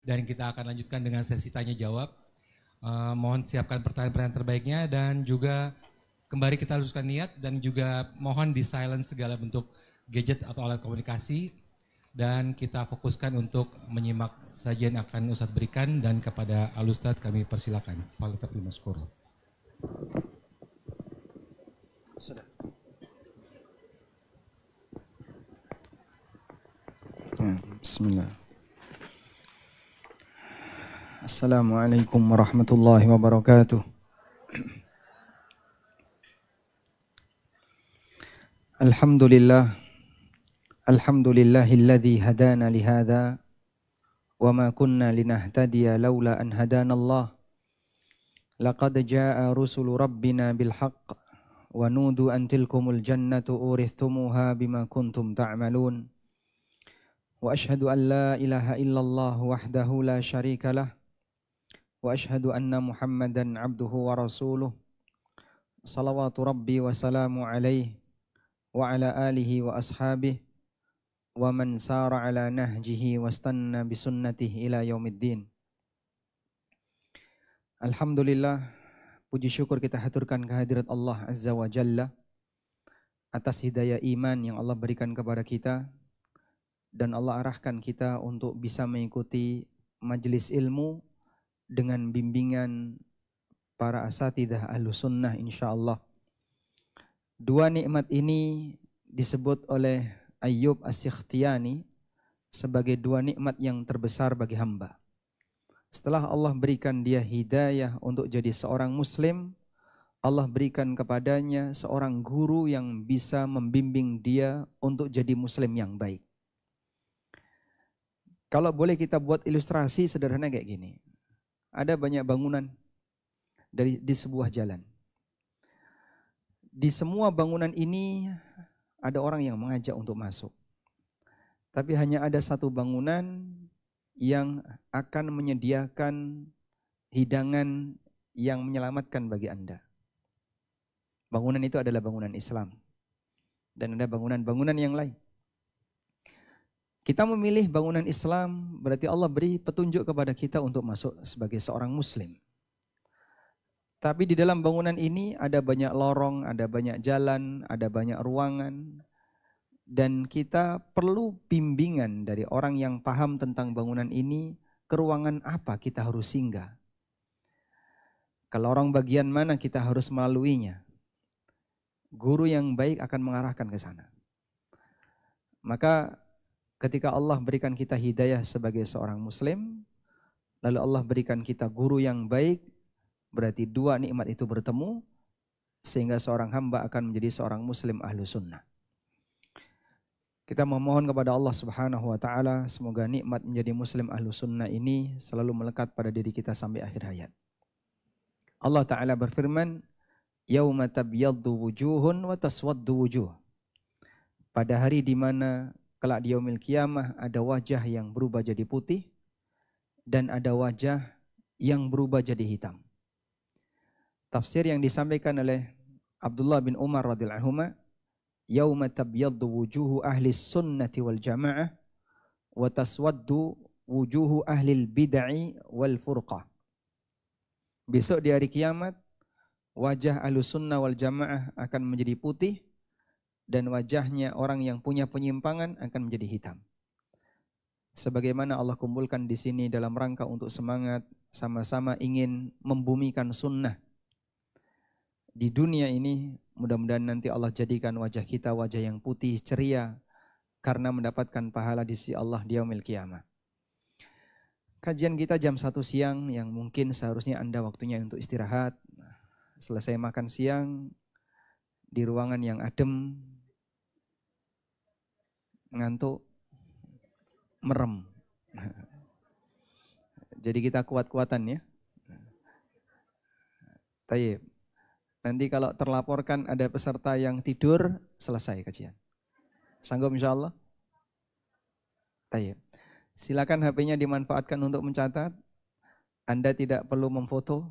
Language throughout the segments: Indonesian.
dan kita akan lanjutkan dengan sesi tanya jawab. Mohon siapkan pertanyaan-pertanyaan terbaiknya dan juga kembali kita luruskan niat dan juga mohon di silence segala bentuk gadget atau alat komunikasi dan kita fokuskan untuk menyimak sajian yang akan Ustadz berikan dan kepada Al-Ustadz kami persilakan. Falyatafadhal mashkura. Sudah. Bismillah. Assalamualaikum warahmatullahi wabarakatuh. Alhamdulillah. Alhamdulillahilladzi hadana lihada wa ma kunna linahtadiya laula an hadana Allah. Laqad jaa rusulu rabbina bil haqq wa nudu an tilkumul jannatu urithumuha bima kuntum ta'malun. Wa ashhadu an la ilaha illallah wahdahu la syarika lah wa ashhadu anna Muhammadan abduhu wa rasuluh. Salawatu rabbi wa salamu alaihi wa ala alihi wa ashabihi wa man sara ala nahjihi wastanna bisunnatihi ila yaumiddin. Alhamdulillah, puji syukur kita haturkan kehadirat Allah Azza wa Jalla atas hidayah iman yang Allah berikan kepada kita dan Allah arahkan kita untuk bisa mengikuti majelis ilmu dengan bimbingan para asatidzah Ahlus Sunnah insyaallah. Dua nikmat ini disebut oleh Ayyub As-Sikhtiyani sebagai dua nikmat yang terbesar bagi hamba. Setelah Allah berikan dia hidayah untuk jadi seorang muslim, Allah berikan kepadanya seorang guru yang bisa membimbing dia untuk jadi muslim yang baik. Kalau boleh kita buat ilustrasi sederhana kayak gini. Ada banyak bangunan di sebuah jalan. Di semua bangunan ini ada orang yang mengajak untuk masuk. Tapi hanya ada satu bangunan yang akan menyediakan hidangan yang menyelamatkan bagi Anda. Bangunan itu adalah bangunan Islam. Dan ada bangunan-bangunan yang lain. Kita memilih bangunan Islam, berarti Allah beri petunjuk kepada kita untuk masuk sebagai seorang muslim. Tapi di dalam bangunan ini ada banyak lorong, ada banyak jalan, ada banyak ruangan. Dan kita perlu bimbingan dari orang yang paham tentang bangunan ini, ke ruangan apa kita harus singgah. Kalau orang bagian mana kita harus melaluinya. Guru yang baik akan mengarahkan ke sana. Maka ketika Allah berikan kita hidayah sebagai seorang muslim, lalu Allah berikan kita guru yang baik, berarti dua nikmat itu bertemu, sehingga seorang hamba akan menjadi seorang muslim ahlu sunnah. Kita memohon kepada Allah Subhanahu wa Ta'ala, semoga nikmat menjadi muslim ahlu sunnah ini selalu melekat pada diri kita sampai akhir hayat. Allah Ta'ala berfirman, Yauma tabyaddu wujuhun wa taswaddu wujuh. Pada hari di mana kelak di yaumil qiyamah ada wajah yang berubah jadi putih dan ada wajah yang berubah jadi hitam. Tafsir yang disampaikan oleh Abdullah bin Umar radhiyallahu anhu, yauma tabyaddu wujuhu ahli sunnati wal jamaah wa taswaddu wujuhu ahli bid'ah wal furqah. Besok di hari kiamat wajah ahli sunnah wal jamaah akan menjadi putih dan wajahnya orang yang punya penyimpangan akan menjadi hitam. Sebagaimana Allah kumpulkan di sini dalam rangka untuk semangat sama-sama ingin membumikan sunnah di dunia ini, mudah-mudahan nanti Allah jadikan wajah kita wajah yang putih, ceria, karena mendapatkan pahala di sisi Allah di yaumil qiyamah. Kajian kita jam 1 siang yang mungkin seharusnya Anda waktunya untuk istirahat. Selesai makan siang di ruangan yang adem, ngantuk, merem. Jadi kita kuat-kuatan ya. Tayyib. Nanti kalau terlaporkan ada peserta yang tidur, selesai kajian. Sanggup insyaallah? Tayyib. Silakan HP-nya dimanfaatkan untuk mencatat. Anda tidak perlu memfoto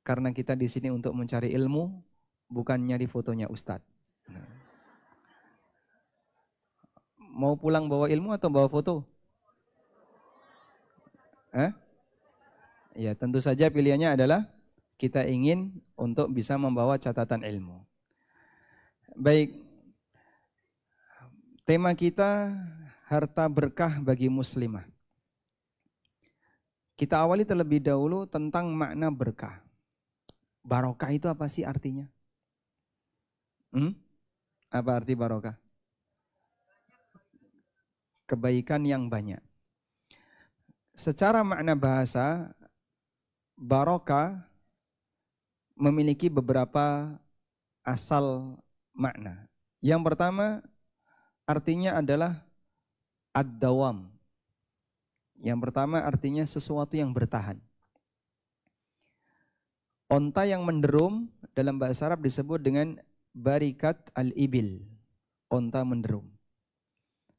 karena kita di sini untuk mencari ilmu, bukan nyari fotonya Ustadz. Mau pulang bawa ilmu atau bawa foto? Hah? Ya, tentu saja pilihannya adalah kita ingin untuk bisa membawa catatan ilmu. Baik, tema kita harta berkah bagi muslimah. Kita awali terlebih dahulu tentang makna berkah. Barokah itu apa sih artinya? Apa arti barokah? Kebaikan yang banyak. Secara makna bahasa, barokah memiliki beberapa asal makna. Yang pertama artinya adalah ad-dawam. Yang pertama artinya sesuatu yang bertahan. Onta yang menderum dalam bahasa Arab disebut dengan barikat al-ibil. Onta menderum.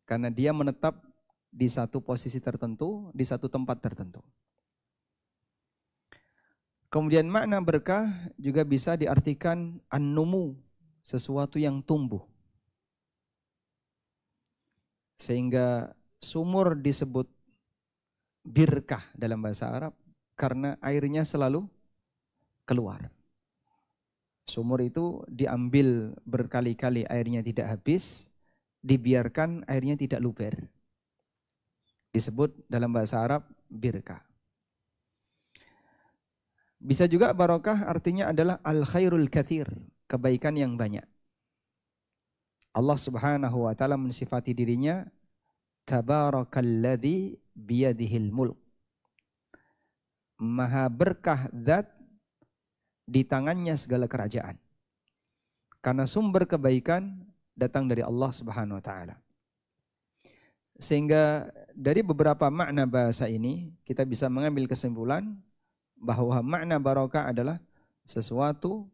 Karena dia menetap di satu posisi tertentu, di satu tempat tertentu. Kemudian makna berkah juga bisa diartikan an-numu, sesuatu yang tumbuh. Sehingga sumur disebut birkah dalam bahasa Arab karena airnya selalu keluar. Sumur itu diambil berkali-kali, airnya tidak habis, dibiarkan airnya tidak luber. Disebut dalam bahasa Arab birkah. Bisa juga barokah artinya adalah al-khairul katsir, kebaikan yang banyak. Allah Subhanahu wa taala mensifati dirinya tabarakalladzi biyadihil mulk. Maha berkah zat di tangannya segala kerajaan. Karena sumber kebaikan datang dari Allah Subhanahu wa taala. Sehingga dari beberapa makna bahasa ini kita bisa mengambil kesimpulan bahwa makna barokah adalah sesuatu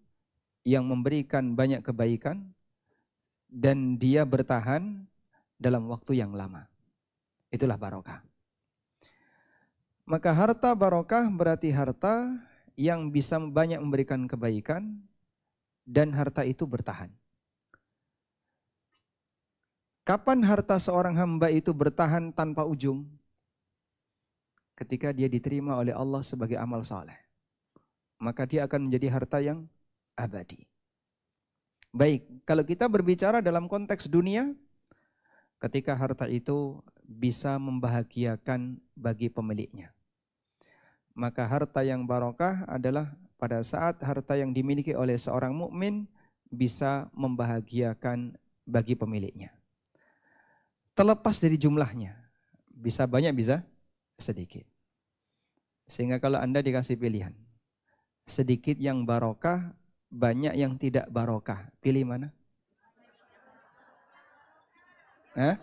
yang memberikan banyak kebaikan dan dia bertahan dalam waktu yang lama. Itulah barokah. Maka harta barokah berarti harta yang bisa banyak memberikan kebaikan dan harta itu bertahan. Kapan harta seorang hamba itu bertahan tanpa ujung? Ketika dia diterima oleh Allah sebagai amal saleh, maka dia akan menjadi harta yang abadi. Baik, kalau kita berbicara dalam konteks dunia, ketika harta itu bisa membahagiakan bagi pemiliknya, maka harta yang barokah adalah pada saat harta yang dimiliki oleh seorang mukmin bisa membahagiakan bagi pemiliknya. Terlepas dari jumlahnya, bisa banyak, bisa sedikit. Sehingga kalau Anda dikasih pilihan, sedikit yang barokah, banyak yang tidak barokah, pilih mana? Hah?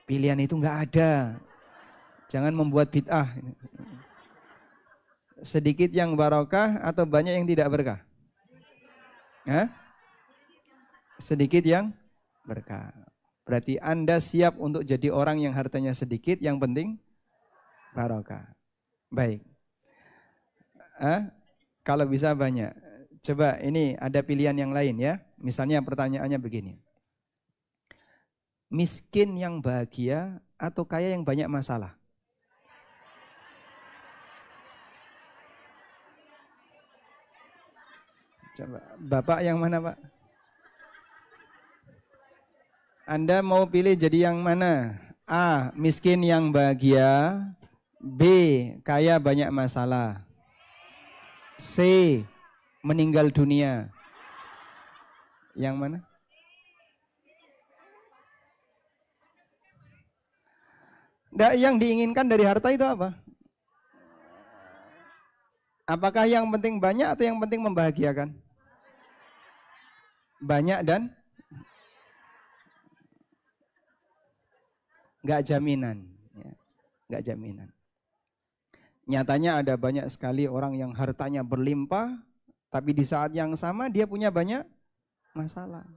Pilihan itu enggak ada. Jangan membuat bid'ah. Sedikit yang barokah atau banyak yang tidak berkah? Hah? Sedikit yang berkah. Berarti Anda siap untuk jadi orang yang hartanya sedikit, yang penting barokah. Baik. Kalau bisa banyak. Coba ini ada pilihan yang lain ya. Misalnya pertanyaannya begini. Miskin yang bahagia atau kaya yang banyak masalah? Coba, Bapak yang mana, Pak? Anda mau pilih jadi yang mana? A, miskin yang bahagia. B, kaya banyak masalah. C, meninggal dunia. Yang mana? Nggak, yang diinginkan dari harta itu apa? Apakah yang penting banyak atau yang penting membahagiakan? Banyak dan nggak jaminan. Ya, nggak jaminan. Nyatanya ada banyak sekali orang yang hartanya berlimpah, tapi di saat yang sama dia punya banyak masalah.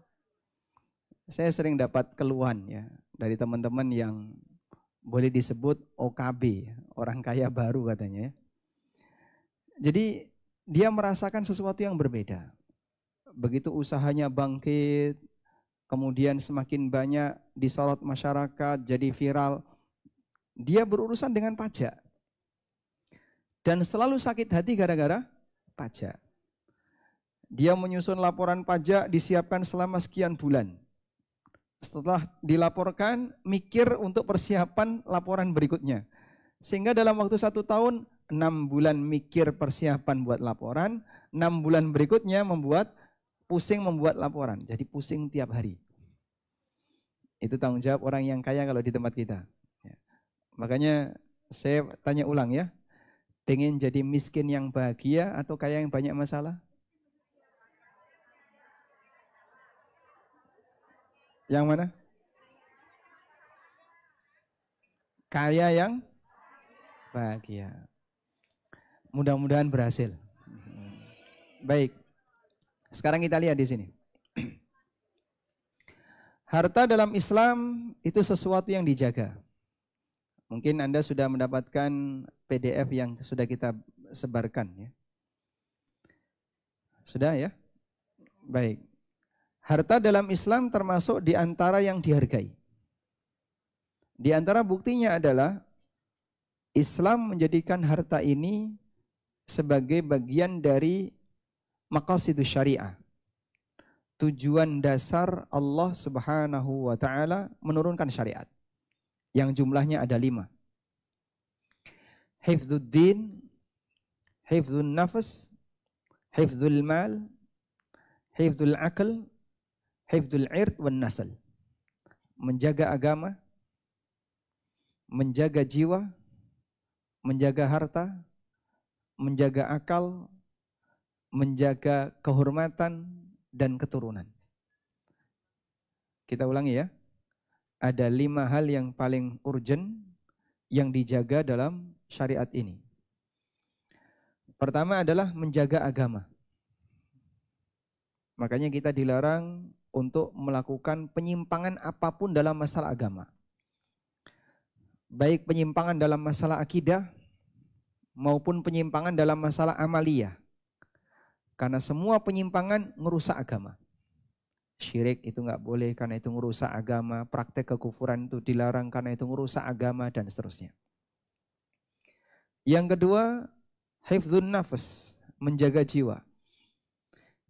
Saya sering dapat keluhan ya dari teman-teman yang boleh disebut OKB, orang kaya baru katanya. Jadi dia merasakan sesuatu yang berbeda. Begitu usahanya bangkit, kemudian semakin banyak disorot masyarakat, jadi viral, dia berurusan dengan pajak. Dan selalu sakit hati gara-gara pajak. Dia menyusun laporan pajak disiapkan selama sekian bulan. Setelah dilaporkan, mikir untuk persiapan laporan berikutnya. Sehingga dalam waktu 1 tahun, 6 bulan mikir persiapan buat laporan, 6 bulan berikutnya pusing membuat laporan. Jadi pusing tiap hari. Itu tanggung jawab orang yang kaya kalau di tempat kita. Makanya saya tanya ulang ya, pengen jadi miskin yang bahagia atau kaya yang banyak masalah? Yang mana? Kaya yang bahagia. Mudah-mudahan berhasil. Baik. Sekarang kita lihat di sini. Harta dalam Islam itu sesuatu yang dijaga. Mungkin Anda sudah mendapatkan PDF yang sudah kita sebarkan ya. Sudah ya? Baik. Harta dalam Islam termasuk di antara yang dihargai. Di antara buktinya adalah Islam menjadikan harta ini sebagai bagian dari maqasidus syariah. Tujuan dasar Allah Subhanahu wa taala menurunkan syariat. Yang jumlahnya ada 5. Hifdzuddin, hifdzun nafs, hifdzul mal, hifdzul aql, hifdzul ird wan nasl. Menjaga agama, menjaga jiwa, menjaga harta, menjaga akal, menjaga kehormatan dan keturunan. Kita ulangi ya. Ada 5 hal yang paling urgent yang dijaga dalam syariat ini. Pertama adalah menjaga agama. Makanya kita dilarang untuk melakukan penyimpangan apapun dalam masalah agama. Baik penyimpangan dalam masalah akidah maupun penyimpangan dalam masalah amaliyah. Karena semua penyimpangan merusak agama. Syirik itu enggak boleh karena itu merusak agama, praktek kekufuran itu dilarang karena itu merusak agama dan seterusnya. Yang kedua, hifdzun nafs, menjaga jiwa.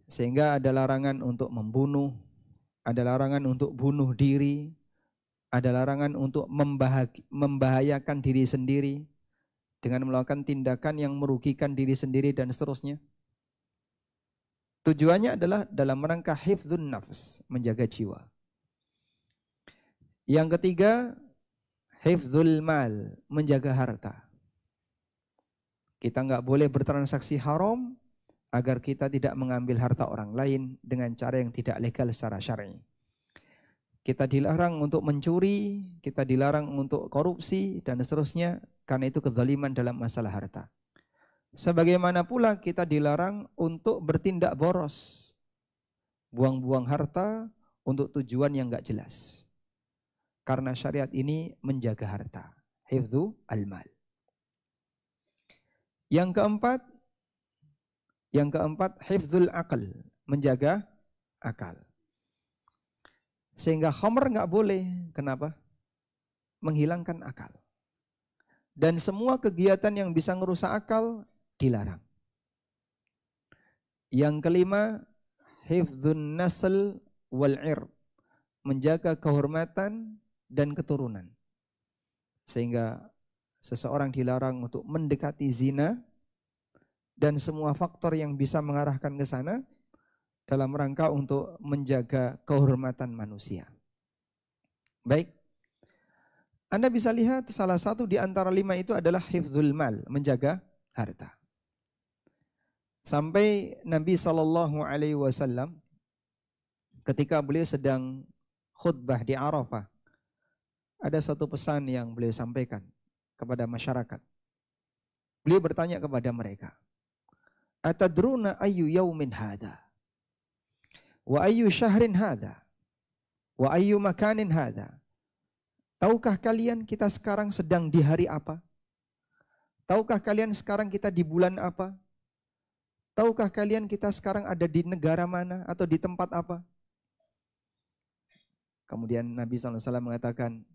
Sehingga ada larangan untuk membunuh, ada larangan untuk bunuh diri, ada larangan untuk membahayakan diri sendiri dengan melakukan tindakan yang merugikan diri sendiri dan seterusnya. Tujuannya adalah dalam rangka hifdzun nafs, menjaga jiwa. Yang ketiga, hifdzul mal, menjaga harta. Kita enggak boleh bertransaksi haram agar kita tidak mengambil harta orang lain dengan cara yang tidak legal secara syar'i. Kita dilarang untuk mencuri, kita dilarang untuk korupsi dan seterusnya karena itu kezaliman dalam masalah harta. Sebagaimana pula kita dilarang untuk bertindak boros, buang-buang harta untuk tujuan yang enggak jelas. Karena syariat ini menjaga harta, hifdzu al-mal. Yang keempat hifdzul aql, menjaga akal. Sehingga khamr enggak boleh, kenapa? Menghilangkan akal. Dan semua kegiatan yang bisa merusak akal dilarang. Yang kelima, hifdzun nasl wal ird, menjaga kehormatan dan keturunan. Sehingga seseorang dilarang untuk mendekati zina dan semua faktor yang bisa mengarahkan ke sana dalam rangka untuk menjaga kehormatan manusia. Baik. Anda bisa lihat salah satu di antara 5 itu adalah hifdzul mal, menjaga harta. Sampai Nabi SAW ketika beliau sedang khutbah di Arafah, ada satu pesan yang beliau sampaikan kepada masyarakat. Beliau bertanya kepada mereka, atadruna ayyu yaumin hadha? Wa ayyu syahrin hadha? Wa ayyu makanin hadha? Tahukah kalian kita sekarang sedang di hari apa? Tahukah kalian sekarang kita di bulan apa? Tahukah kalian kita sekarang ada di negara mana atau di tempat apa? Kemudian Nabi SAW mengatakan,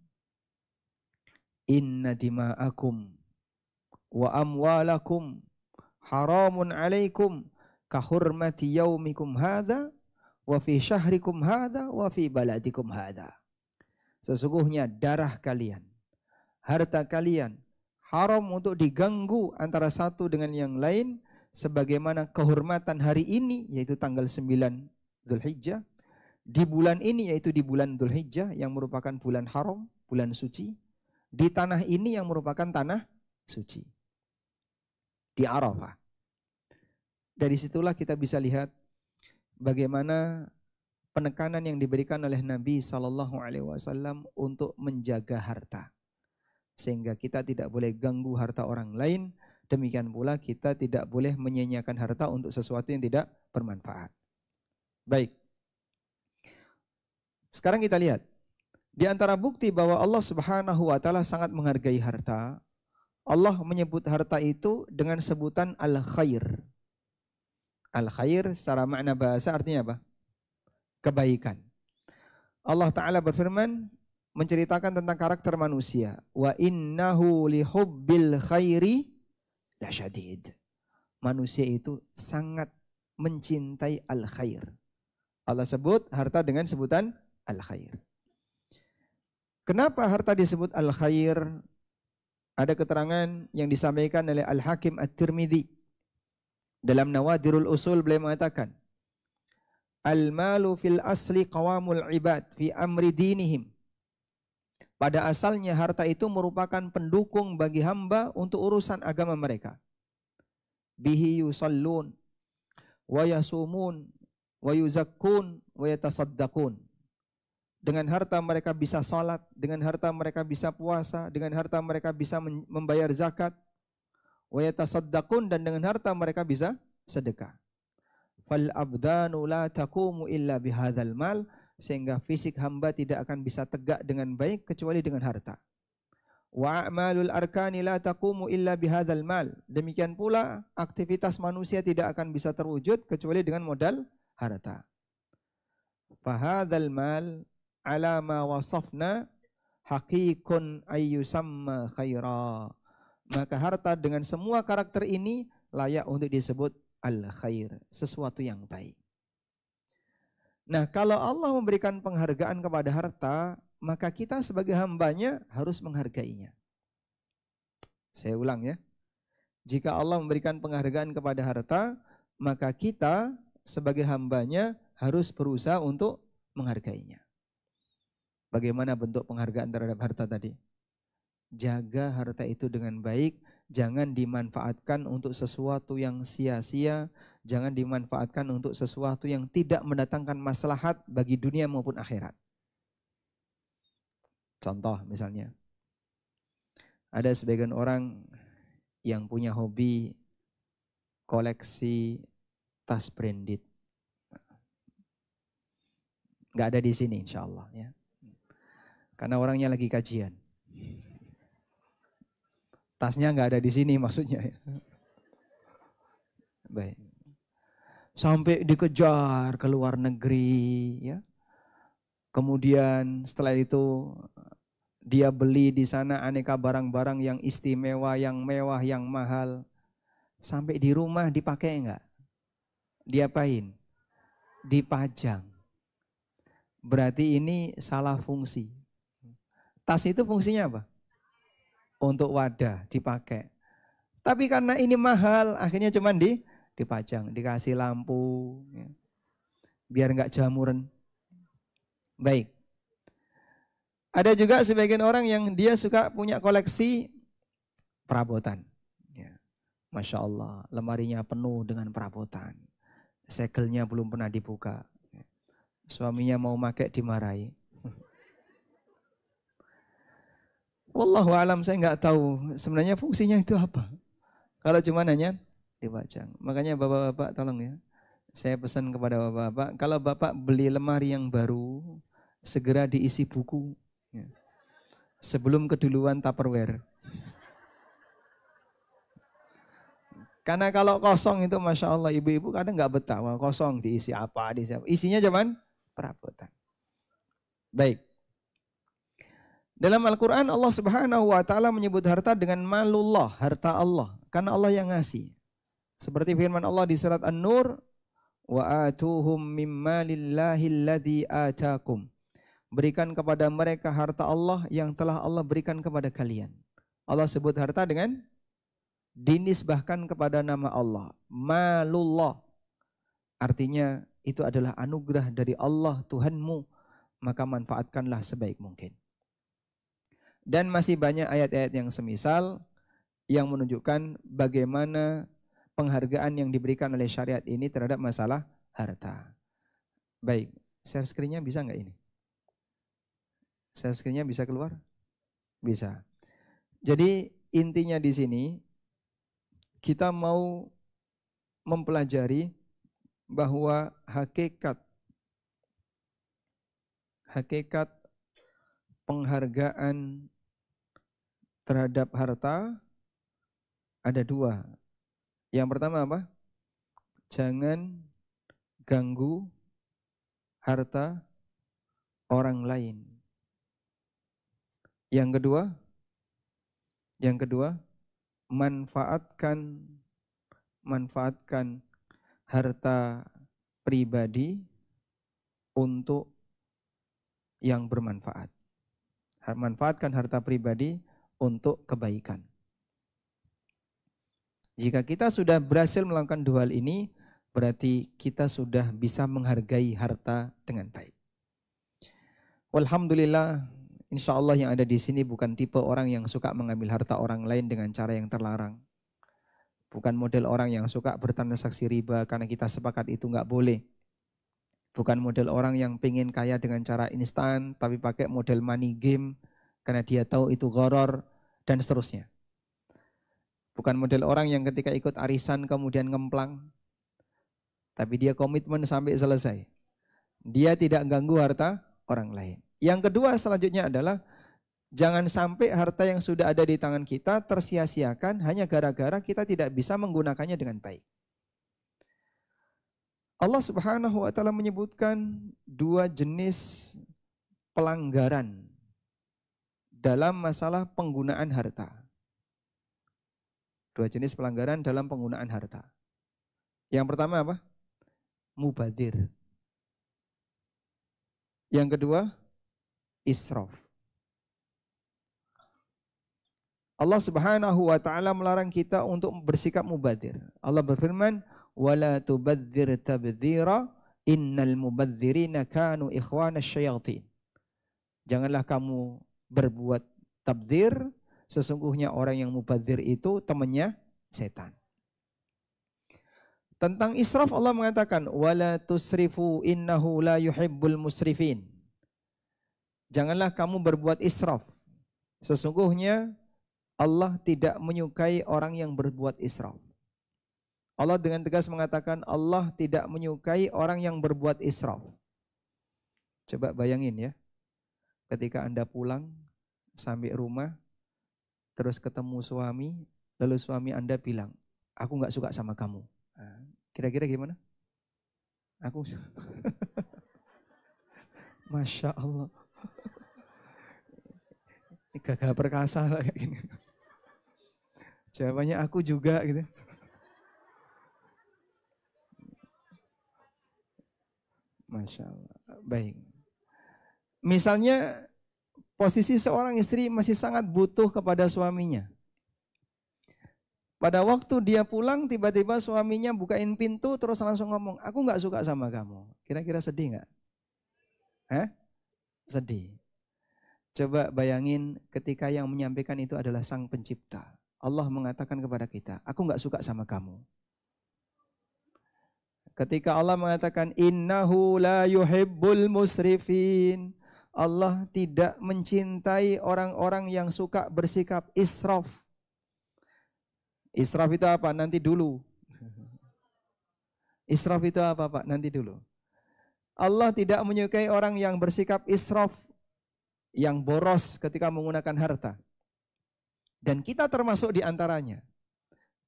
inna dima'akum wa amwalakum haramun alaikum kahurmati yaumikum hadha wa fi syahrikum hadha wa fi baladikum hadha. Sesungguhnya darah kalian, harta kalian haram untuk diganggu antara satu dengan yang lain sebagaimana kehormatan hari ini yaitu tanggal 9 Dzulhijjah, di bulan ini yaitu di bulan Dzulhijjah yang merupakan bulan haram, bulan suci, di tanah ini yang merupakan tanah suci, di Arafah. Dari situlah kita bisa lihat bagaimana penekanan yang diberikan oleh Nabi SAW untuk menjaga harta. Sehingga kita tidak boleh ganggu harta orang lain, demikian pula kita tidak boleh menyia-nyiakan harta untuk sesuatu yang tidak bermanfaat. Baik. Sekarang kita lihat, di antara bukti bahwa Allah Subhanahu wa taala sangat menghargai harta, Allah menyebut harta itu dengan sebutan al-khair. Al-khair secara makna bahasa artinya apa? Kebaikan. Allah Ta'ala berfirman menceritakan tentang karakter manusia. Wa innahu lihubbil khairi lasyadid. Manusia itu sangat mencintai al-khair. Allah sebut harta dengan sebutan al-khair. Kenapa harta disebut al-khair? Ada keterangan yang disampaikan oleh Al-Hakim At-Tirmidzi. Dalam Nawadirul Usul beliau mengatakan, al-malu fil asli qawamul ibad fi amri dinihim. Pada asalnya harta itu merupakan pendukung bagi hamba untuk urusan agama mereka. Bihi yusallun wa yasumun wa yuzakkun wa yatasaddaqun. Dengan harta mereka bisa salat, dengan harta mereka bisa puasa, dengan harta mereka bisa membayar zakat. Wa yatasaddaqun, dan dengan harta mereka bisa sedekah. Fal abdanu la taqumu illa bihadzal mal, sehingga fisik hamba tidak akan bisa tegak dengan baik kecuali dengan harta. Wa a'malul arkani la taqumu illa bihadzal mal, demikian pula aktivitas manusia tidak akan bisa terwujud kecuali dengan modal harta. Fa hadzal mal ala ma wasafna haqiqun ayyusamma khaira. Maka harta dengan semua karakter ini layak untuk disebut al-khair, sesuatu yang baik. Nah, kalau Allah memberikan penghargaan kepada harta, maka kita sebagai hambanya harus menghargainya. Saya ulang ya. Jika Allah memberikan penghargaan kepada harta, maka kita sebagai hambanya harus berusaha untuk menghargainya. Bagaimana bentuk penghargaan terhadap harta tadi? Jaga harta itu dengan baik, jangan dimanfaatkan untuk sesuatu yang sia-sia, jangan dimanfaatkan untuk sesuatu yang tidak mendatangkan maslahat bagi dunia maupun akhirat. Contoh misalnya, ada sebagian orang yang punya hobi koleksi tas branded. Nggak ada di sini insya Allah ya. Karena orangnya lagi kajian. Tasnya nggak ada di sini maksudnya. Baik. Sampai dikejar ke luar negeri, ya. Kemudian setelah itu dia beli di sana aneka barang-barang yang istimewa, yang mewah, yang mahal. Sampai di rumah dipakai enggak? Diapain? Dipajang. Berarti ini salah fungsi. Tas itu fungsinya apa? Untuk wadah dipakai. Tapi karena ini mahal, akhirnya cuman dipajang, dikasih lampu, ya. Biar enggak jamuran. Baik. Ada juga sebagian orang yang dia suka punya koleksi perabotan. Ya. Masya Allah, lemarinya penuh dengan perabotan. Segelnya belum pernah dibuka. Suaminya mau pakai dimarahi. Wallahu alam, saya nggak tahu sebenarnya fungsinya itu apa. Kalau cuma hanya dipajang. Makanya bapak-bapak tolong ya. Saya pesan kepada bapak-bapak, kalau bapak beli lemari yang baru, segera diisi buku. Ya. Sebelum keduluan Tupperware. Karena kalau kosong itu Masya Allah, ibu-ibu kadang nggak betah. Wah, kosong diisi apa, diisi apa. Isinya cuman perabotan. Baik. Dalam Al-Quran Allah Subhanahu wa Ta'ala menyebut harta dengan malullah, harta Allah, karena Allah yang ngasih. Seperti firman Allah di surat An-Nur, wa atuhum mimmalillahi alladhi atakum. Berikan kepada mereka harta Allah yang telah Allah berikan kepada kalian. Allah sebut harta dengan dinisbahkan kepada nama Allah, malullah. Artinya itu adalah anugerah dari Allah Tuhanmu, maka manfaatkanlah sebaik mungkin. Dan masih banyak ayat-ayat yang semisal yang menunjukkan bagaimana penghargaan yang diberikan oleh syariat ini terhadap masalah harta. Baik, share screen-nya bisa nggak ini? Share screen-nya bisa keluar? Bisa. Jadi intinya di sini kita mau mempelajari bahwa hakikat penghargaan terhadap harta ada dua. Yang pertama apa? Jangan ganggu harta orang lain. Yang kedua, manfaatkan harta pribadi untuk yang bermanfaat. Manfaatkan harta pribadi untuk kebaikan. Jika kita sudah berhasil melakukan dua hal ini, berarti kita sudah bisa menghargai harta dengan baik. Alhamdulillah, insya Allah yang ada di sini bukan tipe orang yang suka mengambil harta orang lain dengan cara yang terlarang. Bukan model orang yang suka bertransaksi riba karena kita sepakat itu nggak boleh. Bukan model orang yang pengen kaya dengan cara instan, tapi pakai model money game karena dia tahu itu gharar dan seterusnya. Bukan model orang yang ketika ikut arisan kemudian ngemplang, tapi dia komitmen sampai selesai. Dia tidak ganggu harta orang lain. Yang kedua selanjutnya adalah jangan sampai harta yang sudah ada di tangan kita tersia-siakan hanya gara-gara kita tidak bisa menggunakannya dengan baik. Allah Subhanahu wa Ta'ala menyebutkan dua jenis pelanggaran dalam masalah penggunaan harta. Dua jenis pelanggaran dalam penggunaan harta. Yang pertama apa? Mubadir. Yang kedua, israf. Allah Subhanahu wa Ta'ala melarang kita untuk bersikap mubadir. Allah berfirman, "Wala tubadzir tabdzira, innal mubadzirina kanu ikhwanasy syayatin." Janganlah kamu berbuat tabdzir, sesungguhnya orang yang mubadzir itu temannya setan. Tentang israf Allah mengatakan, "Wala tusrifu innahu la yuhibbul musrifin." Janganlah kamu berbuat israf. Sesungguhnya Allah tidak menyukai orang yang berbuat israf. Allah dengan tegas mengatakan Allah tidak menyukai orang yang berbuat israf. Coba bayangin ya. Ketika Anda pulang sampai rumah, terus ketemu suami, lalu suami Anda bilang, "Aku nggak suka sama kamu." Kira-kira gimana? Aku Masya Allah. Ini gagah perkasa lah kayak gini. Jawabannya aku juga gitu. Masya Allah. Baik. Misalnya posisi seorang istri masih sangat butuh kepada suaminya. Pada waktu dia pulang, tiba-tiba suaminya bukain pintu terus langsung ngomong, "Aku nggak suka sama kamu." Kira-kira sedih nggak? Sedih. Coba bayangin ketika yang menyampaikan itu adalah Sang Pencipta. Allah mengatakan kepada kita, "Aku nggak suka sama kamu." Ketika Allah mengatakan, "Innahu la yuhibbul musrifin." Allah tidak mencintai orang-orang yang suka bersikap israf. Israf itu apa? Nanti dulu. Israf itu apa, Pak? Nanti dulu. Allah tidak menyukai orang yang bersikap israf, yang boros ketika menggunakan harta. Dan kita termasuk di antaranya.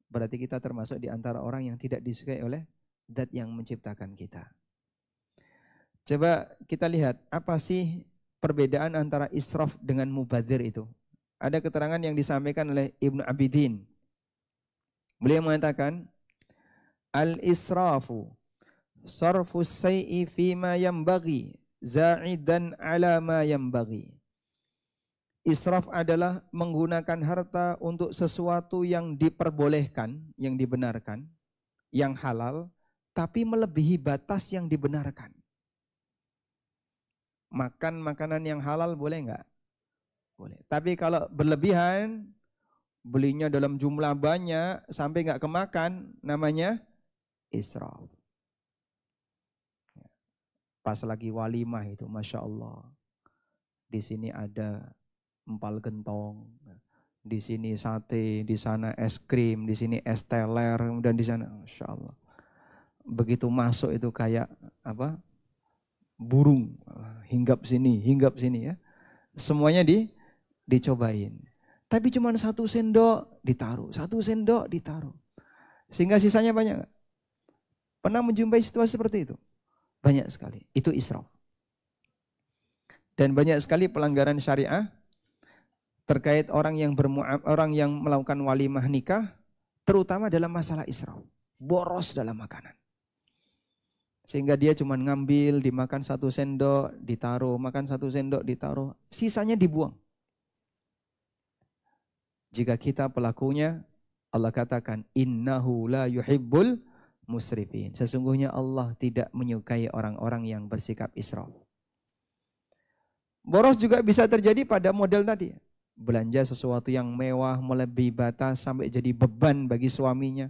Berarti kita termasuk di antara orang yang tidak disukai oleh Zat yang menciptakan kita. Coba kita lihat apa sih perbedaan antara israf dengan mubadzir itu. Ada keterangan yang disampaikan oleh Ibnu Abidin. Beliau mengatakan, al-israfu sarfu sayyi fima yanbaghi za'idan ala ma yanbaghi. Israf adalah menggunakan harta untuk sesuatu yang diperbolehkan, yang dibenarkan, yang halal, tapi melebihi batas yang dibenarkan. Makan makanan yang halal boleh enggak? Boleh. Tapi kalau berlebihan, belinya dalam jumlah banyak sampai enggak kemakan, namanya israf. Pas lagi walimah itu, Masya Allah. Di sini ada empal gentong, di sini sate, di sana es krim, di sini es teler, dan di sana, Masya Allah. Begitu masuk itu kayak apa? Burung, hinggap sini ya. Semuanya dicobain. Tapi cuma 1 sendok ditaruh, 1 sendok ditaruh. Sehingga sisanya banyak. Pernah menjumpai situasi seperti itu? Banyak sekali. Itu israf. Dan banyak sekali pelanggaran syariah terkait orang yang melakukan walimah nikah, terutama dalam masalah israf. Boros dalam makanan. Sehingga dia cuma ngambil, dimakan 1 sendok, ditaruh, makan 1 sendok, ditaruh. Sisanya dibuang. Jika kita pelakunya, Allah katakan, innahu la yuhibbul musrifin. Sesungguhnya Allah tidak menyukai orang-orang yang bersikap israf. Boros juga bisa terjadi pada model tadi. Belanja sesuatu yang mewah, melebihi batas, sampai jadi beban bagi suaminya.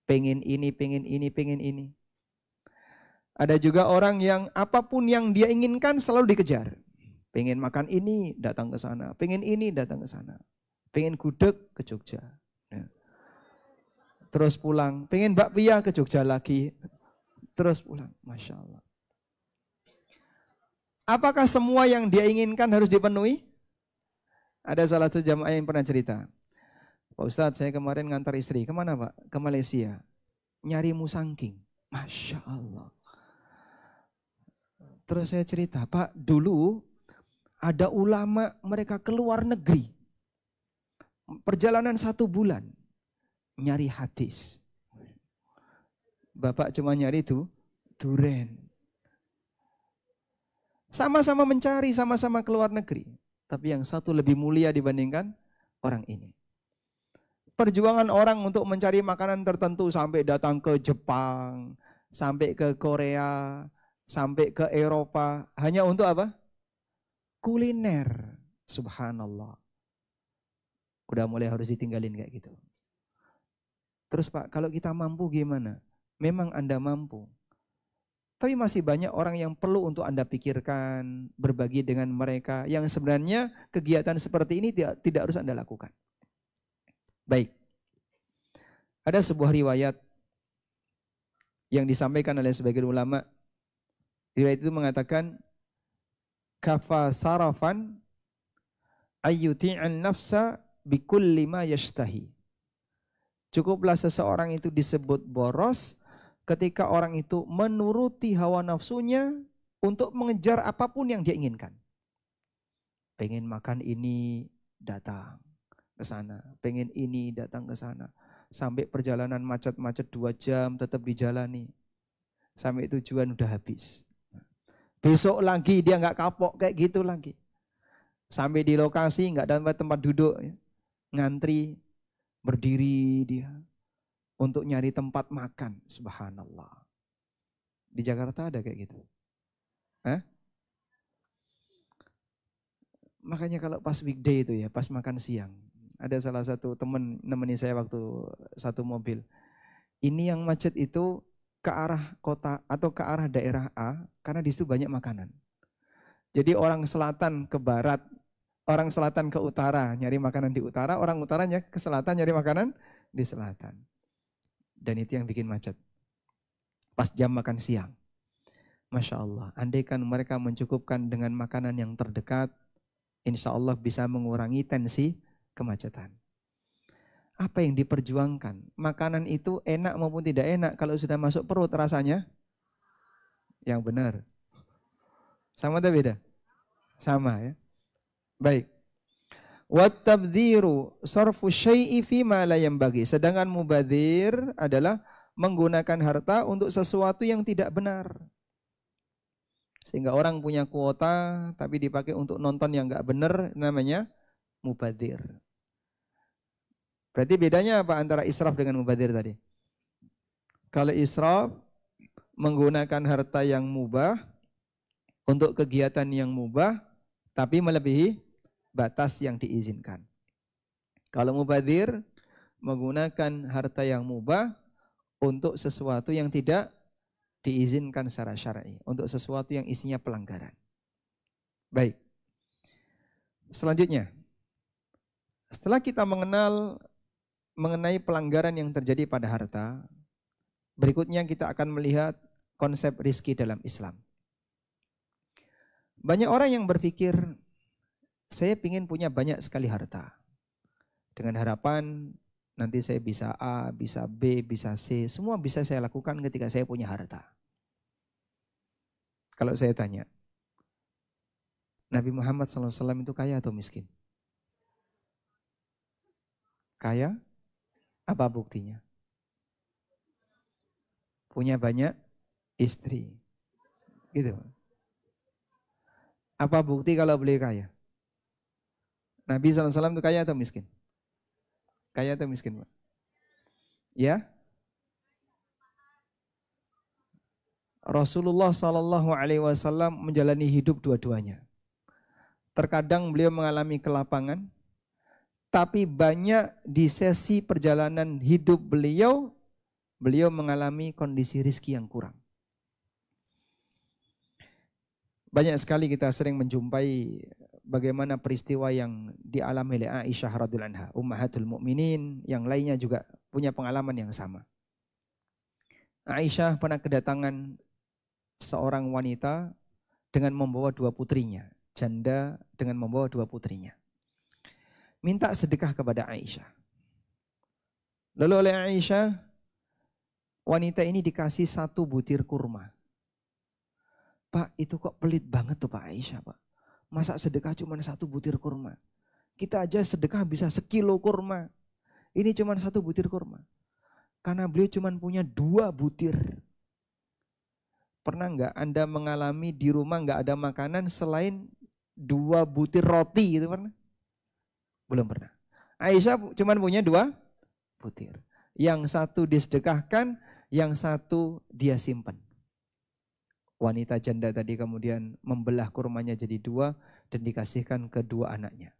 Pengen ini, pengen ini, pengen ini. Ada juga orang yang apapun yang dia inginkan selalu dikejar. Pengen makan ini, datang ke sana. Pengen ini, datang ke sana. Pengen gudeg, ke Jogja. Terus pulang. Pengen bakpia, ke Jogja lagi. Terus pulang. Masya Allah. Apakah semua yang dia inginkan harus dipenuhi? Ada salah satu jamaah yang pernah cerita. Pak Ustadz, saya kemarin ngantar istri. Kemana Pak? Ke Malaysia. Nyari musangking. Masya Allah. Terus saya cerita, Pak, dulu ada ulama mereka keluar negeri. Perjalanan 1 bulan. Nyari hadis. Bapak cuma nyari itu, duren. Sama-sama mencari, sama-sama keluar negeri. Tapi yang satu lebih mulia dibandingkan orang ini. Perjuangan orang untuk mencari makanan tertentu sampai datang ke Jepang, sampai ke Korea, sampai ke Eropa, hanya untuk apa? Kuliner. Subhanallah. Udah mulai harus ditinggalin kayak gitu. Terus Pak, kalau kita mampu gimana? Memang Anda mampu. Tapi masih banyak orang yang perlu untuk Anda pikirkan, berbagi dengan mereka, yang sebenarnya kegiatan seperti ini tidak harus Anda lakukan. Baik. Ada sebuah riwayat yang disampaikan oleh sebagian ulama. Riwayat itu mengatakan, kafa sarafan ayyuti'an nafsa bikulli ma yashtahi. Cukuplah seseorang itu disebut boros ketika orang itu menuruti hawa nafsunya untuk mengejar apapun yang dia inginkan. Pengen makan ini, datang ke sana. Pengen ini, datang ke sana. Sampai perjalanan macet-macet 2 jam tetap dijalani. Sampai tujuan udah habis. Besok lagi dia nggak kapok kayak gitu lagi. Sampai di lokasi nggak dapat tempat duduk, ya. Ngantri, berdiri dia untuk nyari tempat makan. Subhanallah. Di Jakarta ada kayak gitu. Hah? Makanya kalau pas weekday itu ya, pas makan siang, ada salah satu teman nemenin saya waktu satu mobil. Ini yang macet itu ke arah kota atau ke arah daerah A, karena di situ banyak makanan. Jadi orang selatan ke barat, orang selatan ke utara nyari makanan di utara, orang utaranya ke selatan nyari makanan di selatan. Dan itu yang bikin macet. Pas jam makan siang. Masya Allah, andaikan mereka mencukupkan dengan makanan yang terdekat, insya Allah bisa mengurangi tensi kemacetan. Apa yang diperjuangkan? Makanan itu enak maupun tidak enak, kalau sudah masuk perut rasanya yang benar. Sama atau beda? Sama ya. Baik. Wat tabdziru sarfu syai'i fi ma la yanbaghi. Sedangkan mubadzir adalah menggunakan harta untuk sesuatu yang tidak benar. Sehingga orang punya kuota tapi dipakai untuk nonton yang enggak benar, namanya mubadzir. Berarti bedanya apa antara israf dengan mubadzir tadi? Kalau israf menggunakan harta yang mubah untuk kegiatan yang mubah tapi melebihi batas yang diizinkan. Kalau mubadzir menggunakan harta yang mubah untuk sesuatu yang tidak diizinkan secara syar'i, untuk sesuatu yang isinya pelanggaran. Baik. Selanjutnya, setelah kita mengenai pelanggaran yang terjadi pada harta, berikutnya kita akan melihat konsep rizki dalam Islam. Banyak orang yang berpikir, saya ingin punya banyak sekali harta. Dengan harapan nanti saya bisa A, bisa B, bisa C, semua bisa saya lakukan ketika saya punya harta. Kalau saya tanya, Nabi Muhammad SAW itu kaya atau miskin? Kaya? Apa buktinya? Punya banyak istri. Gitu. Apa bukti kalau beliau kaya? Nabi SAW itu kaya atau miskin? Kaya atau miskin, Pak? Ya? Rasulullah SAW menjalani hidup dua-duanya. Terkadang beliau mengalami kelapangan, tapi banyak di sesi perjalanan hidup beliau mengalami kondisi rizki yang kurang. Banyak sekali kita sering menjumpai bagaimana peristiwa yang dialami oleh Aisyah radhiyallahu anha, ummahatul mukminin, yang lainnya juga punya pengalaman yang sama. Aisyah pernah kedatangan seorang wanita dengan membawa dua putrinya, janda dengan membawa dua putrinya. Minta sedekah kepada Aisyah. Lalu oleh Aisyah, wanita ini dikasih 1 butir kurma. Pak, itu kok pelit banget tuh Pak Aisyah, Pak. Masa sedekah cuma 1 butir kurma? Kita aja sedekah bisa 1 kilo kurma. Ini cuma 1 butir kurma. Karena beliau cuma punya 2 butir. Pernah nggak Anda mengalami di rumah nggak ada makanan selain 2 butir roti gitu pernah? Belum pernah. Aisyah cuma punya 2 butir. Yang 1 disedekahkan, yang 1 dia simpan. Wanita janda tadi kemudian membelah kurmanya jadi 2 dan dikasihkan ke 2 anaknya.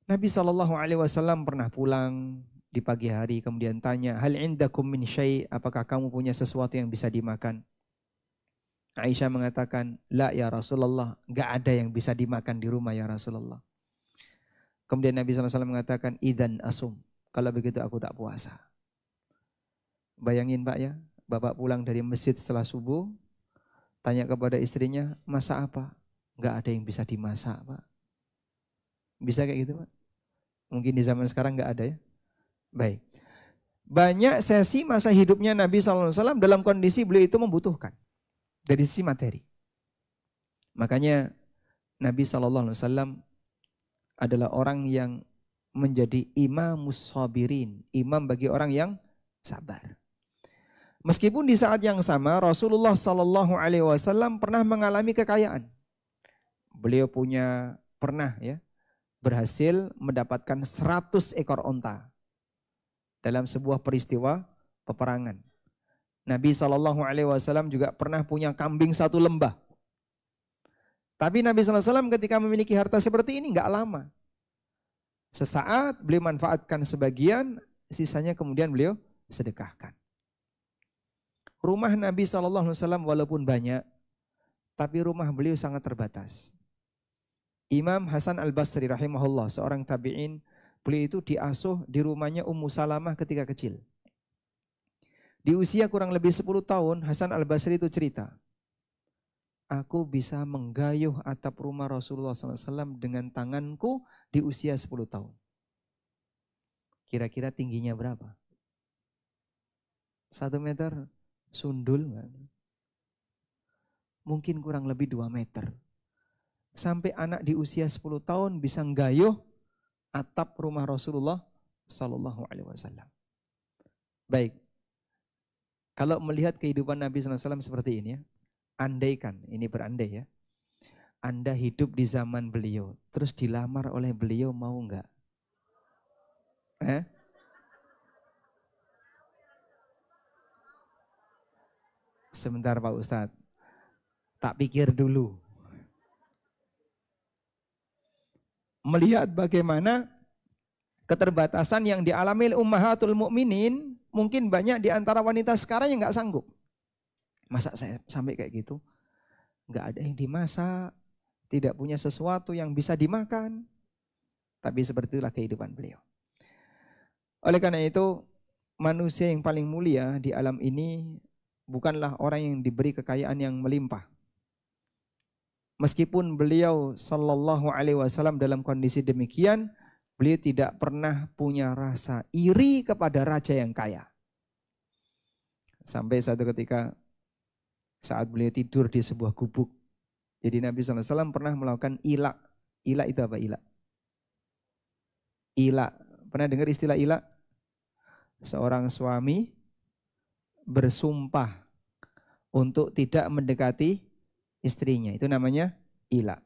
Nabi SAW pernah pulang di pagi hari kemudian tanya, hal indakum min syai', apakah kamu punya sesuatu yang bisa dimakan? Aisyah mengatakan, la ya Rasulullah, enggak ada yang bisa dimakan di rumah ya Rasulullah. Kemudian Nabi SAW mengatakan, idzan asum, kalau begitu aku tak puasa. Bayangin Pak ya, Bapak pulang dari masjid setelah subuh, tanya kepada istrinya, masak apa? Enggak ada yang bisa dimasak Pak. Bisa kayak gitu Pak? Mungkin di zaman sekarang enggak ada ya. Baik. Banyak sesi masa hidupnya Nabi SAW dalam kondisi beliau itu membutuhkan. Dari sisi materi. Makanya Nabi SAW adalah orang yang menjadi imamus sabirin. Imam bagi orang yang sabar. Meskipun di saat yang sama Rasulullah SAW pernah mengalami kekayaan. Beliau pernah ya berhasil mendapatkan 100 ekor onta dalam sebuah peristiwa peperangan. Nabi SAW juga pernah punya kambing 1 lembah. Tapi Nabi SAW ketika memiliki harta seperti ini enggak lama. Sesaat beliau manfaatkan sebagian, sisanya kemudian beliau sedekahkan. Rumah Nabi SAW walaupun banyak, tapi rumah beliau sangat terbatas. Imam Hasan Al-Basri rahimahullah, seorang tabi'in, beliau itu diasuh di rumahnya Ummu Salamah ketika kecil. Di usia kurang lebih 10 tahun, Hasan Al-Basri itu cerita, aku bisa menggayuh atap rumah Rasulullah SAW dengan tanganku di usia 10 tahun. Kira-kira tingginya berapa? 1 meter? Sundul nggak? Mungkin kurang lebih 2 meter. Sampai anak di usia 10 tahun bisa nggayuh atap rumah Rasulullah Sallallahu Alaihi Wasallam. Baik, kalau melihat kehidupan Nabi SAW seperti ini ya, andaikan, ini berandai ya, Anda hidup di zaman beliau, terus dilamar oleh beliau, mau enggak? Sebentar Pak Ustadz, tak pikir dulu. Melihat bagaimana keterbatasan yang dialami ummahatul mukminin, mungkin banyak di antara wanita sekarang yang nggak sanggup. Masa saya sampai kayak gitu? Nggak ada yang dimasak, tidak punya sesuatu yang bisa dimakan. Tapi seperti itulah kehidupan beliau. Oleh karena itu, manusia yang paling mulia di alam ini bukanlah orang yang diberi kekayaan yang melimpah. Meskipun beliau Sallallahu Alaihi Wasallam dalam kondisi demikian, beliau tidak pernah punya rasa iri kepada raja yang kaya. Sampai satu ketika saat beliau tidur di sebuah gubuk, jadi Nabi SAW pernah melakukan ila. Ila itu apa ila? Ila. Pernah dengar istilah ila? Seorang suami bersumpah untuk tidak mendekati istrinya. Itu namanya ila.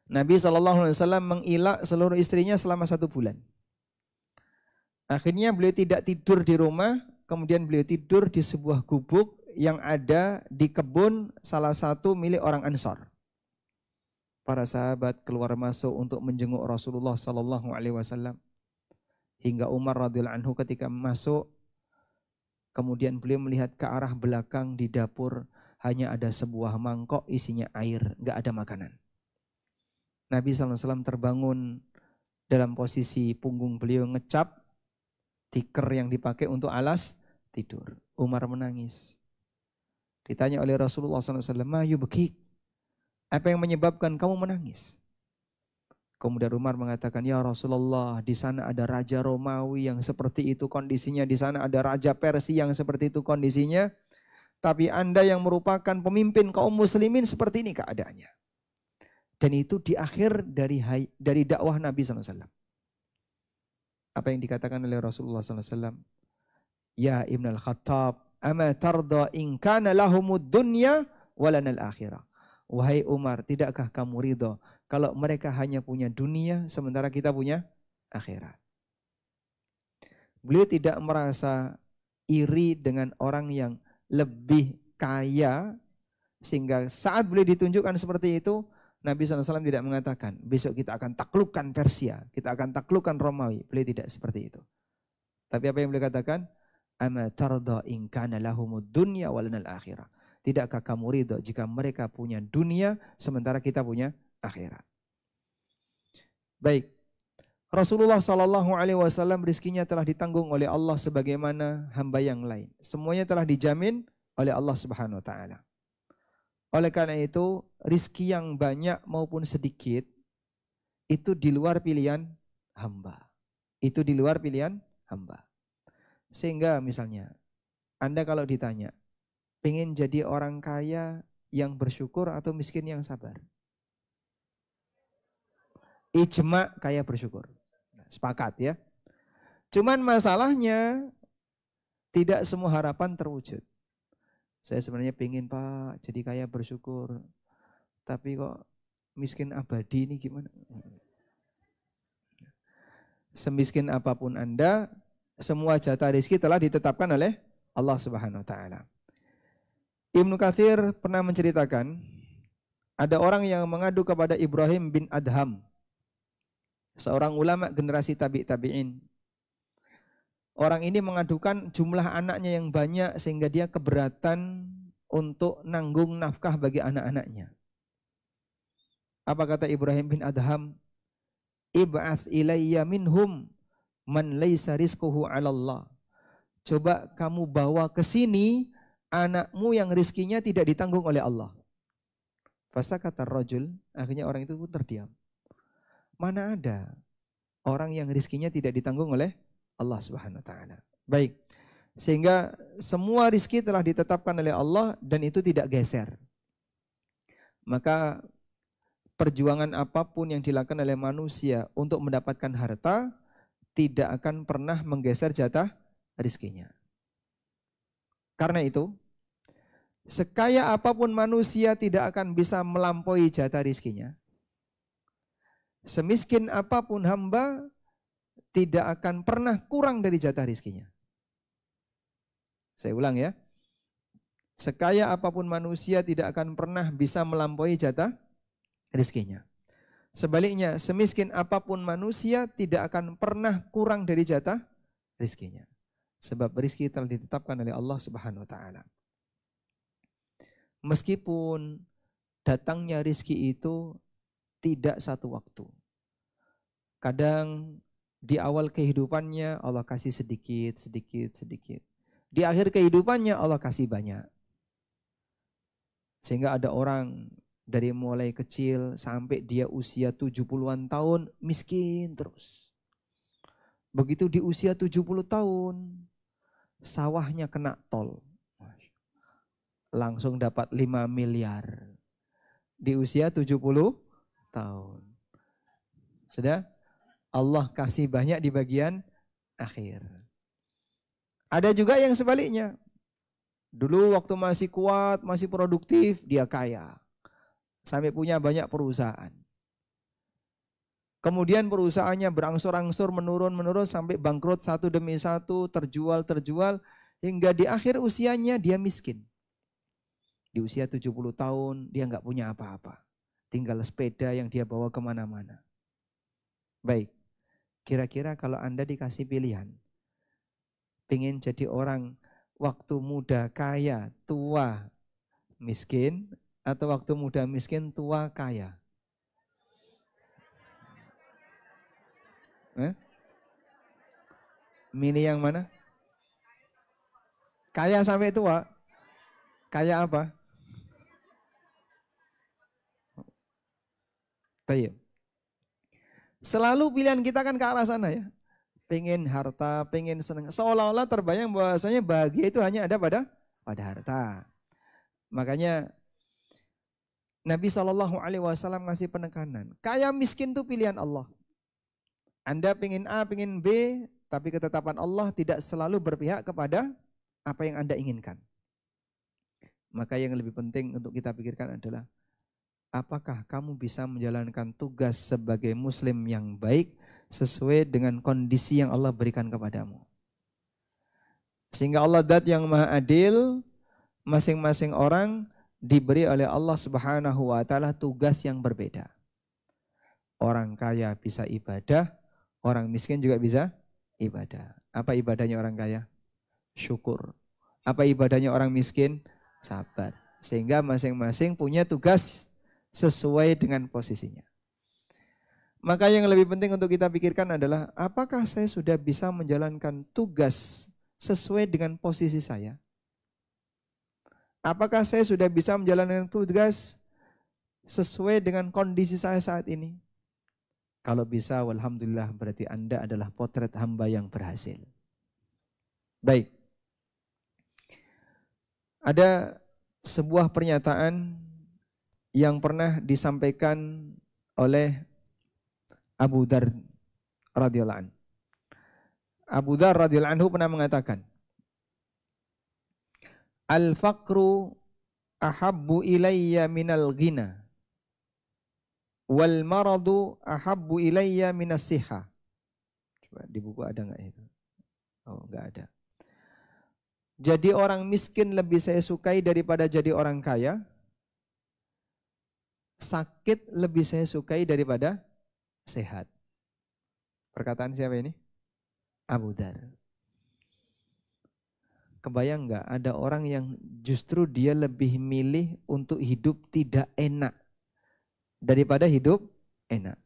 Nabi SAW mengilak seluruh istrinya selama 1 bulan. Akhirnya beliau tidak tidur di rumah, kemudian beliau tidur di sebuah gubuk yang ada di kebun salah satu milik orang Ansor. Para sahabat keluar masuk untuk menjenguk Rasulullah SAW. Hingga Umar radhiyallahu anhu ketika masuk, kemudian beliau melihat ke arah belakang di dapur, hanya ada sebuah mangkok isinya air, nggak ada makanan. Nabi SAW terbangun dalam posisi punggung beliau ngecap tikar yang dipakai untuk alas tidur. Umar menangis. Ditanya oleh Rasulullah SAW, "Ma yubkik?" Apa yang menyebabkan kamu menangis? Kemudian Umar mengatakan, "Ya Rasulullah, di sana ada raja Romawi yang seperti itu kondisinya, di sana ada raja Persia yang seperti itu kondisinya. Tapi Anda yang merupakan pemimpin kaum muslimin seperti ini keadaannya." Dan itu di akhir dari dakwah Nabi SAW. Apa yang dikatakan oleh Rasulullah SAW? "Ya Ibn al-Khattab, ama tarda in kana lahumud dunya walanal akhirah." Wahai Umar, tidakkah kamu ridho kalau mereka hanya punya dunia sementara kita punya akhirat? Beliau tidak merasa iri dengan orang yang lebih kaya, sehingga saat beliau ditunjukkan seperti itu, Nabi SAW tidak mengatakan, besok kita akan taklukkan Persia, kita akan taklukkan Romawi. Beliau tidak seperti itu. Tapi apa yang beliau katakan? Ama tarda in kana lahumud dunya walanal akhirah. Tidakkah kamu ridho jika mereka punya dunia sementara kita punya akhirat? Baik. Rasulullah SAW rizkinya telah ditanggung oleh Allah sebagaimana hamba yang lain. Semuanya telah dijamin oleh Allah Subhanahu Wa Taala. Oleh karena itu, rizki yang banyak maupun sedikit itu di luar pilihan hamba. Itu di luar pilihan hamba. Sehingga misalnya, Anda kalau ditanya, pengen jadi orang kaya yang bersyukur atau miskin yang sabar? Ijma kaya bersyukur. Sepakat ya. Cuman masalahnya tidak semua harapan terwujud. Saya sebenarnya pengen Pak jadi kaya bersyukur. Tapi kok miskin abadi ini gimana? Semiskin apapun Anda, semua jatah rezeki telah ditetapkan oleh Allah Subhanahu Wa Taala. Ibnu Katsir pernah menceritakan ada orang yang mengadu kepada Ibrahim bin Adham, seorang ulama generasi tabi'in. Orang ini mengadukan jumlah anaknya yang banyak sehingga dia keberatan untuk nanggung nafkah bagi anak-anaknya. Apa kata Ibrahim bin Adham? Ib'ath ilayya minhum man laysa rizquhu 'ala Allah. Coba kamu bawa ke sini anakmu yang rizkinya tidak ditanggung oleh Allah. Fasakata rajul, akhirnya orang itu pun terdiam. Mana ada orang yang rizkinya tidak ditanggung oleh Allah Subhanahu Wa Taala. Baik, sehingga semua rizki telah ditetapkan oleh Allah dan itu tidak geser. Maka perjuangan apapun yang dilakukan oleh manusia untuk mendapatkan harta tidak akan pernah menggeser jatah rizkinya. Karena itu, sekaya apapun manusia tidak akan bisa melampaui jatah rizkinya. Semiskin apapun hamba tidak akan pernah kurang dari jatah rizkinya. Saya ulang ya. Sekaya apapun manusia tidak akan pernah bisa melampaui jatah rizkinya. Sebaliknya, semiskin apapun manusia tidak akan pernah kurang dari jatah rizkinya. Sebab rizki telah ditetapkan oleh Allah Subhanahu wa ta'ala. Meskipun datangnya rizki itu tidak satu waktu. Kadang di awal kehidupannya Allah kasih sedikit. Di akhir kehidupannya Allah kasih banyak. Sehingga ada orang dari mulai kecil sampai dia usia 70-an tahun miskin terus. Begitu di usia 70 tahun, sawahnya kena tol. Langsung dapat 5 miliar. Di usia 70 tahun. Sudah? Allah kasih banyak di bagian akhir. Ada juga yang sebaliknya. Dulu waktu masih kuat, masih produktif, dia kaya. Sampai punya banyak perusahaan. Kemudian perusahaannya berangsur-angsur menurun sampai bangkrut satu demi satu, terjual, hingga di akhir usianya dia miskin. Di usia 70 tahun dia nggak punya apa-apa. Tinggal sepeda yang dia bawa kemana-mana. Baik, kira-kira kalau Anda dikasih pilihan, pengen jadi orang waktu muda kaya, tua miskin, atau waktu muda miskin, tua kaya? Milih yang mana? Kaya sampai tua? Kaya apa? Tayyib. Selalu pilihan kita kan ke arah sana ya. Pengen harta, pengen senang. Seolah-olah terbayang bahwasanya bahagia itu hanya ada pada harta. Makanya Nabi SAW ngasih penekanan. Kaya miskin itu pilihan Allah. Anda pengen A, pengen B, tapi ketetapan Allah tidak selalu berpihak kepada apa yang Anda inginkan. Maka yang lebih penting untuk kita pikirkan adalah, apakah kamu bisa menjalankan tugas sebagai muslim yang baik sesuai dengan kondisi yang Allah berikan kepadamu. Sehingga Allah Dat yang Maha Adil, masing-masing orang diberi oleh Allah Subhanahu wa ta'ala tugas yang berbeda. Orang kaya bisa ibadah, orang miskin juga bisa ibadah. Apa ibadahnya orang kaya? Syukur. Apa ibadahnya orang miskin? Sabar. Sehingga masing-masing punya tugas sesuai dengan posisinya. Maka yang lebih penting untuk kita pikirkan adalah, apakah saya sudah bisa menjalankan tugas sesuai dengan posisi saya? Apakah saya sudah bisa menjalankan tugas sesuai dengan kondisi saya saat ini? Kalau bisa, walhamdulillah, berarti Anda adalah potret hamba yang berhasil. Baik. Ada sebuah pernyataan yang pernah disampaikan oleh Abu Dzar radhiyallahu anhu. Abu Dzar radhiyallahu anhu pernah mengatakan, "Al-faqru ahabbu ilayya minal ghina wal maradu ahabbu ilayya minas siha." Coba di buku ada enggak itu? Oh, enggak ada. Jadi orang miskin lebih saya sukai daripada jadi orang kaya. Sakit lebih saya sukai daripada sehat. Perkataan siapa ini? Abu Dzar. Kebayang enggak ada orang yang justru dia lebih milih untuk hidup tidak enak daripada hidup enak.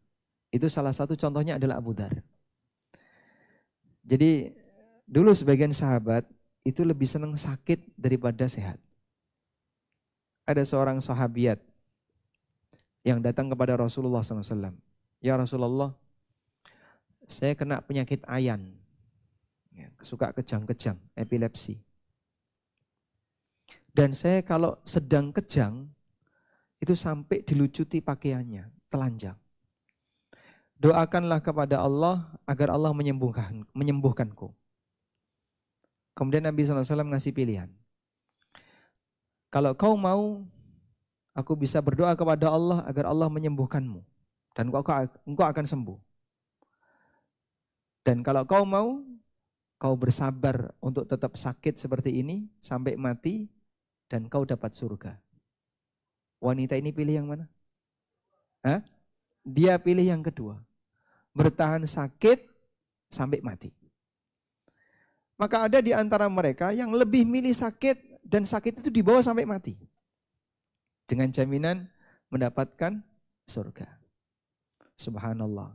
Itu salah satu contohnya adalah Abu Dzar. Jadi dulu sebagian sahabat itu lebih senang sakit daripada sehat. Ada seorang sahabiat yang datang kepada Rasulullah SAW. Ya Rasulullah, saya kena penyakit ayan. Suka kejang-kejang, epilepsi. Dan saya kalau sedang kejang, itu sampai dilucuti pakaiannya. telanjang. Doakanlah kepada Allah agar Allah menyembuhkanku. Kemudian Nabi SAW ngasih pilihan. Kalau kau mau, aku bisa berdoa kepada Allah agar Allah menyembuhkanmu. Dan engkau akan sembuh. Dan kalau kau mau, kau bersabar untuk tetap sakit seperti ini sampai mati dan kau dapat surga. Wanita ini pilih yang mana? Hah? Dia pilih yang kedua. Bertahan sakit sampai mati. Maka ada di antara mereka yang lebih milih sakit dan sakit itu dibawa sampai mati. Dengan jaminan mendapatkan surga. Subhanallah.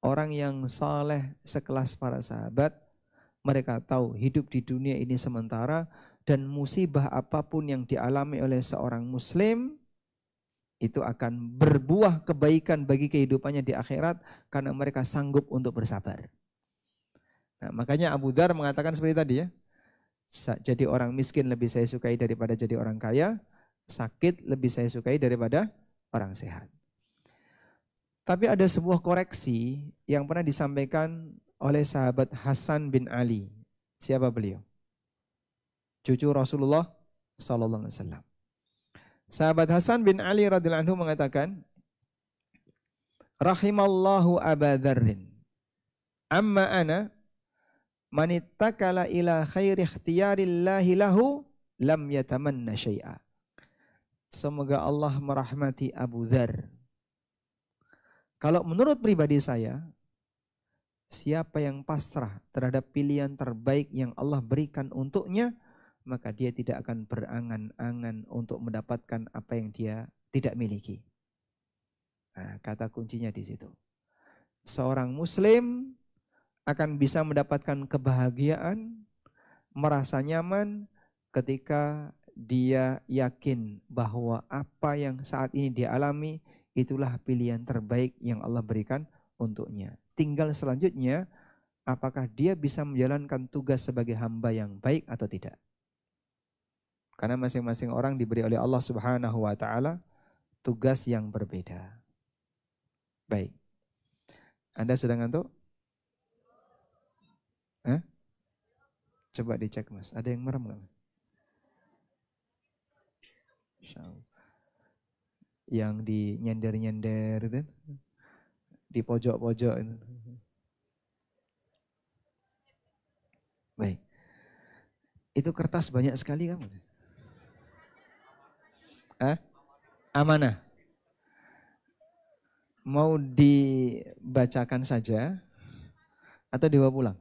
Orang yang saleh sekelas para sahabat, mereka tahu hidup di dunia ini sementara dan musibah apapun yang dialami oleh seorang muslim itu akan berbuah kebaikan bagi kehidupannya di akhirat karena mereka sanggup untuk bersabar. Nah, makanya Abu Dzar mengatakan seperti tadi ya. Jadi orang miskin lebih saya sukai daripada jadi orang kaya, sakit lebih saya sukai daripada orang sehat. Tapi ada sebuah koreksi yang pernah disampaikan oleh sahabat Hasan bin Ali. Siapa beliau? Cucu Rasulullah sallallahu alaihi wasallam. Sahabat Hasan bin Ali radhiyallahu anhu mengatakan, rahimallahu Aba Dzarrin. Amma ana man ittakala ila khairi ikhtiyarillahi lahu lam yatamanna syai'a. Semoga Allah merahmati Abu Dzar. Kalau menurut pribadi saya, siapa yang pasrah terhadap pilihan terbaik yang Allah berikan untuknya, maka dia tidak akan berangan-angan untuk mendapatkan apa yang dia tidak miliki. Nah, kata kuncinya di situ. Seorang muslim akan bisa mendapatkan kebahagiaan, merasa nyaman ketika dia yakin bahwa apa yang saat ini dia alami itulah pilihan terbaik yang Allah berikan untuknya. Tinggal selanjutnya, apakah dia bisa menjalankan tugas sebagai hamba yang baik atau tidak. Karena masing-masing orang diberi oleh Allah Subhanahu wa taala tugas yang berbeda. Baik. Anda sudah ngantuk? Hah? Coba dicek Mas, ada yang merem enggak? Yang di nyender-nyender itu, di pojok-pojok itu. Baik. Itu kertas banyak sekali kamu. Amanah. Mau dibacakan saja atau dibawa pulang?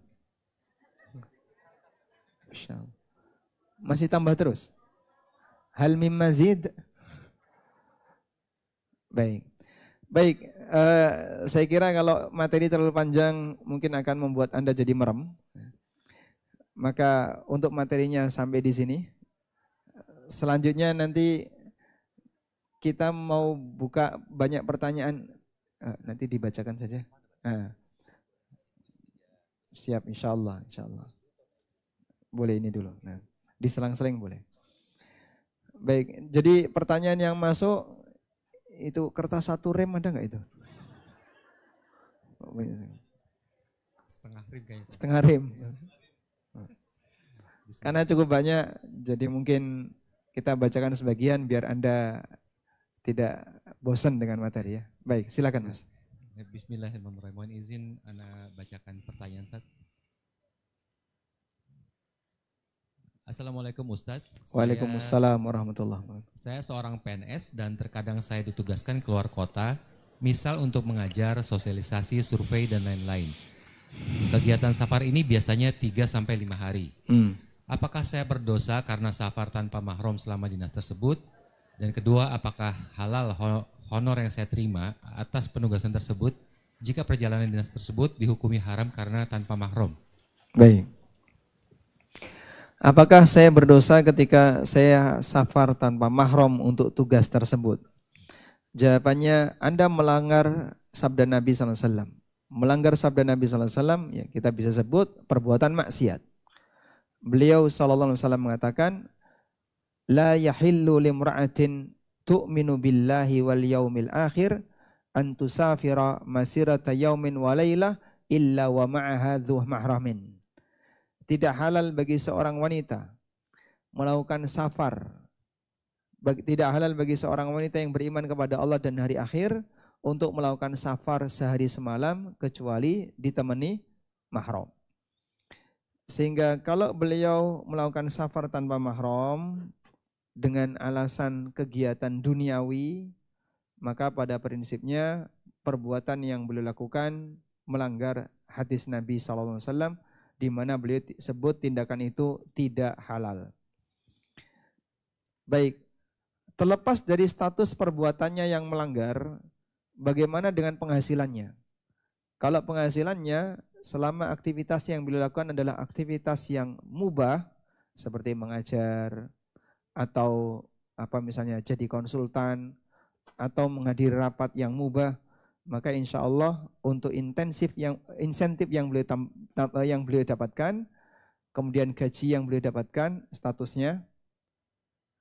Masih tambah terus? Hal mim mazid? Baik. Baik, saya kira kalau materi terlalu panjang mungkin akan membuat Anda jadi merem. Maka untuk materinya sampai di sini. Selanjutnya nanti kita mau buka banyak pertanyaan. Nanti dibacakan saja. Siap, insya Allah. Boleh ini dulu. Nah, diselang-seling boleh. Baik, jadi pertanyaan yang masuk itu kertas 1 rem ada nggak itu? Setengah rem kayaknya. Setengah rem. Karena cukup banyak, jadi mungkin kita bacakan sebagian biar Anda tidak bosan dengan materi ya. Baik, silakan Mas. Bismillahirrahmanirrahim. Mohon izin Anda bacakan pertanyaan Ustaz. Assalamualaikum Ustaz. Waalaikumsalam warahmatullahi wabarakatuh. Saya seorang PNS dan terkadang saya ditugaskan keluar kota, misal untuk mengajar, sosialisasi, survei, dan lain-lain. Kegiatan safar ini biasanya 3-5 hari. Apakah saya berdosa karena safar tanpa mahram selama dinas tersebut? Dan kedua, apakah halal honor yang saya terima atas penugasan tersebut jika perjalanan dinas tersebut dihukumi haram karena tanpa mahram? Baik. Apakah saya berdosa ketika saya safar tanpa mahram untuk tugas tersebut? Jawabannya, Anda melanggar sabda Nabi SAW. Melanggar sabda Nabi SAW, ya kita bisa sebut perbuatan maksiat. Beliau SAW mengatakan, La yahillu limra'atin tu'minu billahi wal yaumil akhir an tusafira masirata yaumin wa lailah illa wa ma'aha dhu mahramin. Tidak halal bagi seorang wanita melakukan safar. Tidak halal bagi seorang wanita yang beriman kepada Allah dan hari akhir untuk melakukan safar sehari semalam kecuali ditemani mahram. Sehingga kalau beliau melakukan safar tanpa mahram dengan alasan kegiatan duniawi, maka pada prinsipnya perbuatan yang beliau lakukan melanggar hadis Nabi SAW, di mana beliau sebut tindakan itu tidak halal. Baik, terlepas dari status perbuatannya yang melanggar, bagaimana dengan penghasilannya? Kalau penghasilannya selama aktivitas yang beliau lakukan adalah aktivitas yang mubah, seperti mengajar atau misalnya jadi konsultan atau menghadiri rapat yang mubah, maka insya Allah untuk insentif yang beliau dapatkan, kemudian gaji yang beliau dapatkan statusnya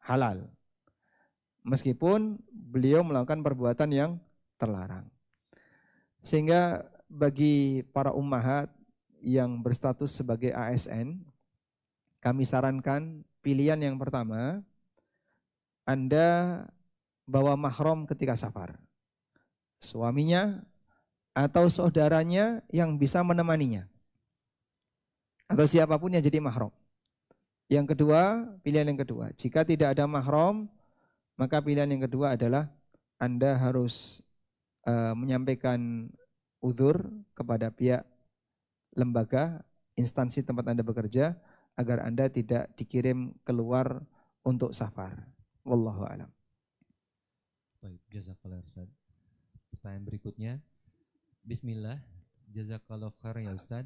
halal, meskipun beliau melakukan perbuatan yang terlarang. Sehingga bagi para ummahat yang berstatus sebagai ASN, kami sarankan pilihan yang pertama, Anda bawa mahram ketika safar, suaminya atau saudaranya yang bisa menemaninya, atau siapapun yang jadi mahram. Yang kedua, pilihan yang kedua, jika tidak ada mahram, maka pilihan yang kedua adalah Anda harus menyampaikan uzur kepada pihak lembaga, instansi tempat Anda bekerja, agar Anda tidak dikirim keluar untuk safar. Wallahu a'lam. Baik, jazakallah Ustaz. Pertanyaan berikutnya, Bismillah, jazakallah khair ya Ustaz.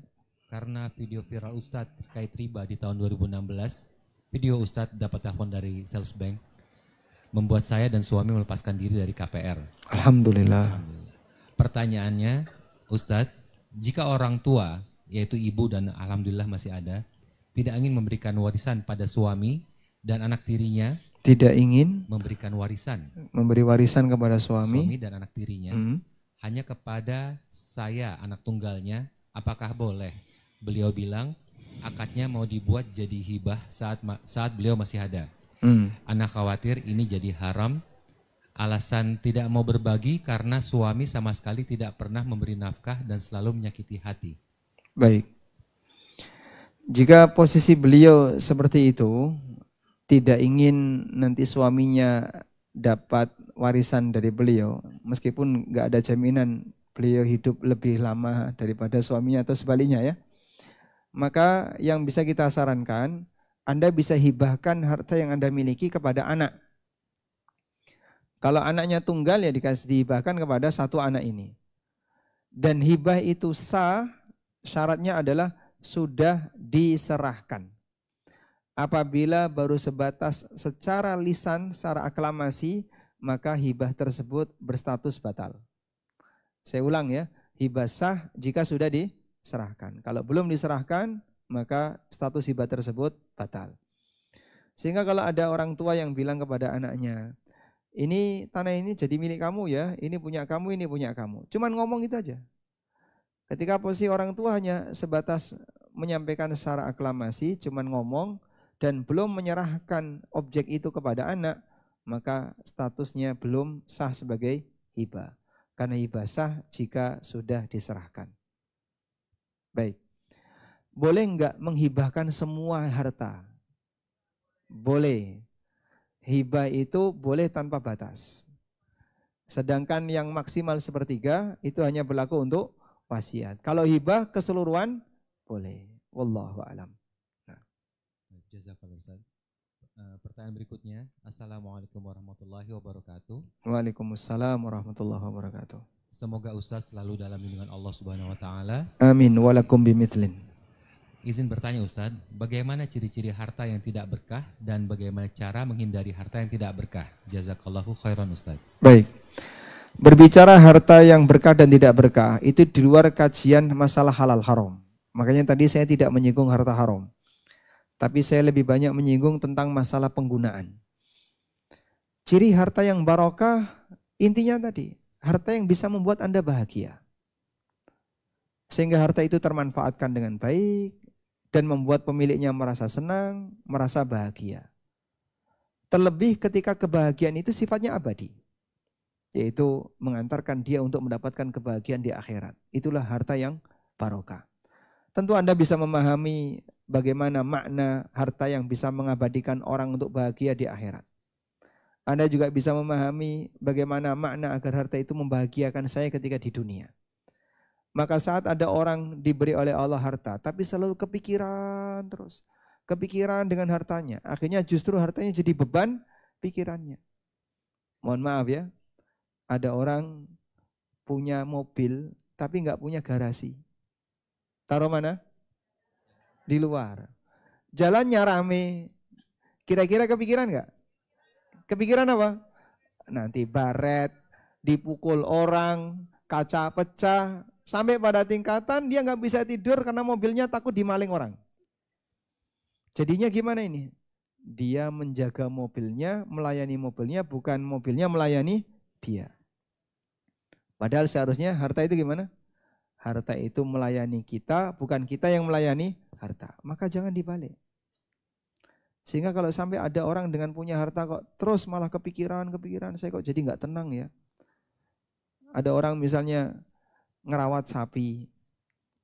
Karena video viral Ustaz terkait riba di tahun 2016, video Ustaz dapat telepon dari sales bank, membuat saya dan suami melepaskan diri dari KPR. Alhamdulillah. Pertanyaannya, Ustadz, jika orang tua, yaitu ibu dan alhamdulillah masih ada, tidak ingin memberikan warisan pada suami dan anak tirinya, tidak ingin memberikan warisan, memberi warisan kepada suami dan anak tirinya, hanya kepada saya, anak tunggalnya, apakah boleh? Beliau bilang, akadnya mau dibuat jadi hibah saat beliau masih ada. Anak khawatir ini jadi haram. Alasan tidak mau berbagi karena suami sama sekali tidak pernah memberi nafkah dan selalu menyakiti hati. Baik. Jika posisi beliau seperti itu, tidak ingin nanti suaminya dapat warisan dari beliau, meskipun nggak ada jaminan beliau hidup lebih lama daripada suaminya atau sebaliknya ya, maka yang bisa kita sarankan, Anda bisa hibahkan harta yang Anda miliki kepada anak. Kalau anaknya tunggal ya dihibahkan kepada satu anak ini. Dan hibah itu sah, syaratnya adalah sudah diserahkan. Apabila baru sebatas secara lisan, secara aklamasi, maka hibah tersebut berstatus batal. Saya ulang ya, hibah sah jika sudah diserahkan. Kalau belum diserahkan, maka status hibah tersebut batal. Sehingga kalau ada orang tua yang bilang kepada anaknya, ini tanah ini jadi milik kamu ya, ini punya kamu, ini punya kamu. Cuman ngomong itu aja. Ketika posisi orang tua hanya sebatas menyampaikan secara aklamasi, cuman ngomong dan belum menyerahkan objek itu kepada anak, maka statusnya belum sah sebagai hibah. Karena hibah sah jika sudah diserahkan. Baik. Boleh enggak menghibahkan semua harta? Boleh. Hibah itu boleh tanpa batas. Sedangkan yang maksimal sepertiga itu hanya berlaku untuk wasiat. Kalau hibah keseluruhan boleh. Wallahu a'lam. Jazakallah Ustaz. Pertanyaan berikutnya, Assalamualaikum warahmatullahi wabarakatuh. Waalaikumsalam warahmatullahi wabarakatuh. Semoga Ustaz selalu dalam lindungan Allah Subhanahu wa taala. Amin walakum bimithlin. Izin bertanya Ustadz, bagaimana ciri-ciri harta yang tidak berkah dan bagaimana cara menghindari harta yang tidak berkah? Jazakallahu khairan Ustadz. Baik, berbicara harta yang berkah dan tidak berkah, itu di luar kajian masalah halal haram. Makanya tadi saya tidak menyinggung harta haram. Tapi saya lebih banyak menyinggung tentang masalah penggunaan. Ciri harta yang barokah, intinya tadi, harta yang bisa membuat Anda bahagia. Sehingga harta itu termanfaatkan dengan baik dan membuat pemiliknya merasa senang, merasa bahagia. Terlebih ketika kebahagiaan itu sifatnya abadi, yaitu mengantarkan dia untuk mendapatkan kebahagiaan di akhirat. Itulah harta yang barokah. Tentu Anda bisa memahami bagaimana makna harta yang bisa mengabadikan orang untuk bahagia di akhirat. Anda juga bisa memahami bagaimana makna agar harta itu membahagiakan saya ketika di dunia. Maka saat ada orang diberi oleh Allah harta, tapi selalu kepikiran terus. Kepikiran dengan hartanya. Akhirnya justru hartanya jadi beban pikirannya. Mohon maaf ya, ada orang punya mobil tapi nggak punya garasi. Taruh mana? Di luar. Jalannya rame. Kira-kira kepikiran nggak? Kepikiran apa? Nanti baret, dipukul orang, kaca pecah, sampai pada tingkatan dia nggak bisa tidur karena mobilnya takut dimaling orang. Jadinya gimana ini? Dia menjaga mobilnya, melayani mobilnya, bukan mobilnya melayani dia. Padahal seharusnya harta itu gimana? Harta itu melayani kita, bukan kita yang melayani harta. Maka jangan dibalik. Sehingga kalau sampai ada orang dengan punya harta kok terus malah kepikiran, saya kok jadi nggak tenang ya. Ada orang misalnya ngerawat sapi,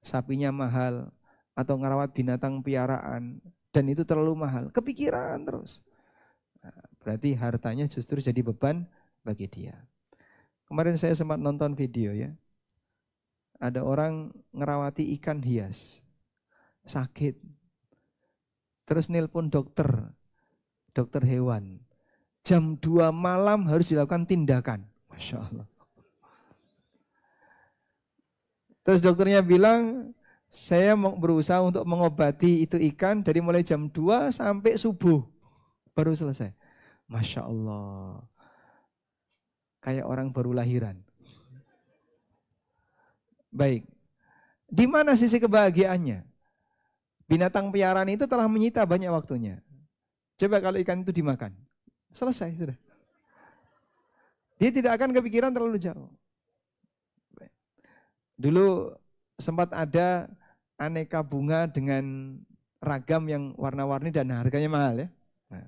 sapinya mahal, atau ngerawat binatang piaraan, dan itu terlalu mahal, kepikiran terus. Nah, berarti hartanya justru jadi beban bagi dia. Kemarin saya sempat nonton video ya, ada orang ngerawati ikan hias, sakit, terus nelpon dokter hewan, jam 2 malam harus dilakukan tindakan, Masya Allah. Terus dokternya bilang, saya mau berusaha untuk mengobati itu ikan dari mulai jam 2 sampai subuh. Baru selesai. Masya Allah. Kayak orang baru lahiran. Baik. Di mana sisi kebahagiaannya? Binatang piaraan itu telah menyita banyak waktunya. Coba kalau ikan itu dimakan. Selesai sudah. Dia tidak akan kepikiran terlalu jauh. Dulu sempat ada aneka bunga dengan ragam yang warna-warni dan harganya mahal ya. Nah,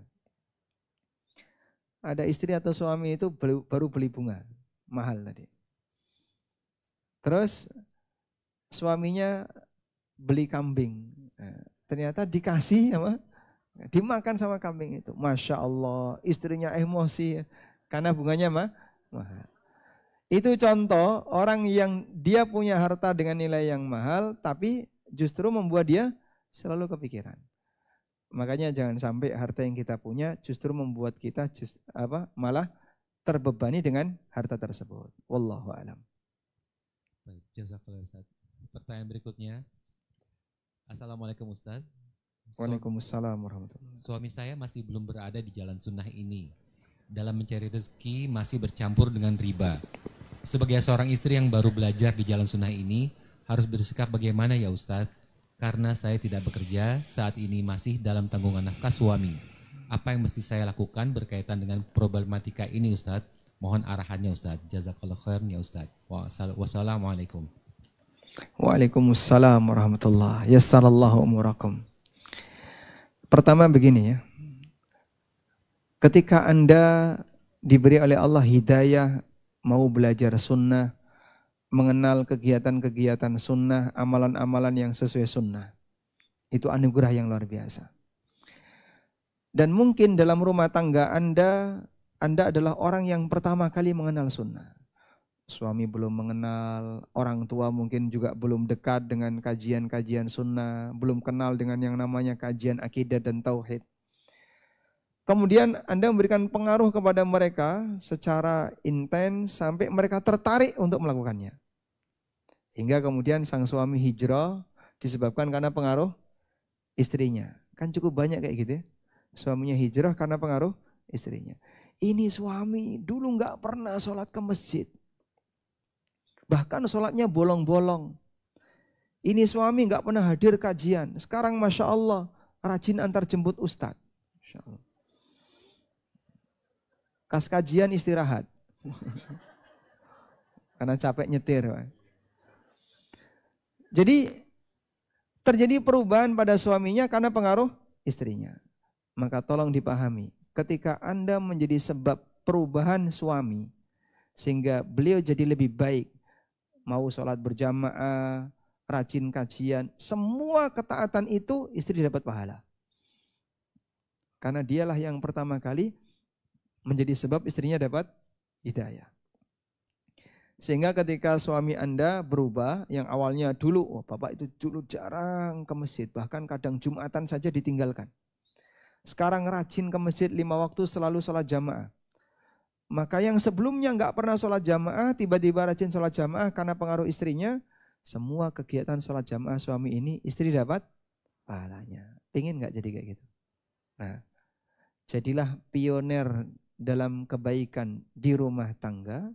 ada istri atau suami itu baru beli bunga, mahal tadi. Terus suaminya beli kambing. Nah, ternyata dikasih apa? Dimakan sama kambing itu. Masya Allah, istrinya emosi karena bunganya mahal. Itu contoh orang yang dia punya harta dengan nilai yang mahal, tapi justru membuat dia selalu kepikiran. Makanya jangan sampai harta yang kita punya justru membuat kita malah terbebani dengan harta tersebut. Wallahu a'lam. Baik, jazakallah Ustaz. Pertanyaan berikutnya. Assalamualaikum Ustaz. Waalaikumsalam warahmatullahi wabarakatuh. Suami saya masih belum berada di jalan sunnah ini. Dalam mencari rezeki masih bercampur dengan riba. Sebagai seorang istri yang baru belajar di jalan sunnah ini, harus bersikap bagaimana ya Ustadz? Karena saya tidak bekerja, saat ini masih dalam tanggungan nafkah suami. Apa yang mesti saya lakukan berkaitan dengan problematika ini Ustadz? Mohon arahannya Ustadz. Jazakallah khairan ya Ustadz. Wassalamualaikum. Waalaikumsalam warahmatullahi wabarakatuh. Yassarallahu umurakum. Pertama begini ya. Ketika Anda diberi oleh Allah hidayah, mau belajar sunnah, mengenal kegiatan-kegiatan sunnah, amalan-amalan yang sesuai sunnah. Itu anugerah yang luar biasa. Dan mungkin dalam rumah tangga Anda adalah orang yang pertama kali mengenal sunnah. Suami belum mengenal, orang tua mungkin juga belum dekat dengan kajian-kajian sunnah, belum kenal dengan yang namanya kajian akidah dan tauhid. Kemudian Anda memberikan pengaruh kepada mereka secara intens sampai mereka tertarik untuk melakukannya. Hingga kemudian sang suami hijrah disebabkan karena pengaruh istrinya. Kan cukup banyak kayak gitu ya. Suaminya hijrah karena pengaruh istrinya. Ini suami dulu nggak pernah sholat ke masjid. Bahkan sholatnya bolong-bolong. Ini suami nggak pernah hadir kajian. Sekarang Masya Allah rajin antar jemput ustadz. Masya Allah. Kas kajian istirahat. karena capek nyetir, Pak. Jadi terjadi perubahan pada suaminya karena pengaruh istrinya. Maka tolong dipahami, ketika Anda menjadi sebab perubahan suami, sehingga beliau jadi lebih baik, mau sholat berjamaah, rajin kajian, semua ketaatan itu istri dapat pahala. Karena dialah yang pertama kali menjadi sebab istrinya dapat hidayah. Sehingga ketika suami Anda berubah, yang awalnya dulu, oh bapak itu dulu jarang ke masjid, bahkan kadang Jumatan saja ditinggalkan. Sekarang rajin ke masjid 5 waktu, selalu sholat jamaah. Maka yang sebelumnya nggak pernah sholat jamaah, tiba-tiba rajin sholat jamaah karena pengaruh istrinya, semua kegiatan sholat jamaah suami ini, istri dapat pahalanya. Pengen nggak jadi kayak gitu? Nah, jadilah pioner dalam kebaikan di rumah tangga.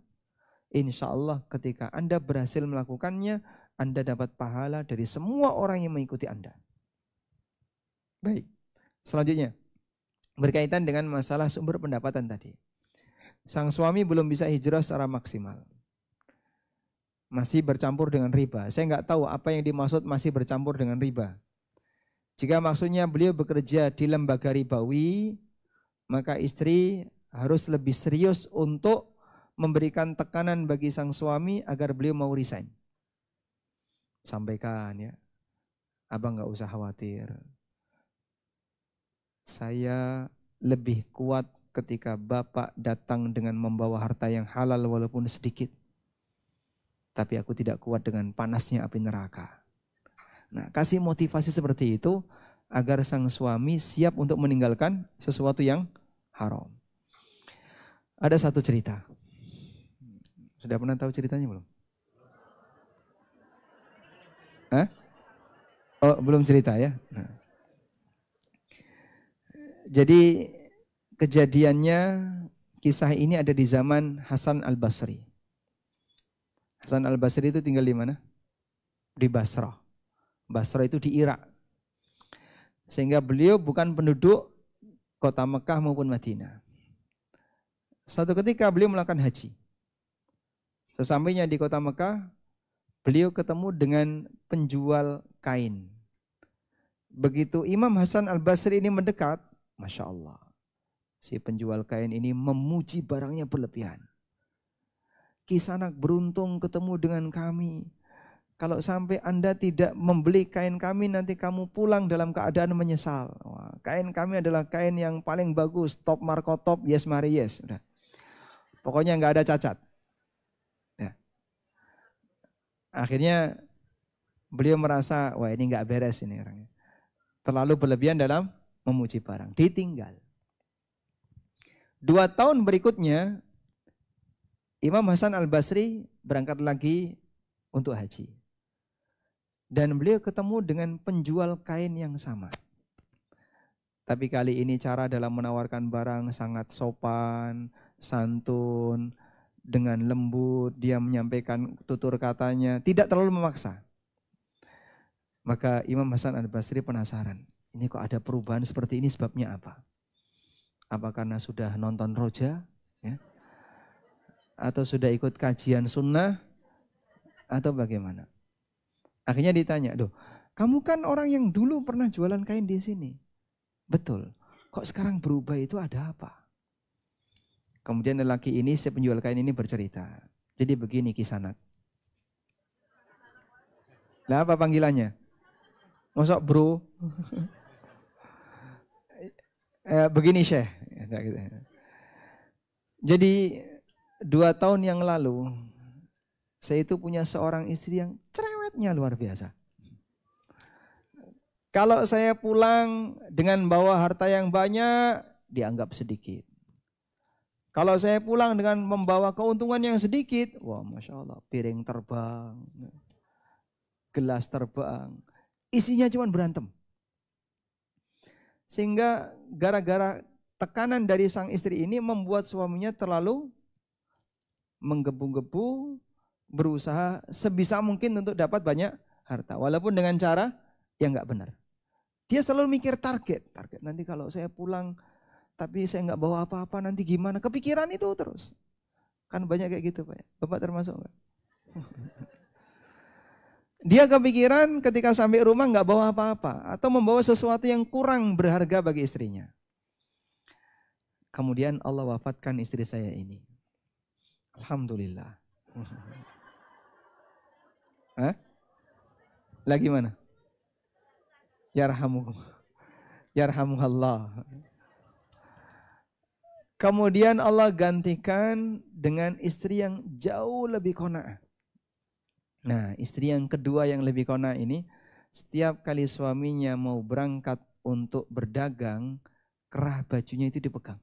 Insya Allah ketika Anda berhasil melakukannya, Anda dapat pahala dari semua orang yang mengikuti Anda. Baik, selanjutnya berkaitan dengan masalah sumber pendapatan tadi. Sang suami belum bisa hijrah secara maksimal, masih bercampur dengan riba. Saya nggak tahu apa yang dimaksud masih bercampur dengan riba. Jika maksudnya beliau bekerja di lembaga ribawi, maka istri harus lebih serius untuk memberikan tekanan bagi sang suami agar beliau mau resign. Sampaikan ya, abang nggak usah khawatir. Saya lebih kuat ketika bapak datang dengan membawa harta yang halal walaupun sedikit. Tapi aku tidak kuat dengan panasnya api neraka. Nah, kasih motivasi seperti itu agar sang suami siap untuk meninggalkan sesuatu yang haram. Ada satu cerita. Sudah pernah tahu ceritanya belum? Hah? Oh, belum cerita ya. Nah. Jadi kejadiannya, kisah ini ada di zaman Hasan Al-Basri. Hasan Al-Basri itu tinggal di mana? Di Basrah. Basrah itu di Irak. Sehingga beliau bukan penduduk kota Mekah maupun Madinah. Suatu ketika beliau melakukan haji. Sesampainya di kota Mekah, beliau ketemu dengan penjual kain. Begitu Imam Hasan Al-Basri ini mendekat, Masya Allah, si penjual kain ini memuji barangnya berlebihan. Kisanak beruntung ketemu dengan kami. Kalau sampai Anda tidak membeli kain kami, nanti kamu pulang dalam keadaan menyesal. Wah, kain kami adalah kain yang paling bagus, top marko top, yes mari yes. Udah. Pokoknya nggak ada cacat. Ya. Akhirnya beliau merasa, wah ini nggak beres ini orangnya. Terlalu berlebihan dalam memuji barang. Ditinggal. 2 tahun berikutnya, Imam Hasan Al-Basri berangkat lagi untuk haji. Dan beliau ketemu dengan penjual kain yang sama. Tapi kali ini cara dalam menawarkan barang sangat sopan, santun, dengan lembut, dia menyampaikan tutur katanya, tidak terlalu memaksa. Maka Imam Hasan Al-Basri penasaran, ini kok ada perubahan seperti ini, sebabnya apa? Apa karena sudah nonton roja? Ya? Atau sudah ikut kajian sunnah? Atau bagaimana? Akhirnya ditanya, "Duh, kamu kan orang yang dulu pernah jualan kain di sini." Betul. Kok sekarang berubah, itu ada apa? Kemudian lelaki ini, si penjual kain ini bercerita. Jadi begini Kisanak. Lah apa panggilannya? Masuk bro? Begini Syekh. Jadi 2 tahun yang lalu, saya itu punya seorang istri yang cerewetnya luar biasa. Kalau saya pulang dengan bawa harta yang banyak, dianggap sedikit. Kalau saya pulang dengan membawa keuntungan yang sedikit, wah Masya Allah, piring terbang, gelas terbang, isinya cuma berantem. Sehingga gara-gara tekanan dari sang istri ini membuat suaminya terlalu menggebu-gebu, berusaha sebisa mungkin untuk dapat banyak harta. Walaupun dengan cara yang nggak benar. Dia selalu mikir target nanti kalau saya pulang tapi saya nggak bawa apa-apa nanti gimana? Kepikiran itu terus. Kan banyak kayak gitu Pak. Bapak termasuk nggak? Dia kepikiran ketika sampai rumah nggak bawa apa-apa atau membawa sesuatu yang kurang berharga bagi istrinya. Kemudian Allah wafatkan istri saya ini. Alhamdulillah. Hah? Lagi mana? Yarhamuhallah. Kemudian Allah gantikan dengan istri yang jauh lebih qanaah. Nah, istri yang kedua yang lebih qanaah ini, setiap kali suaminya mau berangkat untuk berdagang, kerah bajunya itu dipegang.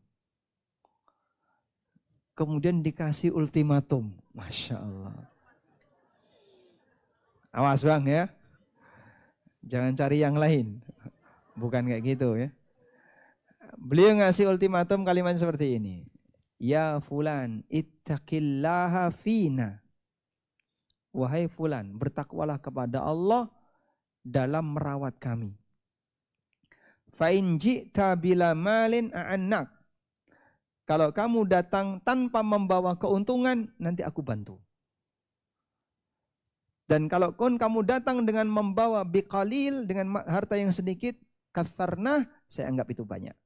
Kemudian dikasih ultimatum. Masya Allah. Awas bang ya. Jangan cari yang lain. Bukan kayak gitu ya. Beliau ngasih ultimatum kalimat seperti ini. Ya fulan, ittaqillaha fina. Wahai fulan, bertakwalah kepada Allah dalam merawat kami. Fa in ji'ta bila malin a'annak. Kalau kamu datang tanpa membawa keuntungan, nanti aku bantu. Dan kalau kamu datang dengan membawa biqalil, dengan harta yang sedikit, kasarnah, saya anggap itu banyak.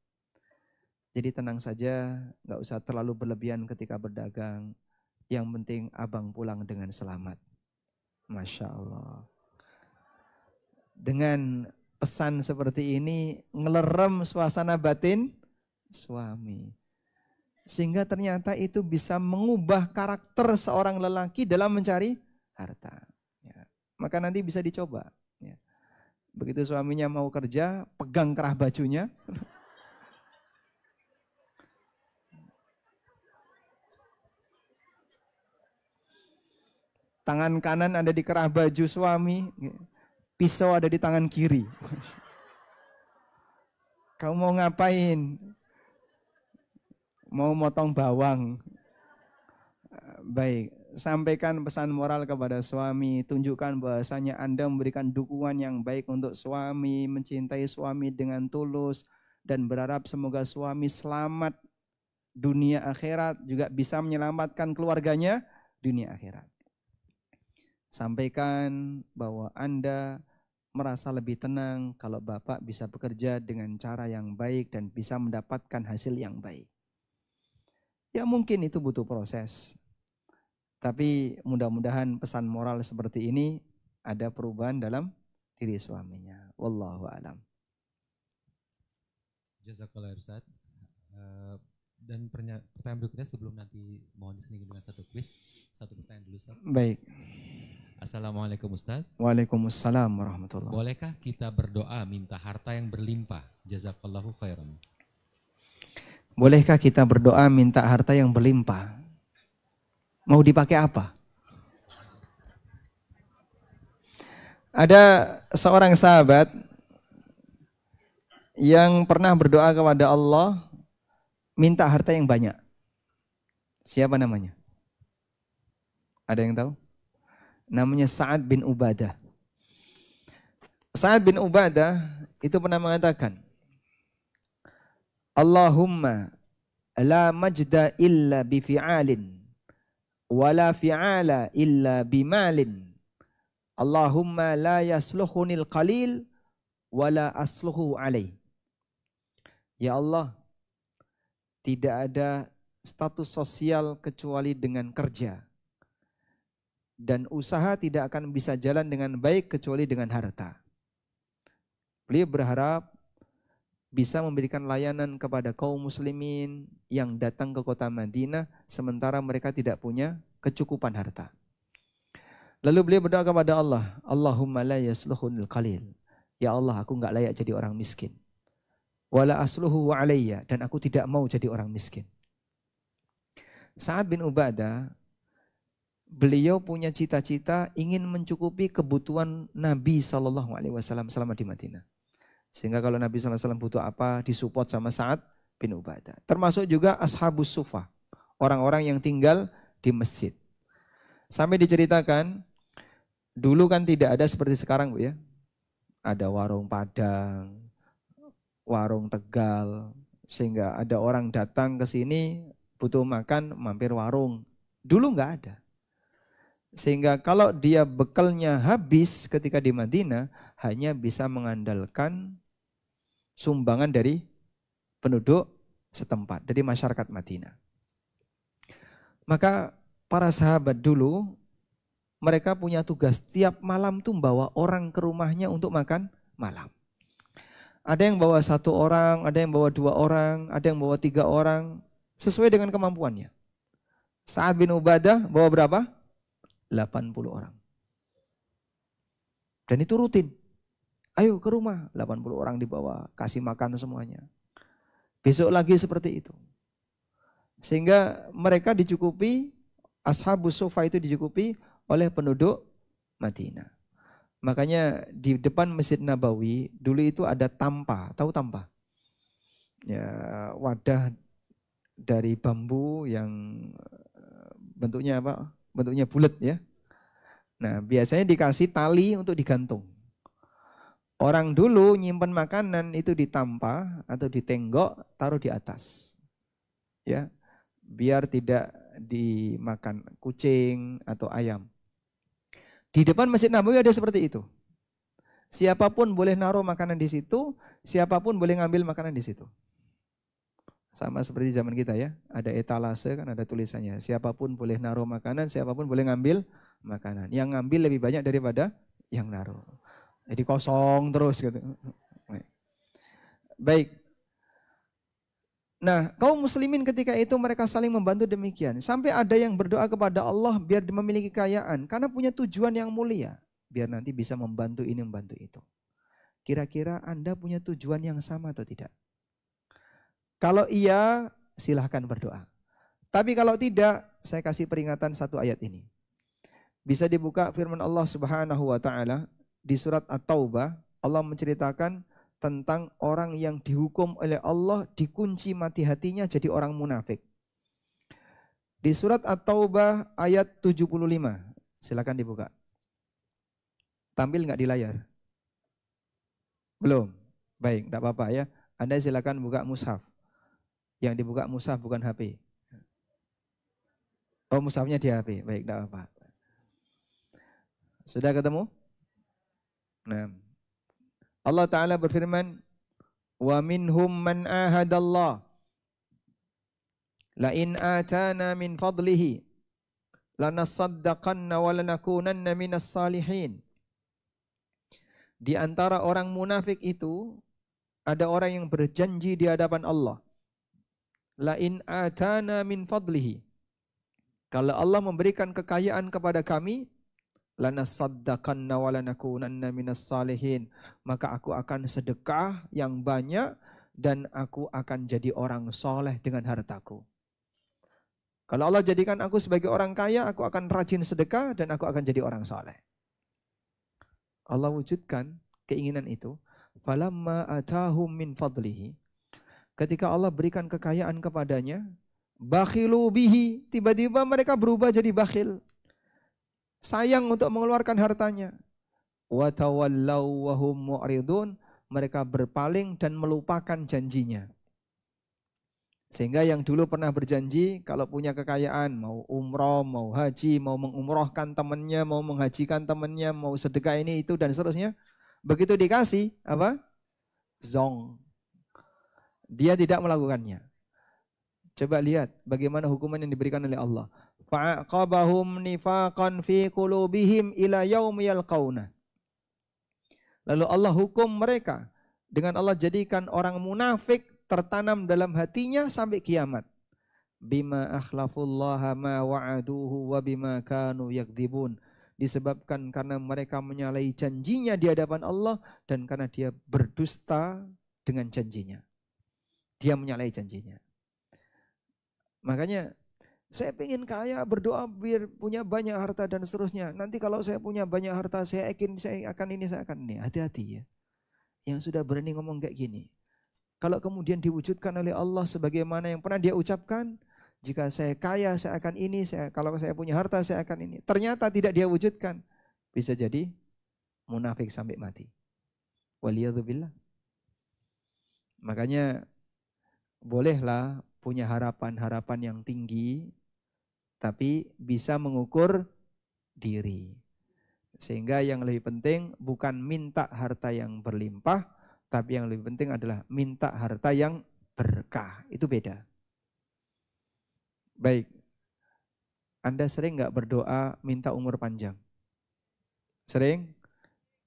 Jadi tenang saja, nggak usah terlalu berlebihan ketika berdagang. Yang penting abang pulang dengan selamat. Masya Allah. Dengan pesan seperti ini, ngelerem suasana batin suami. Sehingga ternyata itu bisa mengubah karakter seorang lelaki dalam mencari harta. Ya. Maka nanti bisa dicoba. Ya. Begitu suaminya mau kerja, pegang kerah bajunya. Tangan kanan ada di kerah baju suami, pisau ada di tangan kiri. Kamu mau ngapain? Mau motong bawang. Baik, sampaikan pesan moral kepada suami, tunjukkan bahwasanya Anda memberikan dukungan yang baik untuk suami, mencintai suami dengan tulus, dan berharap semoga suami selamat dunia akhirat, juga bisa menyelamatkan keluarganya dunia akhirat. Sampaikan bahwa Anda merasa lebih tenang kalau Bapak bisa bekerja dengan cara yang baik dan bisa mendapatkan hasil yang baik. Ya mungkin itu butuh proses. Tapi mudah-mudahan pesan moral seperti ini ada perubahan dalam diri suaminya. Wallahu a'lam. Jazakallah Ustaz. Dan pertanyaan berikutnya sebelum nanti mohon diselingi dengan satu quiz. Satu pertanyaan dulu Ustaz. Baik. Assalamualaikum Ustaz. Waalaikumsalam warahmatullahi. Bolehkah kita berdoa minta harta yang berlimpah? Jazakallahu khairan. Bolehkah kita berdoa minta harta yang berlimpah? Mau dipakai apa? Ada seorang sahabat yang pernah berdoa kepada Allah minta harta yang banyak. Siapa namanya? Ada yang tahu? Namanya Sa'ad bin Ubadah. Sa'ad bin Ubadah itu pernah mengatakan, Allahumma la majda illa bifi'alin wa la fi'ala illa bimalin. Allahumma la yasluhunil qalil wa la asluhu alaih. Ya Allah, tidak ada status sosial kecuali dengan kerja. Dan usaha tidak akan bisa jalan dengan baik kecuali dengan harta. Beliau berharap bisa memberikan layanan kepada kaum muslimin yang datang ke kota Madinah sementara mereka tidak punya kecukupan harta. Lalu beliau berdoa kepada Allah, Allahumma la yasluhunil qalil. Ya Allah, aku enggak layak jadi orang miskin. Wala asluhu alayya, dan aku tidak mau jadi orang miskin. Sa'ad bin Ubadah, beliau punya cita-cita ingin mencukupi kebutuhan Nabi SAW selama di Madinah. Sehingga kalau Nabi SAW butuh apa, disupport sama Sa'ad bin Ubadah. Termasuk juga Ashabus Suffah, orang-orang yang tinggal di masjid. Sampai diceritakan, dulu kan tidak ada seperti sekarang Bu ya. Ada warung Padang, warung Tegal, sehingga ada orang datang ke sini butuh makan mampir warung. Dulu nggak ada. Sehingga kalau dia bekalnya habis ketika di Madinah, hanya bisa mengandalkan sumbangan dari penduduk setempat, dari masyarakat Madinah. Maka para sahabat dulu, mereka punya tugas tiap malam tuh bawa orang ke rumahnya untuk makan malam. Ada yang bawa 1 orang, ada yang bawa 2 orang, ada yang bawa 3 orang, sesuai dengan kemampuannya. Sa'ad bin Ubadah bawa berapa? 80 orang. Dan itu rutin. Ayo ke rumah, 80 orang dibawa, kasih makan semuanya. Besok lagi seperti itu. Sehingga mereka dicukupi, Ashabus Suffa itu dicukupi oleh penduduk Madinah. Makanya di depan Masjid Nabawi dulu itu ada tampa, tahu tampa? Ya, wadah dari bambu yang bentuknya apa? Bentuknya bulat ya. Nah, biasanya dikasih tali untuk digantung. Orang dulu nyimpan makanan itu ditampa atau ditenggok, taruh di atas. Ya, biar tidak dimakan kucing atau ayam. Di depan Masjid Nabawi ada seperti itu. Siapapun boleh naruh makanan di situ, siapapun boleh ngambil makanan di situ. Sama seperti zaman kita ya, ada etalase kan ada tulisannya. Siapapun boleh naruh makanan, siapapun boleh ngambil makanan. Yang ngambil lebih banyak daripada yang naruh. Jadi kosong terus gitu. Baik. Nah, kaum muslimin ketika itu mereka saling membantu demikian. Sampai ada yang berdoa kepada Allah biar memiliki kekayaan. Karena punya tujuan yang mulia. Biar nanti bisa membantu ini, membantu itu. Kira-kira Anda punya tujuan yang sama atau tidak? Kalau iya, silahkan berdoa. Tapi kalau tidak, saya kasih peringatan 1 ayat ini. Bisa dibuka firman Allah Subhanahu wa taala di surat At-Taubah. Allah menceritakan tentang orang yang dihukum oleh Allah, dikunci mati hatinya jadi orang munafik. Di surat At-Taubah ayat 75. Silakan dibuka. Tampil nggak di layar? Belum? Baik, enggak apa-apa ya. Anda silakan buka mushaf. Yang dibuka mushaf bukan HP. Oh, mushafnya di HP. Baik, enggak apa-apa. Sudah ketemu? Nah, Allah Ta'ala berfirman, wa minhum man ahadallah la in atana min fadlihi lanasaddaqanna wa lanakunanna minas salihin. Di antara orang munafik itu ada orang yang berjanji di hadapan Allah, la in atana min fadlihi, kalau Allah memberikan kekayaan kepada kami, lanasaddaqanna wa lanakunanna minas salihin, maka aku akan sedekah yang banyak dan aku akan jadi orang soleh dengan hartaku. Kalau Allah jadikan aku sebagai orang kaya, aku akan rajin sedekah dan aku akan jadi orang soleh. Allah wujudkan keinginan itu. Falamma atahum min fadlihi, ketika Allah berikan kekayaan kepadanya, bakhilu bihi, tiba-tiba mereka berubah jadi bakhil. Sayang untuk mengeluarkan hartanya. Wa tawallaw wa hum mu'ridun, mereka berpaling dan melupakan janjinya. Sehingga yang dulu pernah berjanji kalau punya kekayaan, mau umroh, mau haji, mau mengumrohkan temannya, mau menghajikan temannya, mau sedekah ini itu dan seterusnya, begitu dikasih apa? Zong. Dia tidak melakukannya. Coba lihat bagaimana hukuman yang diberikan oleh Allah. Fa'aqabahum nifaqan fi qulubihim ila yaumi yalqauna. Lalu Allah hukum mereka dengan Allah jadikan orang munafik tertanam dalam hatinya sampai kiamat. Bima akhlafullaha ma wa'aduhu wa bima kanu yakdzibun. Disebabkan karena mereka menyalahi janjinya di hadapan Allah dan karena dia berdusta dengan janjinya. Dia menyalahi janjinya. Makanya saya pengen kaya, berdoa biar punya banyak harta dan seterusnya. Nanti kalau saya punya banyak harta, saya akan ini, saya akan ini. Hati-hati ya. Yang sudah berani ngomong kayak gini. Kalau kemudian diwujudkan oleh Allah sebagaimana yang pernah dia ucapkan, jika saya kaya, saya akan ini. Kalau saya punya harta, saya akan ini. Ternyata tidak dia wujudkan. Bisa jadi munafik sampai mati. Waliyadzubillah. Makanya bolehlah punya harapan-harapan yang tinggi, tapi bisa mengukur diri. Sehingga yang lebih penting bukan minta harta yang berlimpah, tapi yang lebih penting adalah minta harta yang berkah. Itu beda. Baik, Anda sering nggak berdoa minta umur panjang? Sering?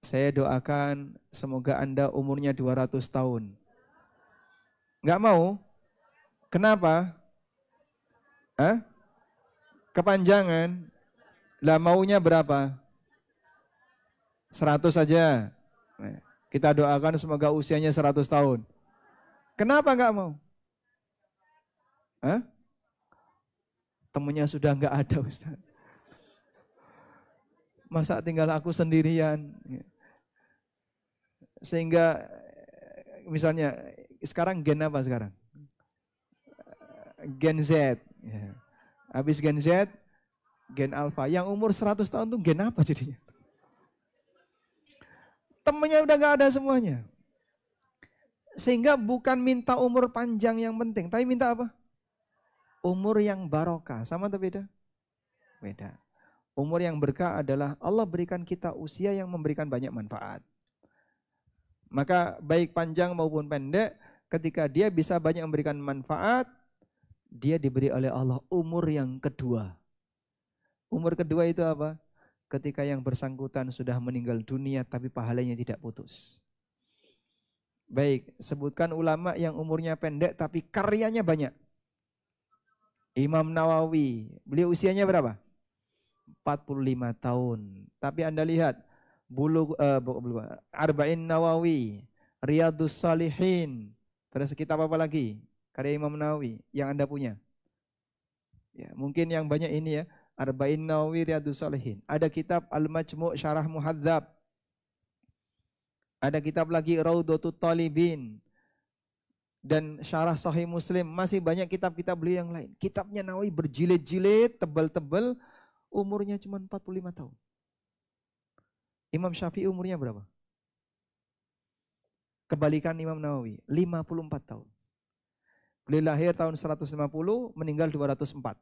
Saya doakan semoga Anda umurnya 200 tahun. Nggak mau? Kenapa? Hah? Kepanjangan. Lah maunya berapa? 100 saja. Nah, kita doakan semoga usianya 100 tahun. Kenapa nggak mau? Hah? Temennya sudah nggak ada, Ustaz. Masa tinggal aku sendirian? Sehingga misalnya sekarang gen apa sekarang? Gen Z. Ya. Habis gen Z, gen alpha. Yang umur 100 tahun tuh gen apa jadinya? Temennya udah nggak ada semuanya. Sehingga bukan minta umur panjang yang penting, tapi minta apa? Umur yang barokah. Sama atau beda? Beda. Umur yang berkah adalah Allah berikan kita usia yang memberikan banyak manfaat. Maka baik panjang maupun pendek, ketika dia bisa banyak memberikan manfaat, dia diberi oleh Allah umur yang kedua. Umur kedua itu apa? Ketika yang bersangkutan sudah meninggal dunia tapi pahalanya tidak putus. Baik, sebutkan ulama yang umurnya pendek tapi karyanya banyak. Imam Nawawi, beliau usianya berapa? 45 tahun. Tapi Anda lihat, Arba'in Nawawi, Riyadus Salihin, terus kitab apa lagi? Karya Imam Nawawi yang Anda punya. Ya, mungkin yang banyak ini ya, Arba'in Nawawi, Riyadus Salihin. Ada kitab Al-Majmu' Syarah Muhadzab. Ada kitab lagi Raudhatut Talibin. Dan Syarah Sahih Muslim. Masih banyak kitab-kitab beliau yang lain. Kitabnya Nawawi berjilid-jilid, tebal-tebal. Umurnya cuma 45 tahun. Imam Syafi'i umurnya berapa? Kebalikan Imam Nawawi, 54 tahun. Beliau lahir tahun 150, meninggal 204.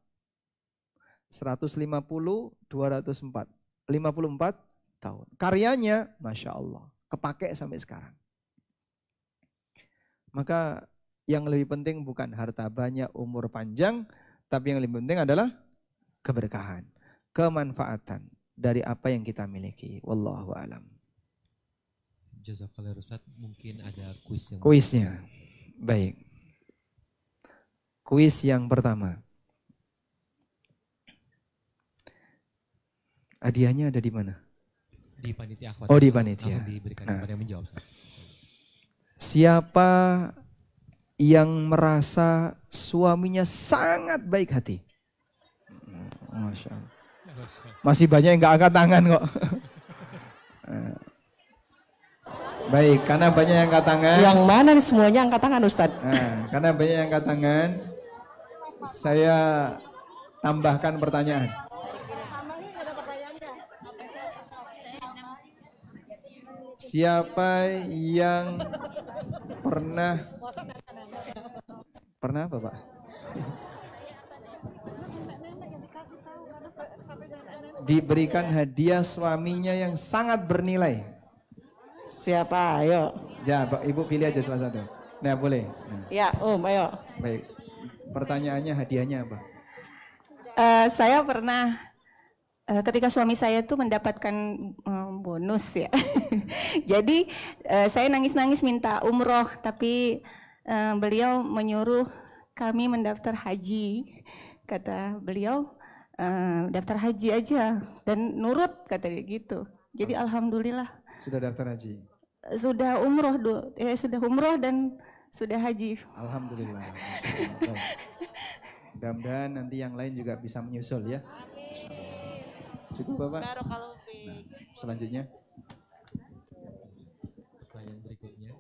150, 204. 54 tahun. Karyanya, Masya Allah, kepake sampai sekarang. Maka yang lebih penting bukan harta banyak, umur panjang, tapi yang lebih penting adalah keberkahan, kemanfaatan dari apa yang kita miliki. Wallahu a'lam. Jazakallah Ustaz, mungkin ada kuis yang Kuisnya. Baik. Kuis yang pertama. Hadiahnya ada di mana? Di panitia akhwat. Oh, di panitia. Langsung diberikan kepada yang menjawab. Siapa yang merasa suaminya sangat baik hati? Masya Allah. Masih banyak yang nggak angkat tangan kok. Baik, karena banyak yang angkat tangan. Yang mana nih semuanya angkat tangan, Ustadz? Nah, karena banyak yang angkat tangan, saya tambahkan pertanyaan. Siapa yang pernah apa, Pak? Diberikan hadiah suaminya yang sangat bernilai. Siapa? Ayo. Ya, Pak, Ibu pilih aja salah satu. Nah, boleh. Nah. Ya, ayo. Baik. Pertanyaannya hadiahnya apa? Saya pernah ketika suami saya tuh mendapatkan bonus ya. Jadi saya nangis-nangis minta umroh, tapi beliau menyuruh kami mendaftar haji. Kata beliau, daftar haji aja dan nurut, kata dia gitu. Jadi alhamdulillah. Sudah daftar haji? Sudah umroh, sudah umroh dan sudah haji. Alhamdulillah. Mudah-mudahan nanti yang lain juga bisa menyusul ya. Cukup Bapak? Nah, selanjutnya. Pertanyaan berikutnya.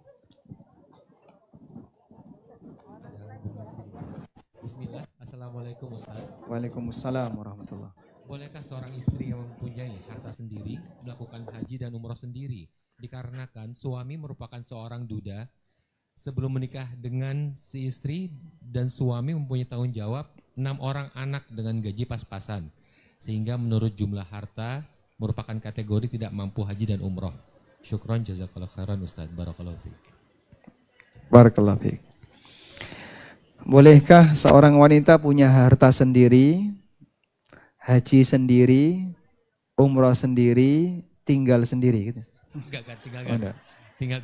Bismillah. Assalamualaikum Ustaz. Waalaikumsalam warahmatullahi. Bolehkah seorang istri yang mempunyai harta sendiri melakukan haji dan umroh sendiri? Dikarenakan suami merupakan seorang duda sebelum menikah dengan si istri dan suami mempunyai tanggung jawab 6 orang anak dengan gaji pas-pasan. sehingga menurut jumlah harta merupakan kategori tidak mampu haji dan umroh. Syukron jazakallahu khairan Ustaz. Barakallahu fiik. Barakallahu fiik. Bolehkah seorang wanita punya harta sendiri, haji sendiri, umroh sendiri, tinggal sendiri gitu? Enggak, tinggal Oh, enggak. Tinggal.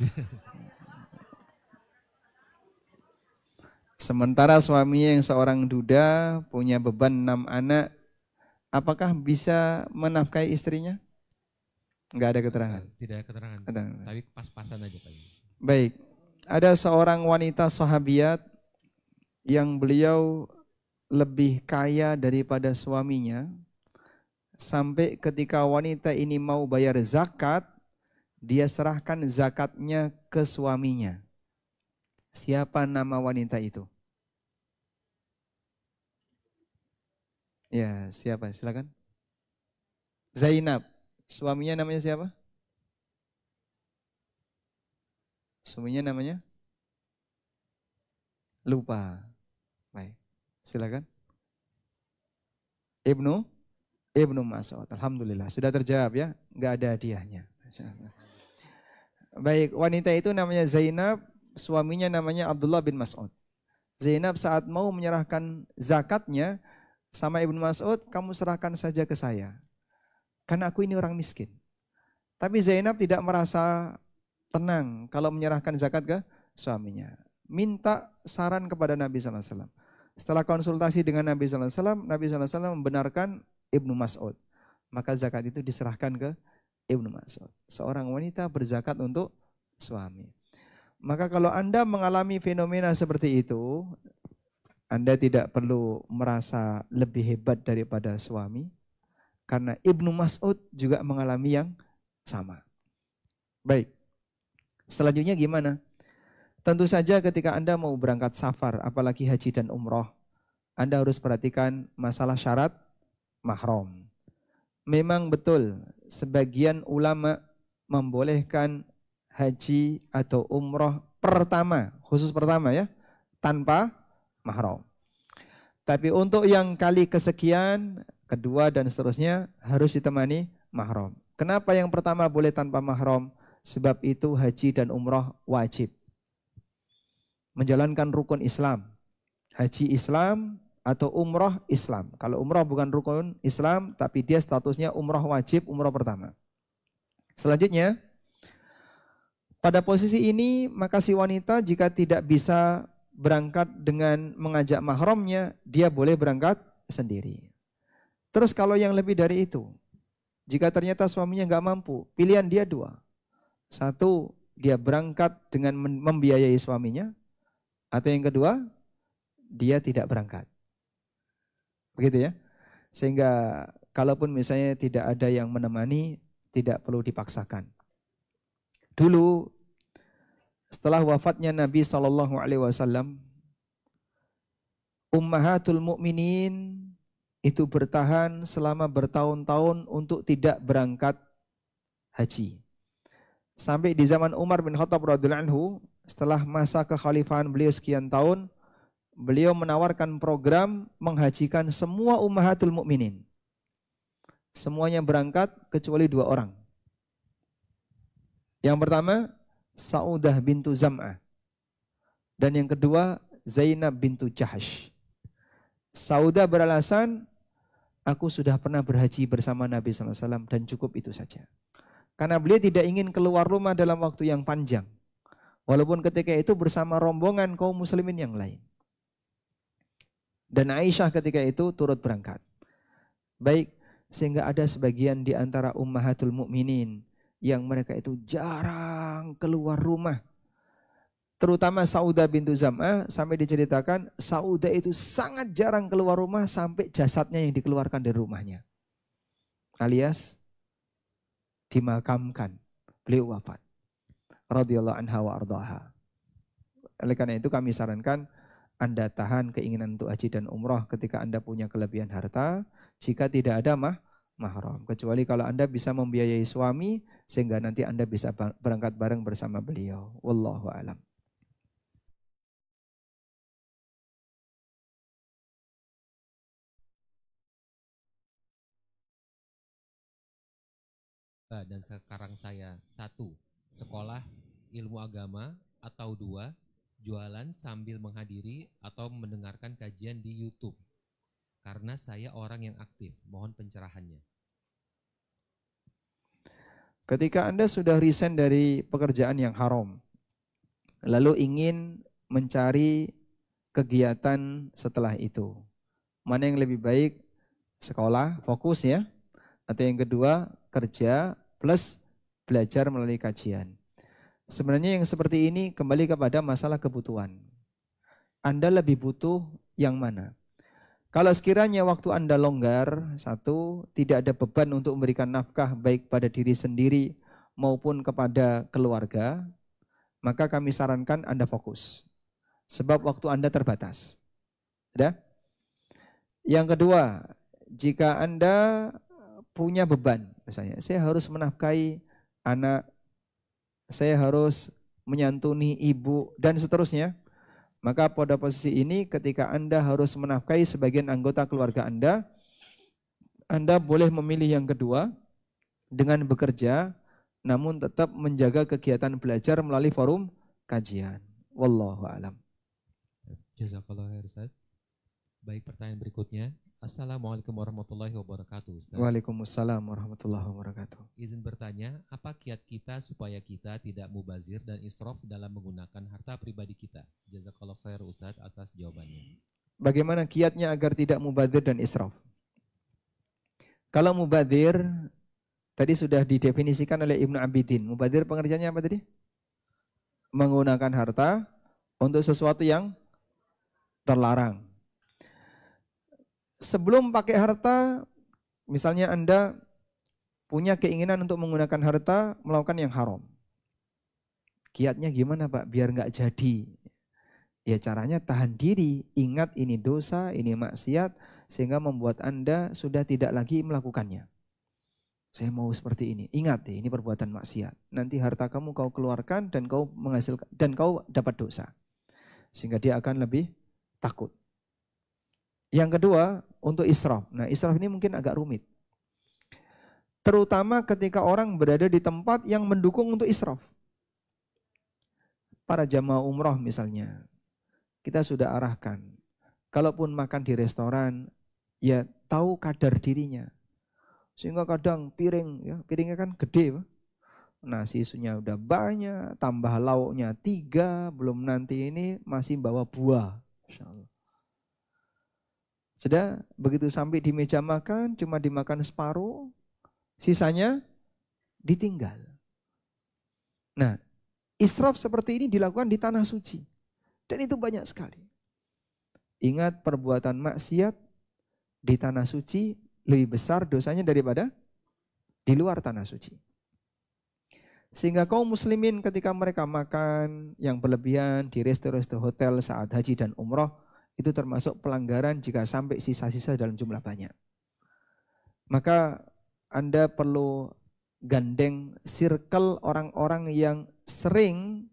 Sementara suaminya yang seorang duda punya beban 6 anak, apakah bisa menafkahi istrinya? Enggak ada keterangan. Tidak ada keterangan. Tapi pas-pasan aja Pak. Baik, ada seorang wanita sahabiat yang beliau lebih kaya daripada suaminya, sampai ketika wanita ini mau bayar zakat, dia serahkan zakatnya ke suaminya. Siapa nama wanita itu? Ya, siapa? Silakan. Zainab. Suaminya namanya siapa? Suaminya namanya? Lupa. Baik. Silakan. Ibnu Mas'ud. Alhamdulillah. Sudah terjawab ya. Enggak ada hadiahnya. Baik. Wanita itu namanya Zainab. Suaminya namanya Abdullah bin Mas'ud. Zainab saat mau menyerahkan zakatnya sama Ibnu Mas'ud, kamu serahkan saja ke saya. Karena aku ini orang miskin. Tapi Zainab tidak merasa tenang kalau menyerahkan zakat ke suaminya. Minta saran kepada Nabi SAW. Setelah konsultasi dengan Nabi SAW, Nabi SAW membenarkan Ibnu Mas'ud. Maka zakat itu diserahkan ke Ibnu Mas'ud. Seorang wanita berzakat untuk suami. Maka kalau Anda mengalami fenomena seperti itu, Anda tidak perlu merasa lebih hebat daripada suami. Karena Ibnu Mas'ud juga mengalami yang sama. Baik. Selanjutnya gimana? Tentu saja ketika Anda mau berangkat safar, apalagi haji dan umroh, Anda harus perhatikan masalah syarat mahram. Memang betul, sebagian ulama membolehkan haji atau umroh pertama, khusus pertama ya, tanpa mahram. Tapi untuk yang kali kesekian, kedua dan seterusnya harus ditemani mahram. Kenapa yang pertama boleh tanpa mahram? Sebab itu haji dan umroh wajib. Menjalankan rukun Islam. Haji Islam atau umroh Islam. Kalau umroh bukan rukun Islam, tapi dia statusnya umroh wajib, umroh pertama. Selanjutnya, pada posisi ini, maka si wanita jika tidak bisa berangkat dengan mengajak mahramnya, dia boleh berangkat sendiri. Terus kalau yang lebih dari itu, jika ternyata suaminya nggak mampu, pilihan dia dua. Satu, dia berangkat dengan membiayai suaminya. Atau yang kedua, dia tidak berangkat. Begitu ya. Sehingga kalaupun misalnya tidak ada yang menemani, tidak perlu dipaksakan. Dulu setelah wafatnya Nabi SAW, Ummahatul Mukminin itu bertahan selama bertahun-tahun untuk tidak berangkat haji. Sampai di zaman Umar bin Khattab radhiyallahu anhu, setelah masa kekhalifahan beliau sekian tahun, beliau menawarkan program menghajikan semua Ummahatul Mukminin. Semuanya berangkat kecuali 2 orang. Yang pertama, Saudah bintu Zam'ah. Dan yang kedua, Zainab bintu Jahash. Saudah beralasan, aku sudah pernah berhaji bersama Nabi SAW dan cukup itu saja. Karena beliau tidak ingin keluar rumah dalam waktu yang panjang. Walaupun ketika itu bersama rombongan kaum muslimin yang lain. Dan Aisyah ketika itu turut berangkat. Baik, sehingga ada sebagian di antara ummahatul mukminin yang mereka itu jarang keluar rumah. Terutama Saudah bintu Zam'ah, sampai diceritakan Saudah itu sangat jarang keluar rumah sampai jasadnya yang dikeluarkan dari rumahnya. Alias dimakamkan, beliau wafat. Radhiyallahu anha wa ardhaha. Oleh karena itu kami sarankan Anda tahan keinginan untuk haji dan umrah ketika Anda punya kelebihan harta, jika tidak ada mahram. Kecuali kalau Anda bisa membiayai suami sehingga nanti Anda bisa berangkat bareng bersama beliau. Wallahu a'lam. dan sekarang saya 1. Sekolah ilmu agama, atau 2. Jualan sambil menghadiri atau mendengarkan kajian di YouTube. Karena saya orang yang aktif, mohon pencerahannya. Ketika Anda sudah resign dari pekerjaan yang haram, lalu ingin mencari kegiatan setelah itu, mana yang lebih baik? Sekolah, fokus ya. Atau yang kedua, kerja plus belajar melalui kajian. Sebenarnya yang seperti ini kembali kepada masalah kebutuhan. Anda lebih butuh yang mana? Kalau sekiranya waktu Anda longgar, 1, tidak ada beban untuk memberikan nafkah baik pada diri sendiri maupun kepada keluarga, maka kami sarankan Anda fokus. Sebab waktu Anda terbatas. Sudah? Yang kedua, jika Anda punya beban, misalnya saya harus menafkahi anak, saya harus menyantuni ibu, dan seterusnya, maka pada posisi ini ketika Anda harus menafkahi sebagian anggota keluarga Anda boleh memilih yang kedua dengan bekerja, namun tetap menjaga kegiatan belajar melalui forum kajian. Wallahu a'lam. Jazakallah khair, Ustaz. Baik, pertanyaan berikutnya. Assalamualaikum warahmatullahi wabarakatuh, Ustaz. Waalaikumsalam warahmatullahi wabarakatuh. Izin bertanya, apa kiat kita supaya kita tidak mubazir dan israf dalam menggunakan harta pribadi kita? Jazakallah khair, Ustaz, atas jawabannya. Bagaimana kiatnya agar tidak mubazir dan israf? Kalau mubazir, tadi sudah didefinisikan oleh Ibnu Abidin. Mubazir pengertiannya apa tadi? Menggunakan harta untuk sesuatu yang terlarang. Sebelum pakai harta, misalnya Anda punya keinginan untuk menggunakan harta melakukan yang haram. Kiatnya gimana Pak? Biar nggak jadi. Ya caranya tahan diri, ingat ini dosa, ini maksiat, sehingga membuat Anda sudah tidak lagi melakukannya. Saya mau seperti ini. Ingat ini perbuatan maksiat. Nanti harta kamu kau keluarkan dan kau menghasilkan dan kau dapat dosa. Sehingga dia akan lebih takut. Yang kedua, untuk israf. Nah, israf ini mungkin agak rumit. Terutama ketika orang berada di tempat yang mendukung untuk israf. Para jamaah umroh misalnya, kita sudah arahkan. Kalaupun makan di restoran, ya tahu kadar dirinya. Sehingga kadang piringnya kan gede. Nasi isunya udah banyak, tambah lauknya 3, belum nanti ini masih bawa buah. Insyaallah. Sudah begitu sampai di meja makan, cuma dimakan separuh, sisanya ditinggal. Nah, israf seperti ini dilakukan di tanah suci. Dan itu banyak sekali. Ingat perbuatan maksiat di tanah suci lebih besar dosanya daripada di luar tanah suci. Sehingga kaum muslimin ketika mereka makan yang berlebihan di resto-resto hotel saat haji dan umroh, itu termasuk pelanggaran jika sampai sisa-sisa dalam jumlah banyak. Maka Anda perlu gandeng circle orang-orang yang sering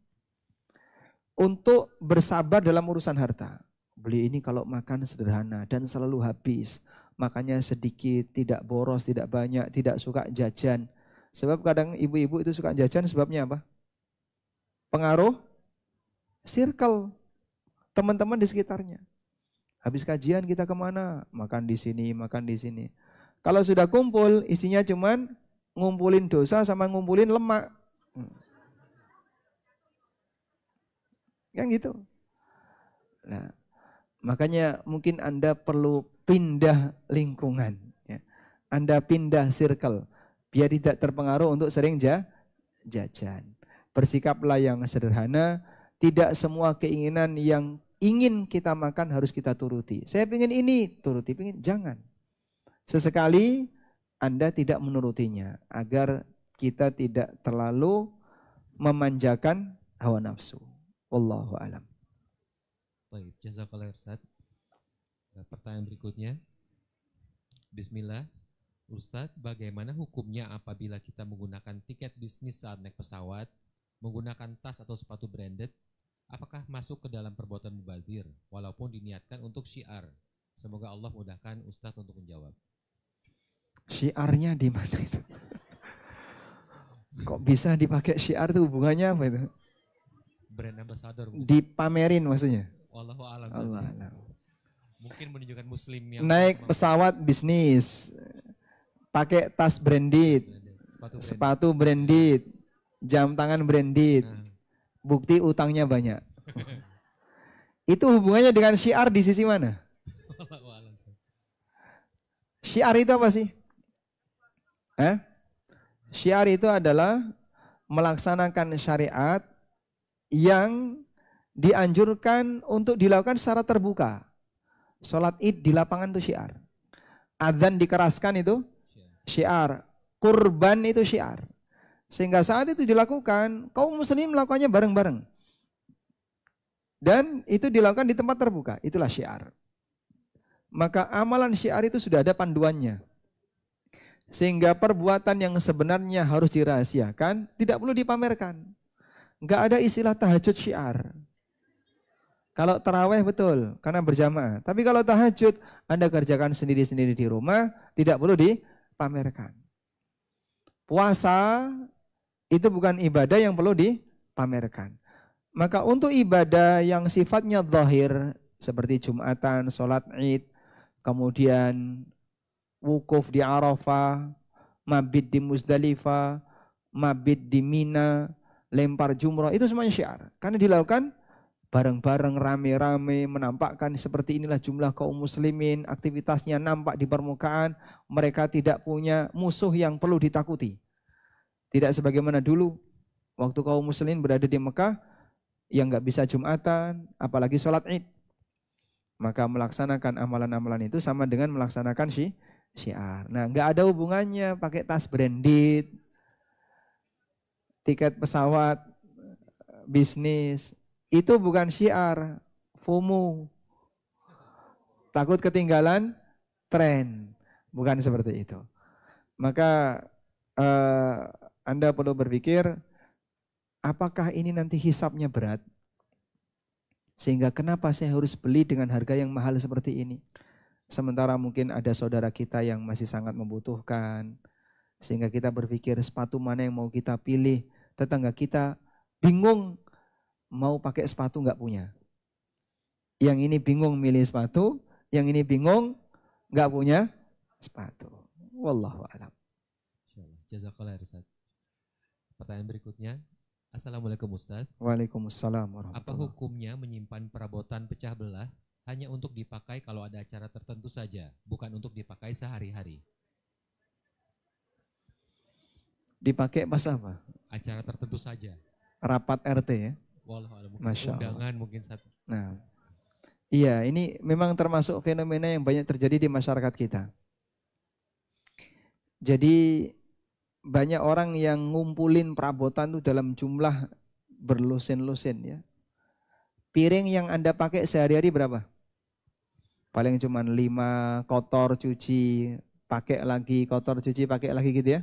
untuk bersabar dalam urusan harta. Beli ini kalau makan sederhana dan selalu habis. Makanya sedikit, tidak boros, tidak banyak, tidak suka jajan. Sebab kadang ibu-ibu itu suka jajan sebabnya apa? Pengaruh circle teman-teman di sekitarnya. Habis kajian kita kemana? Makan di sini, makan di sini. Kalau sudah kumpul, isinya cuman ngumpulin dosa sama ngumpulin lemak. Yang gitu. Nah, makanya mungkin Anda perlu pindah lingkungan. Ya. Anda pindah circle. Biar tidak terpengaruh untuk sering jajan. Bersikaplah yang sederhana. Tidak semua keinginan yang ingin kita makan harus kita turuti. Saya ingin ini, turuti, jangan. Sesekali Anda tidak menurutinya agar kita tidak terlalu memanjakan hawa nafsu. Wallahu a'lam. Baik, jazakallah Ustaz. Pertanyaan berikutnya. Bismillah. Ustaz, bagaimana hukumnya apabila kita menggunakan tiket bisnis saat naik pesawat, menggunakan tas atau sepatu branded? Apakah masuk ke dalam perbuatan mubazir walaupun diniatkan untuk syiar? Semoga Allah mudahkan Ustadz untuk menjawab. Syiarnya di mana itu? Kok bisa dipakai syiar itu hubungannya apa itu? Brand ambassador mungkin. Dipamerin maksudnya. Wallahu a'lam. Allah alam. Mungkin menunjukkan muslim yang Naik pesawat bisnis, pakai tas branded, sepatu branded, jam tangan branded, Nah, bukti utangnya banyak. Itu hubungannya dengan syiar di sisi mana? wallahu a'lam. Syiar itu apa sih? Syiar itu adalah melaksanakan syariat yang dianjurkan untuk dilakukan secara terbuka. Sholat id di lapangan itu syiar. Adzan dikeraskan itu syiar. Kurban itu syiar. Sehingga saat itu dilakukan, kaum muslim melakukannya bareng-bareng. Dan itu dilakukan di tempat terbuka. Itulah syiar. Maka amalan syiar itu sudah ada panduannya. Sehingga perbuatan yang sebenarnya harus dirahasiakan tidak perlu dipamerkan. Enggak ada istilah tahajud syiar. Kalau taraweh betul, karena berjamaah. Tapi kalau tahajud, Anda kerjakan sendiri-sendiri di rumah, tidak perlu dipamerkan. Puasa itu bukan ibadah yang perlu dipamerkan. Maka untuk ibadah yang sifatnya zahir, seperti Jumatan, sholat id, kemudian wukuf di Arafah, mabit di Muzdalifah, mabit di Mina, lempar jumrah, itu semuanya syiar. Karena dilakukan bareng-bareng, rame-rame, menampakkan seperti inilah jumlah kaum muslimin, aktivitasnya nampak di permukaan, mereka tidak punya musuh yang perlu ditakuti. Tidak sebagaimana dulu, waktu kaum muslimin berada di Mekah, yang nggak bisa Jumatan, apalagi sholat id. Maka melaksanakan amalan-amalan itu sama dengan melaksanakan syiar. Nah, nggak ada hubungannya pakai tas branded, tiket pesawat, bisnis. Itu bukan syiar, FOMO. Takut ketinggalan tren. Bukan seperti itu. Maka Anda perlu berpikir, apakah ini nanti hisapnya berat? Sehingga kenapa saya harus beli dengan harga yang mahal seperti ini? Sementara mungkin ada saudara kita yang masih sangat membutuhkan. Sehingga kita berpikir sepatu mana yang mau kita pilih. Tetangga kita bingung mau pakai sepatu nggak punya. Yang ini bingung milih sepatu, yang ini bingung nggak punya sepatu. Wallahu a'lam. Jazakallah Ustaz. Pertanyaan berikutnya, Assalamualaikum Ustaz. Waalaikumsalam Apa warahmatullahi. hukumnya menyimpan perabotan pecah belah hanya untuk dipakai kalau ada acara tertentu saja, bukan untuk dipakai sehari-hari? Dipakai pas apa? Acara tertentu saja. Rapat RT ya. Wallahualam, mungkin Masya Allah. undangan mungkin satu. Nah, iya ini memang termasuk fenomena yang banyak terjadi di masyarakat kita. Jadi banyak orang yang ngumpulin perabotan itu dalam jumlah berlusin-lusin ya. Piring yang Anda pakai sehari-hari berapa? Paling cuma 5, kotor, cuci, pakai lagi, kotor, cuci, pakai lagi gitu ya.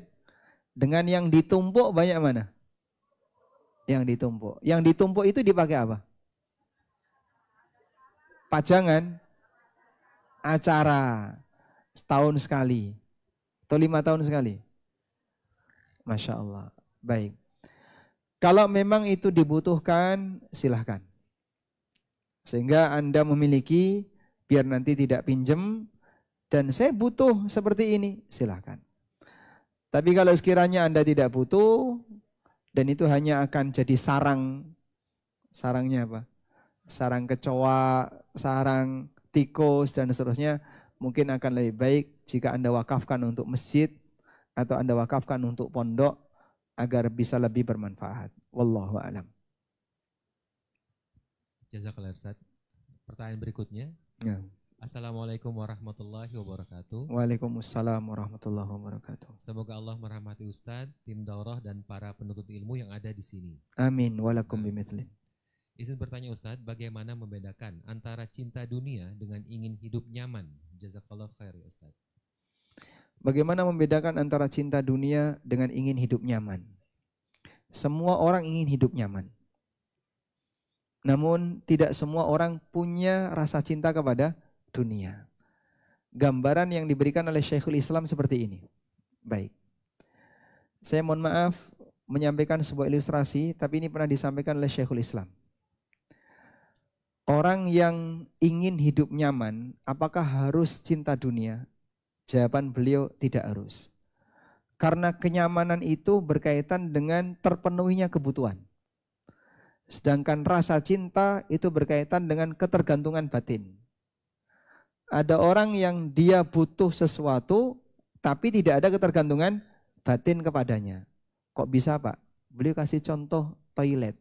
Dengan yang ditumpuk banyak mana? Yang ditumpuk. Yang ditumpuk itu dipakai apa? Pajangan, acara, setahun sekali, atau 5 tahun sekali. Masya Allah. Baik. Kalau memang itu dibutuhkan, silahkan. Sehingga Anda memiliki, biar nanti tidak pinjem, dan saya butuh seperti ini, silahkan. Tapi kalau sekiranya Anda tidak butuh, dan itu hanya akan jadi sarang. Sarangnya apa? Sarang kecoa, sarang tikus, dan seterusnya. Mungkin akan lebih baik jika Anda wakafkan untuk masjid, atau Anda wakafkan untuk pondok, agar bisa lebih bermanfaat. Wallahu a'lam. Jazakallah Ustaz. Pertanyaan berikutnya. Ya. Assalamualaikum warahmatullahi wabarakatuh. Waalaikumsalam warahmatullahi wabarakatuh. Semoga Allah merahmati Ustadz, tim daurah dan para penuntut ilmu yang ada di sini. Amin. Walakum bimithlin. Izin bertanya Ustadz, bagaimana membedakan antara cinta dunia dengan ingin hidup nyaman? Jazakallah khair ya Ustadz. Bagaimana membedakan antara cinta dunia dengan ingin hidup nyaman? Semua orang ingin hidup nyaman. Namun tidak semua orang punya rasa cinta kepada dunia. Gambaran yang diberikan oleh Syekhul Islam seperti ini. Baik. Saya mohon maaf, menyampaikan sebuah ilustrasi, tapi ini pernah disampaikan oleh Syekhul Islam. Orang yang ingin hidup nyaman, apakah harus cinta dunia? Jawaban beliau tidak harus. Karena kenyamanan itu berkaitan dengan terpenuhinya kebutuhan. Sedangkan rasa cinta itu berkaitan dengan ketergantungan batin. Ada orang yang dia butuh sesuatu, tapi tidak ada ketergantungan batin kepadanya. Kok bisa, Pak? Beliau kasih contoh toilet.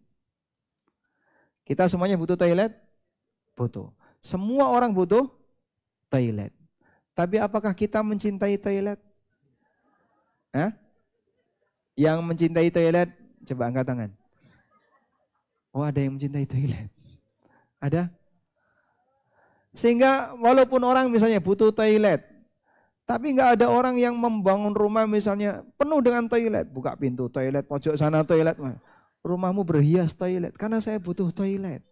Kita semuanya butuh toilet? Butuh. Semua orang butuh toilet. Tapi apakah kita mencintai toilet? Hah? Yang mencintai toilet, coba angkat tangan. Oh, ada yang mencintai toilet. Ada? Sehingga walaupun orang misalnya butuh toilet, tapi nggak ada orang yang membangun rumah misalnya penuh dengan toilet. Buka pintu toilet, pojok sana toilet. Rumahmu berhias toilet, karena saya butuh toilet.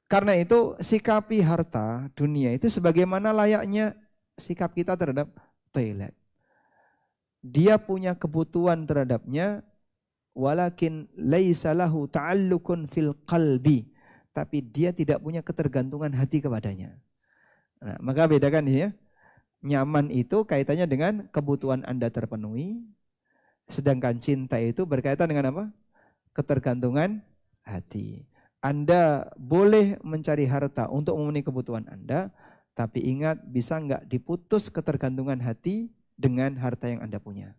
Karena itu sikapi harta dunia itu sebagaimana layaknya sikap kita terhadap toilet. Dia punya kebutuhan terhadapnya, walakin laisa lahu ta'allukun fil qalbi, tapi dia tidak punya ketergantungan hati kepadanya. Nah, maka bedakan ya. Nyaman itu kaitannya dengan kebutuhan Anda terpenuhi, sedangkan cinta itu berkaitan dengan apa? Ketergantungan hati. Anda boleh mencari harta untuk memenuhi kebutuhan Anda, tapi ingat bisa enggak diputus ketergantungan hati dengan harta yang Anda punya.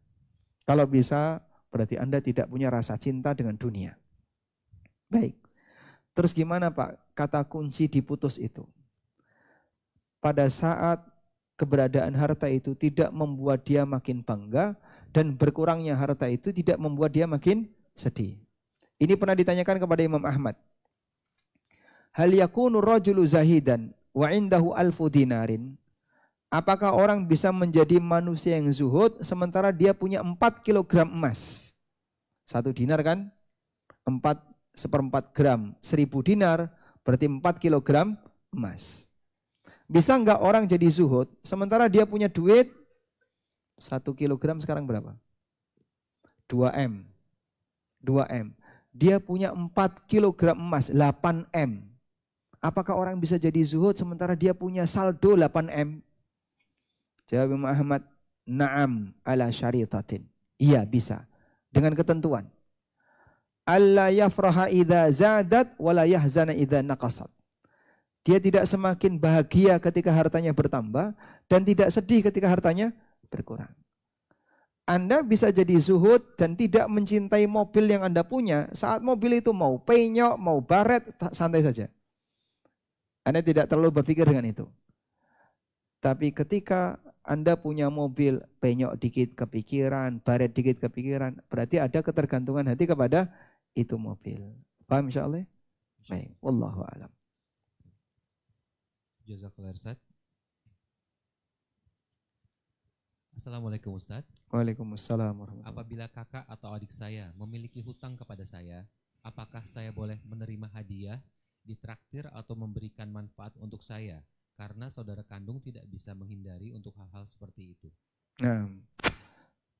Kalau bisa, berarti Anda tidak punya rasa cinta dengan dunia. Baik. Terus gimana Pak kata kunci diputus itu? Pada saat keberadaan harta itu tidak membuat dia makin bangga, dan berkurangnya harta itu tidak membuat dia makin sedih. Ini pernah ditanyakan kepada Imam Ahmad. Hal yakunu rajulu zahidan wa indahu alfu dinarin. Apakah orang bisa menjadi manusia yang zuhud sementara dia punya 4 kilogram emas? 1 dinar kan? 4/4 gram. 1000 dinar berarti 4 kilogram emas. Bisa enggak orang jadi zuhud sementara dia punya duit 1 kilogram sekarang berapa? 2M. 2M. Dia punya 4 kilogram emas 8M. Apakah orang bisa jadi zuhud sementara dia punya saldo 8M? Jawab Imam Ahmad, na'am ala syaritatin. Iya bisa. Dengan ketentuan. Alla yafraha idza zadat wala yahzana idza naqasat. Dia tidak semakin bahagia ketika hartanya bertambah dan tidak sedih ketika hartanya berkurang. Anda bisa jadi zuhud dan tidak mencintai mobil yang Anda punya saat mobil itu mau penyok, mau baret, santai saja. Anda tidak terlalu berpikir dengan itu. Tapi ketika Anda punya mobil, penyok dikit kepikiran, baret dikit kepikiran, berarti ada ketergantungan hati kepada itu mobil. Paham insyaallah? Baik, wallahu a'lam. Jazakallah Ustaz. Assalamualaikum Ustaz. Waalaikumsalam warahmatullahi wabarakatuh. Apabila kakak atau adik saya memiliki hutang kepada saya, apakah saya boleh menerima hadiah, ditraktir atau memberikan manfaat untuk saya? Karena saudara kandung tidak bisa menghindari untuk hal-hal seperti itu. Nah,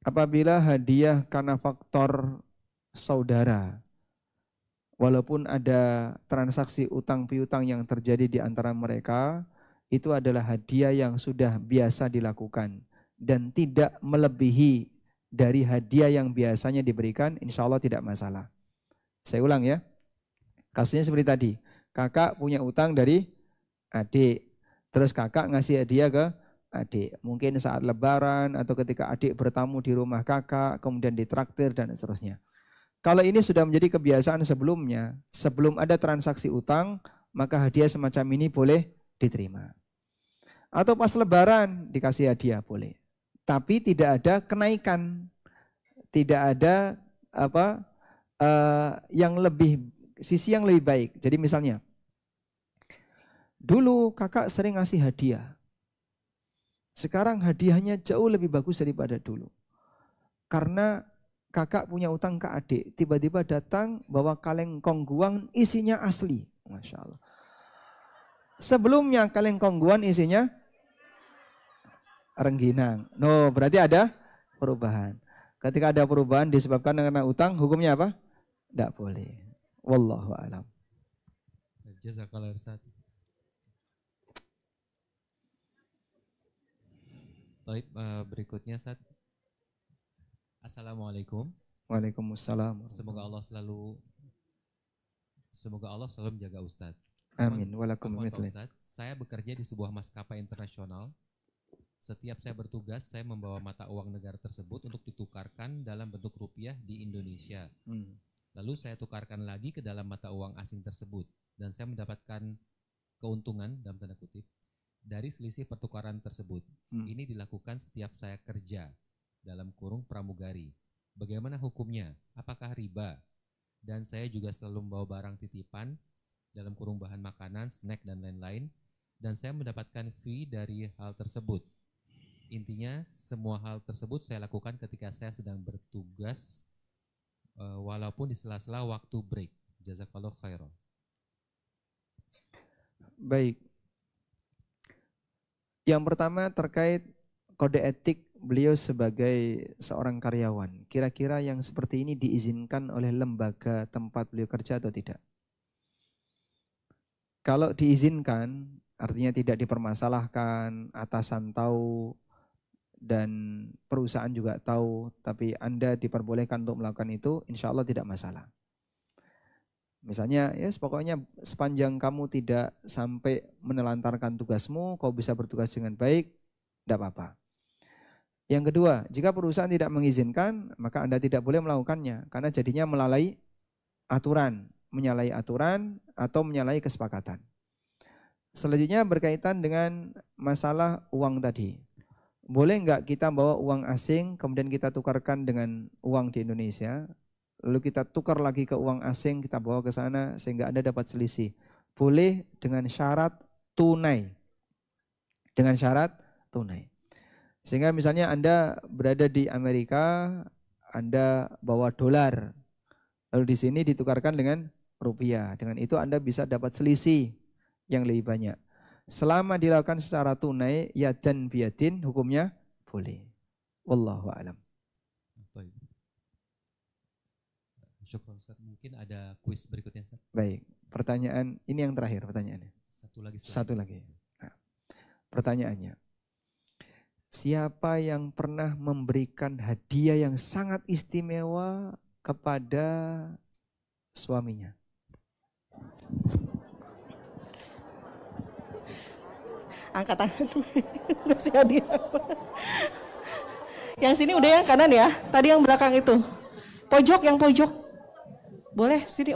apabila hadiah karena faktor saudara, walaupun ada transaksi utang piutang yang terjadi di antara mereka, itu adalah hadiah yang sudah biasa dilakukan dan tidak melebihi dari hadiah yang biasanya diberikan, insya Allah tidak masalah. Saya ulang ya, kasusnya seperti tadi, kakak punya utang dari adik, terus kakak ngasih hadiah ke adik, mungkin saat lebaran atau ketika adik bertamu di rumah kakak, kemudian ditraktir dan seterusnya. Kalau ini sudah menjadi kebiasaan sebelumnya, sebelum ada transaksi utang, maka hadiah semacam ini boleh diterima. Atau pas lebaran dikasih hadiah boleh. Tapi tidak ada kenaikan, tidak ada sisi yang lebih baik. Jadi misalnya, dulu kakak sering ngasih hadiah. Sekarang hadiahnya jauh lebih bagus daripada dulu. Karena kakak punya utang ke adik, tiba-tiba datang bawa kaleng kongguang isinya asli. Masya Allah. Sebelumnya kaleng kongguan isinya rengginang. No, berarti ada perubahan. Ketika ada perubahan disebabkan karena utang, hukumnya apa? Tidak boleh. Wallahu a'lam. Jazakallah Ustaz. Baik, berikutnya Ustaz. Assalamualaikum. Waalaikumsalam. Semoga Allah selalu menjaga Ustadz. Amin. Walakum Afwan, Pak mithlin. Ustadz, saya bekerja di sebuah maskapai internasional. Setiap saya bertugas, saya membawa mata uang negara tersebut untuk ditukarkan dalam bentuk rupiah di Indonesia. Lalu saya tukarkan lagi ke dalam mata uang asing tersebut. Dan saya mendapatkan keuntungan, dalam tanda kutip, dari selisih pertukaran tersebut. Ini dilakukan setiap saya kerja, dalam kurung pramugari. Bagaimana hukumnya? Apakah riba? Dan saya juga selalu membawa barang titipan, dalam kurung bahan makanan, snack, dan lain-lain. Dan saya mendapatkan fee dari hal tersebut. Intinya semua hal tersebut saya lakukan ketika saya sedang bertugas, walaupun di sela-sela waktu break. Jazakallah khairan. Baik. Yang pertama terkait kode etik beliau sebagai seorang karyawan. Kira-kira yang seperti ini diizinkan oleh lembaga tempat beliau kerja atau tidak? Kalau diizinkan, artinya tidak dipermasalahkan, atasan tahu, dan perusahaan juga tahu, tapi Anda diperbolehkan untuk melakukan itu, insya Allah tidak masalah. Misalnya, ya pokoknya sepanjang kamu tidak sampai menelantarkan tugasmu, kau bisa bertugas dengan baik, tidak apa-apa. Yang kedua, jika perusahaan tidak mengizinkan, maka Anda tidak boleh melakukannya, karena jadinya menyalahi aturan atau menyalahi kesepakatan. Selanjutnya berkaitan dengan masalah uang tadi. Boleh nggak kita bawa uang asing, kemudian kita tukarkan dengan uang di Indonesia, lalu kita tukar lagi ke uang asing, kita bawa ke sana sehingga Anda dapat selisih. Boleh dengan syarat tunai. Dengan syarat tunai. Sehingga misalnya Anda berada di Amerika, Anda bawa dolar, lalu di sini ditukarkan dengan rupiah. Dengan itu Anda bisa dapat selisih yang lebih banyak. Selama dilakukan secara tunai, yadan biyadin, hukumnya boleh. Wallahu a'lam. Baik. Syukran Ustaz. Mungkin ada kuis berikutnya Ustaz. Baik, pertanyaan ini yang terakhir pertanyaannya. Satu lagi. Nah, pertanyaannya, siapa yang pernah memberikan hadiah yang sangat istimewa kepada suaminya? Angkat tangan. Ngasih hadiah apa? Yang sini udah yang kanan ya. Tadi yang belakang itu. Pojok, yang pojok. Boleh, sini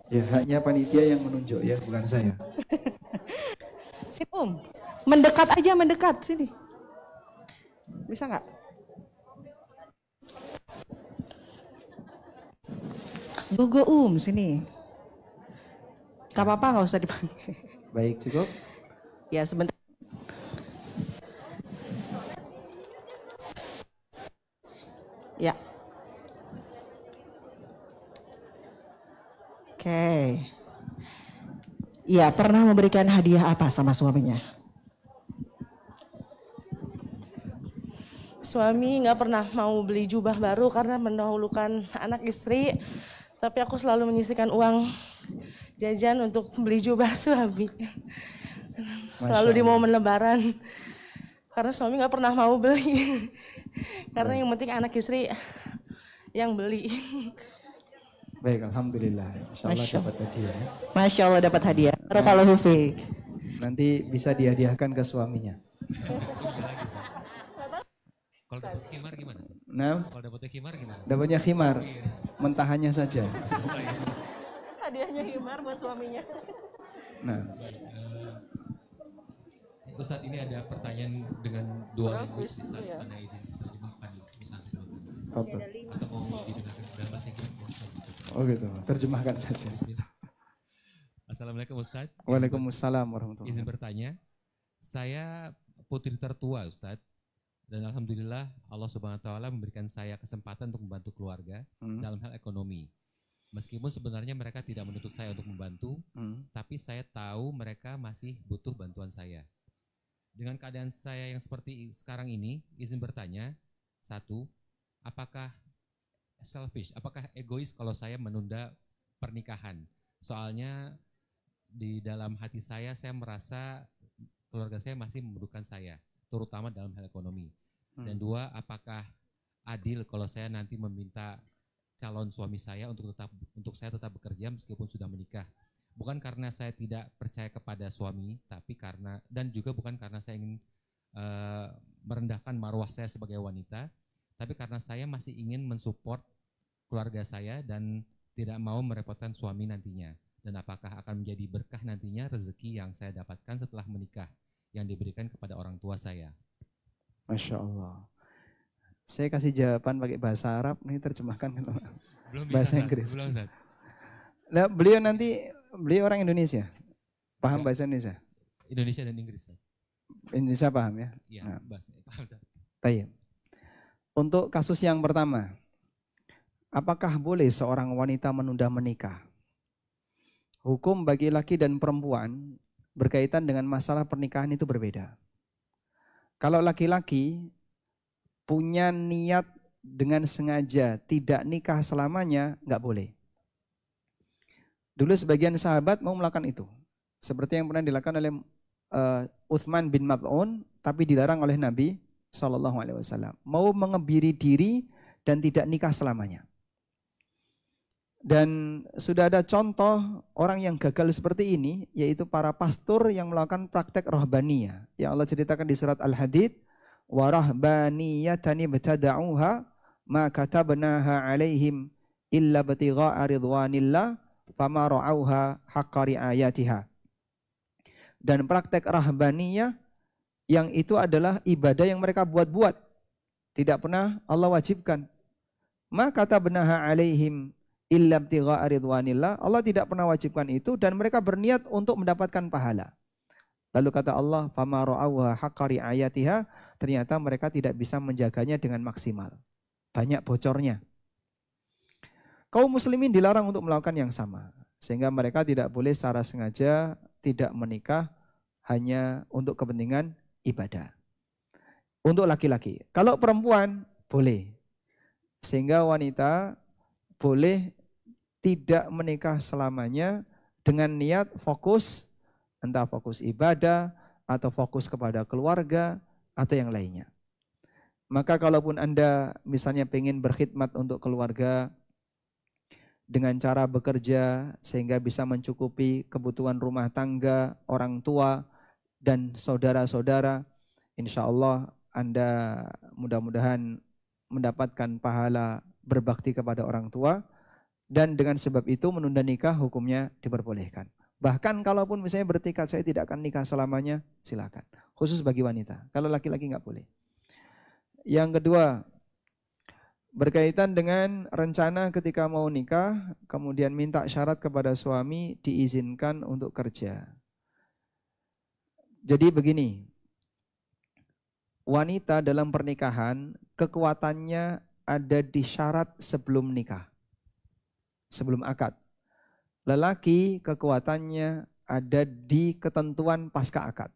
Ya, hanya panitia yang menunjuk ya, bukan saya. Sini mendekat aja, mendekat. Sini. Bisa nggak? Go sini. Gak apa-apa, nggak usah dipanggil. Baik, cukup. Ya, sebentar. Ya. Oke. Ya, pernah memberikan hadiah apa sama suaminya? Suami nggak pernah mau beli jubah baru karena mendahulukan anak istri. Tapi aku selalu menyisihkan uang jajan untuk beli jubah suami. Selalu di momen lebaran. Karena suami nggak pernah mau beli. Karena yang penting anak istri yang beli. Baik, alhamdulillah. Insyaallah dapat hadiah. Ya. Masya Allah dapat hadiah. Barakallahu fiik. Nanti bisa dihadiahkan ke suaminya. Kalau dapat khimar gimana sih? Nah, Kalau dapatnya khimar gimana? dapatnya khimar, mentahannya saja. Hadiahnya himar buat suaminya. Nah, Ustaz, ini ada pertanyaan dengan dua language Ustaz. Anda izin terjemahkan Ustaz apa? atau mau didengarkan dalam bahasa Inggris? Oh gitu, terjemahkan saja. Bismillah. Assalamualaikum Ustaz. Waalaikumsalam warahmatullahi Izin wabarakatuh. bertanya, saya putri tertua Ustaz. Dan alhamdulillah Allah Subhanahu wa taala memberikan saya kesempatan untuk membantu keluarga dalam hal ekonomi. Meskipun sebenarnya mereka tidak menuntut saya untuk membantu, tapi saya tahu mereka masih butuh bantuan saya. Dengan keadaan saya yang seperti sekarang ini, izin bertanya, satu, apakah selfish, apakah egois kalau saya menunda pernikahan? Soalnya di dalam hati saya merasa keluarga saya masih memerlukan saya, terutama dalam hal ekonomi. Dan dua, apakah adil kalau saya nanti meminta calon suami saya untuk saya tetap bekerja meskipun sudah menikah? Bukan karena saya tidak percaya kepada suami, tapi karena, dan juga bukan karena saya ingin merendahkan marwah saya sebagai wanita, tapi karena saya masih ingin mensupport keluarga saya dan tidak mau merepotkan suami nantinya. Dan apakah akan menjadi berkah nantinya rezeki yang saya dapatkan setelah menikah yang diberikan kepada orang tua saya? Masya Allah. Saya kasih jawaban pakai bahasa Arab, nih terjemahkan Belum bisa, bahasa Inggris. Belum, Ustaz. Nah, beliau orang Indonesia, paham bahasa Indonesia? Indonesia dan Inggris, Ustaz. Indonesia paham ya? Iya, Nah, paham, Ustaz. baik. Untuk kasus yang pertama, apakah boleh seorang wanita menunda menikah? Hukum bagi laki dan perempuan berkaitan dengan masalah pernikahan itu berbeda. Kalau laki-laki punya niat dengan sengaja tidak nikah selamanya, nggak boleh. Dulu sebagian sahabat mau melakukan itu. Seperti yang pernah dilakukan oleh Utsman bin Maz'un, tapi dilarang oleh Nabi SAW. Mau mengebiri diri dan tidak nikah selamanya. Dan sudah ada contoh orang yang gagal seperti ini, yaitu para pastor yang melakukan praktek rohbaniyah. Yang Allah ceritakan di surat Al-Hadid, wa rahbaniyatan ibtada'uha ma katabnaha 'alaihim illa ibtigha'a ridwanillah fama ra'auha haqqa ri'ayatiha. Dan praktek rahbaniyah yang itu adalah ibadah yang mereka buat-buat, tidak pernah Allah wajibkan. Ma katabnaha 'alaihim illa ibtigha'a ridwanillah, Allah tidak pernah wajibkan itu dan mereka berniat untuk mendapatkan pahala. Lalu kata Allah, fama ra'auha haqqa ri'ayatiha, ternyata mereka tidak bisa menjaganya dengan maksimal. Banyak bocornya. Kaum muslimin dilarang untuk melakukan yang sama, sehingga mereka tidak boleh secara sengaja tidak menikah hanya untuk kepentingan ibadah. Untuk laki-laki. Kalau perempuan boleh. Sehingga wanita boleh tidak menikah selamanya dengan niat fokus, entah fokus ibadah atau fokus kepada keluarga atau yang lainnya. Maka kalaupun Anda misalnya pengen berkhidmat untuk keluarga dengan cara bekerja sehingga bisa mencukupi kebutuhan rumah tangga, orang tua dan saudara-saudara, insya Allah Anda mudah-mudahan mendapatkan pahala berbakti kepada orang tua. Dan dengan sebab itu menunda nikah hukumnya diperbolehkan. Bahkan kalaupun misalnya bertekad saya tidak akan nikah selamanya, silakan. Khusus bagi wanita. Kalau laki-laki nggak boleh. Yang kedua, berkaitan dengan rencana ketika mau nikah, kemudian minta syarat kepada suami diizinkan untuk kerja. Jadi begini, wanita dalam pernikahan kekuatannya ada di syarat sebelum nikah. Sebelum akad. Lelaki kekuatannya ada di ketentuan pasca akad.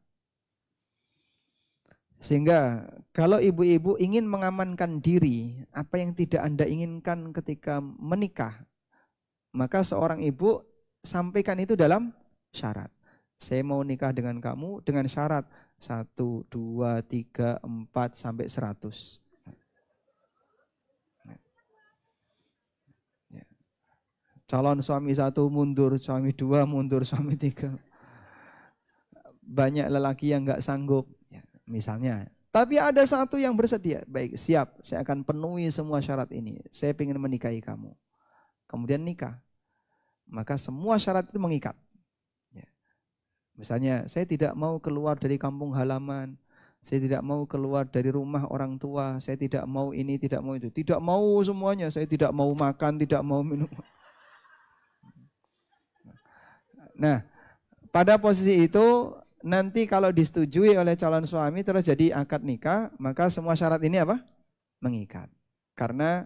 Sehingga kalau ibu-ibu ingin mengamankan diri apa yang tidak Anda inginkan ketika menikah, maka seorang ibu sampaikan itu dalam syarat. Saya mau nikah dengan kamu dengan syarat 1, 2, 3, 4 sampai 100. Calon suami 1 mundur, suami 2 mundur, suami 3. Banyak lelaki yang nggak sanggup, ya, misalnya. Tapi ada satu yang bersedia, baik siap, saya akan penuhi semua syarat ini. Saya ingin menikahi kamu. Kemudian nikah. Maka semua syarat itu mengikat. Ya. Misalnya, saya tidak mau keluar dari kampung halaman. Saya tidak mau keluar dari rumah orang tua. Saya tidak mau ini, tidak mau itu. Tidak mau semuanya. Saya tidak mau makan, tidak mau minum. Nah, pada posisi itu nanti kalau disetujui oleh calon suami terus jadi akad nikah, maka semua syarat ini apa? Mengikat. Karena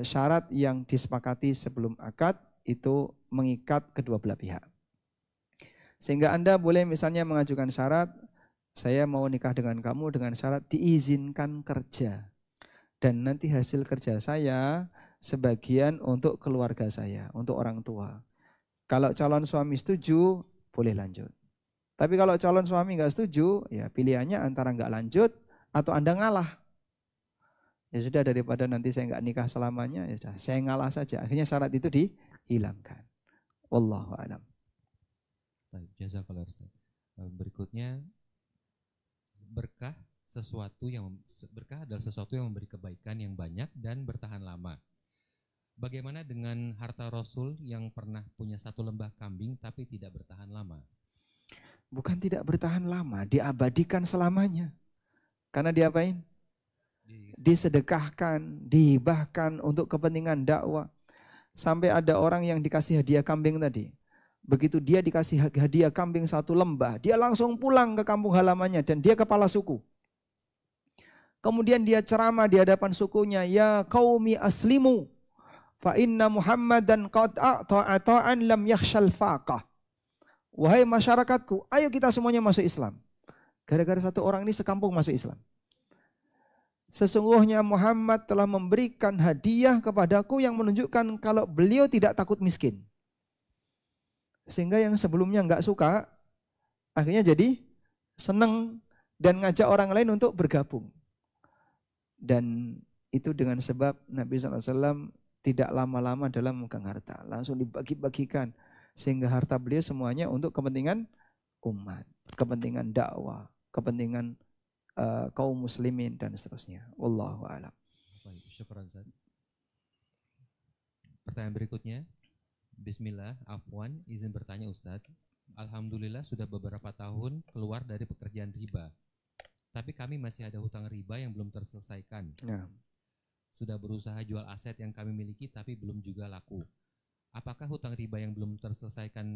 syarat yang disepakati sebelum akad itu mengikat kedua belah pihak. Sehingga Anda boleh misalnya mengajukan syarat, saya mau nikah dengan kamu dengan syarat diizinkan kerja. Dan nanti hasil kerja saya sebagian untuk keluarga saya, untuk orang tua. Kalau calon suami setuju, boleh lanjut. Tapi kalau calon suami nggak setuju, ya pilihannya antara nggak lanjut atau Anda ngalah. Ya sudah, daripada nanti saya nggak nikah selamanya, ya sudah, saya ngalah saja. Akhirnya syarat itu dihilangkan. Wallahu a'lam. Baik, jazakallah Ustaz. Berikutnya, berkah adalah sesuatu yang memberi kebaikan yang banyak dan bertahan lama. Bagaimana dengan harta Rasul yang pernah punya 1 lembah kambing tapi tidak bertahan lama? Bukan tidak bertahan lama, diabadikan selamanya. Karena diapain? Disedekahkan, dihibahkan untuk kepentingan dakwah. Sampai ada orang yang dikasih hadiah kambing tadi. Begitu dia dikasih hadiah kambing 1 lembah, dia langsung pulang ke kampung halamannya dan dia kepala suku. Kemudian dia ceramah di hadapan sukunya, ya qaumi aslimu fa inna Muhammadan qad a'ta'an lam yakhshal faqah. Wahai masyarakatku, ayo kita semuanya masuk Islam. Gara-gara 1 orang ini sekampung masuk Islam. Sesungguhnya Muhammad telah memberikan hadiah kepadaku yang menunjukkan kalau beliau tidak takut miskin. Sehingga yang sebelumnya enggak suka, akhirnya jadi senang dan ngajak orang lain untuk bergabung. Dan itu dengan sebab Nabi SAW tidak lama-lama dalam memegang harta. Langsung dibagi-bagikan. Sehingga harta beliau semuanya untuk kepentingan umat, kepentingan dakwah, kepentingan kaum muslimin dan seterusnya. Wallahu a'lam. Baik, syukran Ustaz. Pertanyaan berikutnya. Bismillah, afwan, izin bertanya Ustaz. Alhamdulillah sudah beberapa tahun keluar dari pekerjaan riba. Tapi kami masih ada hutang riba yang belum terselesaikan. Ya. Sudah berusaha jual aset yang kami miliki tapi belum juga laku. Apakah hutang riba yang belum terselesaikan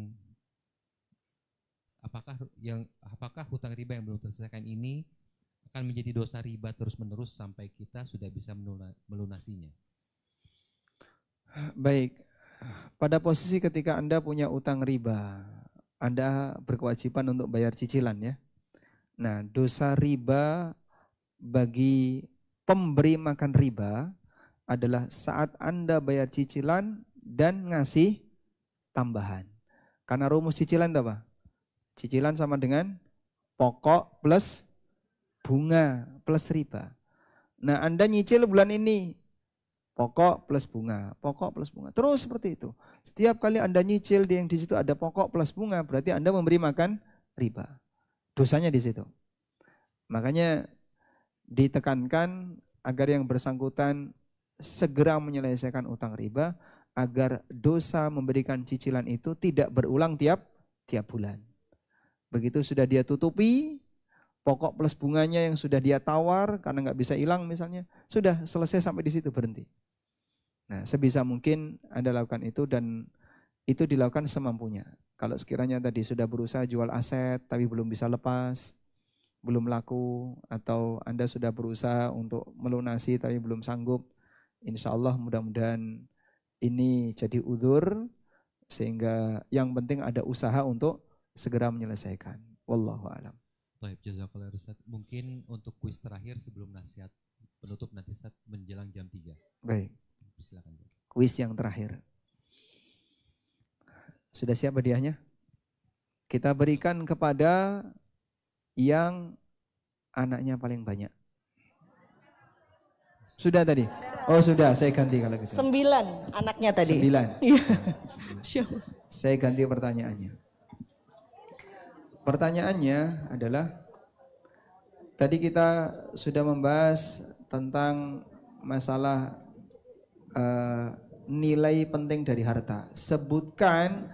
apakah hutang riba yang belum terselesaikan ini akan menjadi dosa riba terus-menerus sampai kita sudah bisa melunasinya? Baik. Pada posisi ketika Anda punya utang riba, Anda berkewajiban untuk bayar cicilan ya. Nah, dosa riba bagi pemberi makan riba adalah saat Anda bayar cicilan dan ngasih tambahan. Karena rumus cicilan itu apa? Cicilan sama dengan pokok plus bunga plus riba. Nah, Anda nyicil bulan ini, pokok plus bunga, pokok plus bunga. Terus seperti itu. Setiap kali Anda nyicil yang di situ ada pokok plus bunga, berarti Anda memberi makan riba. Dosanya di situ. Makanya ditekankan agar yang bersangkutan segera menyelesaikan utang riba agar dosa memberikan cicilan itu tidak berulang tiap bulan. Begitu sudah dia tutupi, pokok plus bunganya yang sudah dia tawar karena nggak bisa hilang misalnya, sudah selesai sampai di situ berhenti. Nah, sebisa mungkin Anda lakukan itu dan itu dilakukan semampunya. Kalau sekiranya tadi sudah berusaha jual aset tapi belum bisa lepas, belum laku, atau Anda sudah berusaha untuk melunasi tapi belum sanggup, insya Allah mudah-mudahan ini jadi uzur sehingga yang penting ada usaha untuk segera menyelesaikan. Wallahu a'lam. Baik, jazakallah Ustaz. Mungkin untuk kuis terakhir sebelum nasihat penutup nanti Ustaz menjelang jam 3. Baik. Silakan. Kuis yang terakhir. Sudah siap hadiahnya? Kita berikan kepada yang anaknya paling banyak. Sudah tadi? Oh sudah, saya ganti kalau gitu. 9 anaknya tadi. 9. Iya. Saya ganti pertanyaannya. Pertanyaannya adalah, tadi kita sudah membahas tentang masalah nilai penting dari harta. Sebutkan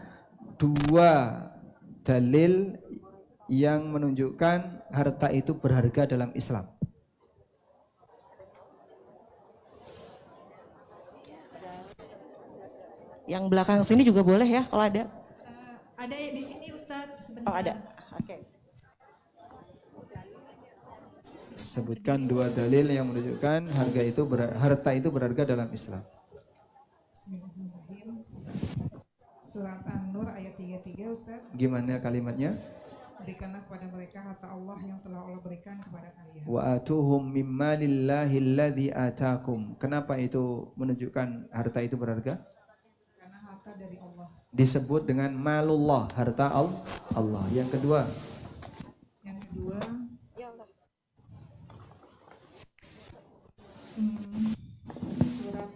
2 dalil yang menunjukkan harta itu berharga dalam Islam. Yang belakang sini juga boleh ya kalau ada. Ada di sini Ustadz sebentar. Oh ada. Oke. Sebutkan 2 dalil yang menunjukkan harta itu berharga dalam Islam. Bismillahirrahmanirrahim. Surat An-Nur ayat 33 Ustadz. Gimana kalimatnya? berikanlah kepada mereka harta Allah yang telah Allah berikan kepada kalian. Wa atuhum mimma lillahi alladhi atakum. Kenapa itu menunjukkan harta itu berharga? Karena harta dari Allah. Disebut dengan malullah, harta Allah. Yang kedua, surat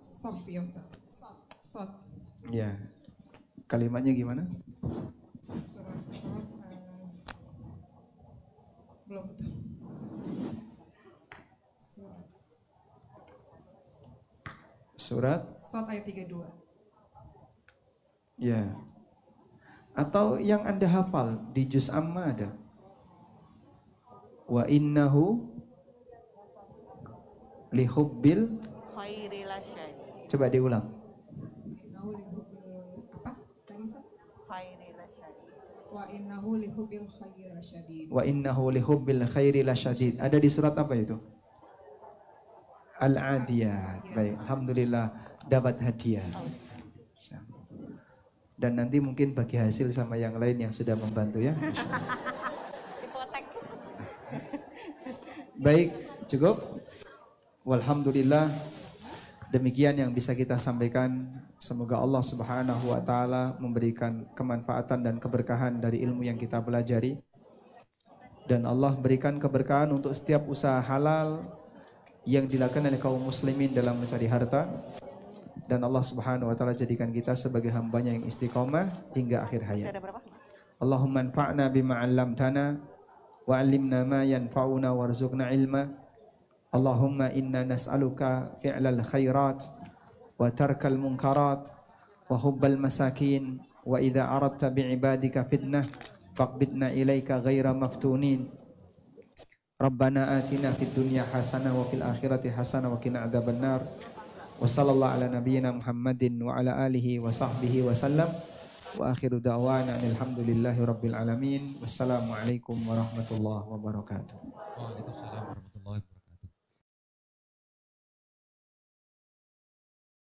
Sof ya Ustaz. Sot. ya. Kalimatnya gimana? Surat Sot belum betul. Surat Sot ayat 32. ya. Atau yang Anda hafal di juz amma ada. Wa innahu lihubbil. Coba diulang. Apa? Tadi Ustaz? Wa innahu lihubbil khairi lasyadid. Wa innahu lihubbil khairi lasyadid. Ada di surat apa itu? Al-Adiyat. Baik, alhamdulillah dapat hadiah. Dan nanti mungkin bagi hasil sama yang lain yang sudah membantu ya. Baik, cukup. Walhamdulillah. Demikian yang bisa kita sampaikan. Semoga Allah Subhanahu wa taala memberikan kemanfaatan dan keberkahan dari ilmu yang kita pelajari. Dan Allah berikan keberkahan untuk setiap usaha halal yang dilakukan oleh kaum muslimin dalam mencari harta. Dan Allah Subhanahu wa taala jadikan kita sebagai hambanya yang istiqomah hingga akhir hayat. Allahumma anfa'na bima 'allamtana wa 'allimna ma yanfa'una warzuqna ilma. Allahumma inna nas'aluka fi'lal khairat wa tarkal munkarat wa hubbal masakin wa idza aradta bi'ibadika fitnah faqbidna ilaika ghaira maftunin. Rabbana atina fid dunya hasanah wa fil akhirati hasanah wa qina adzabannar. Wa sallallahu ala nabiyyina Muhammadin wa ala alihi wa sahbihi wa sallam. Wa akhiru da'wana alhamdulillahi rabbil alamin. Wassalamualaikum warahmatullahi wabarakatuh. Waalaikumsalam warahmatullahi wabarakatuh.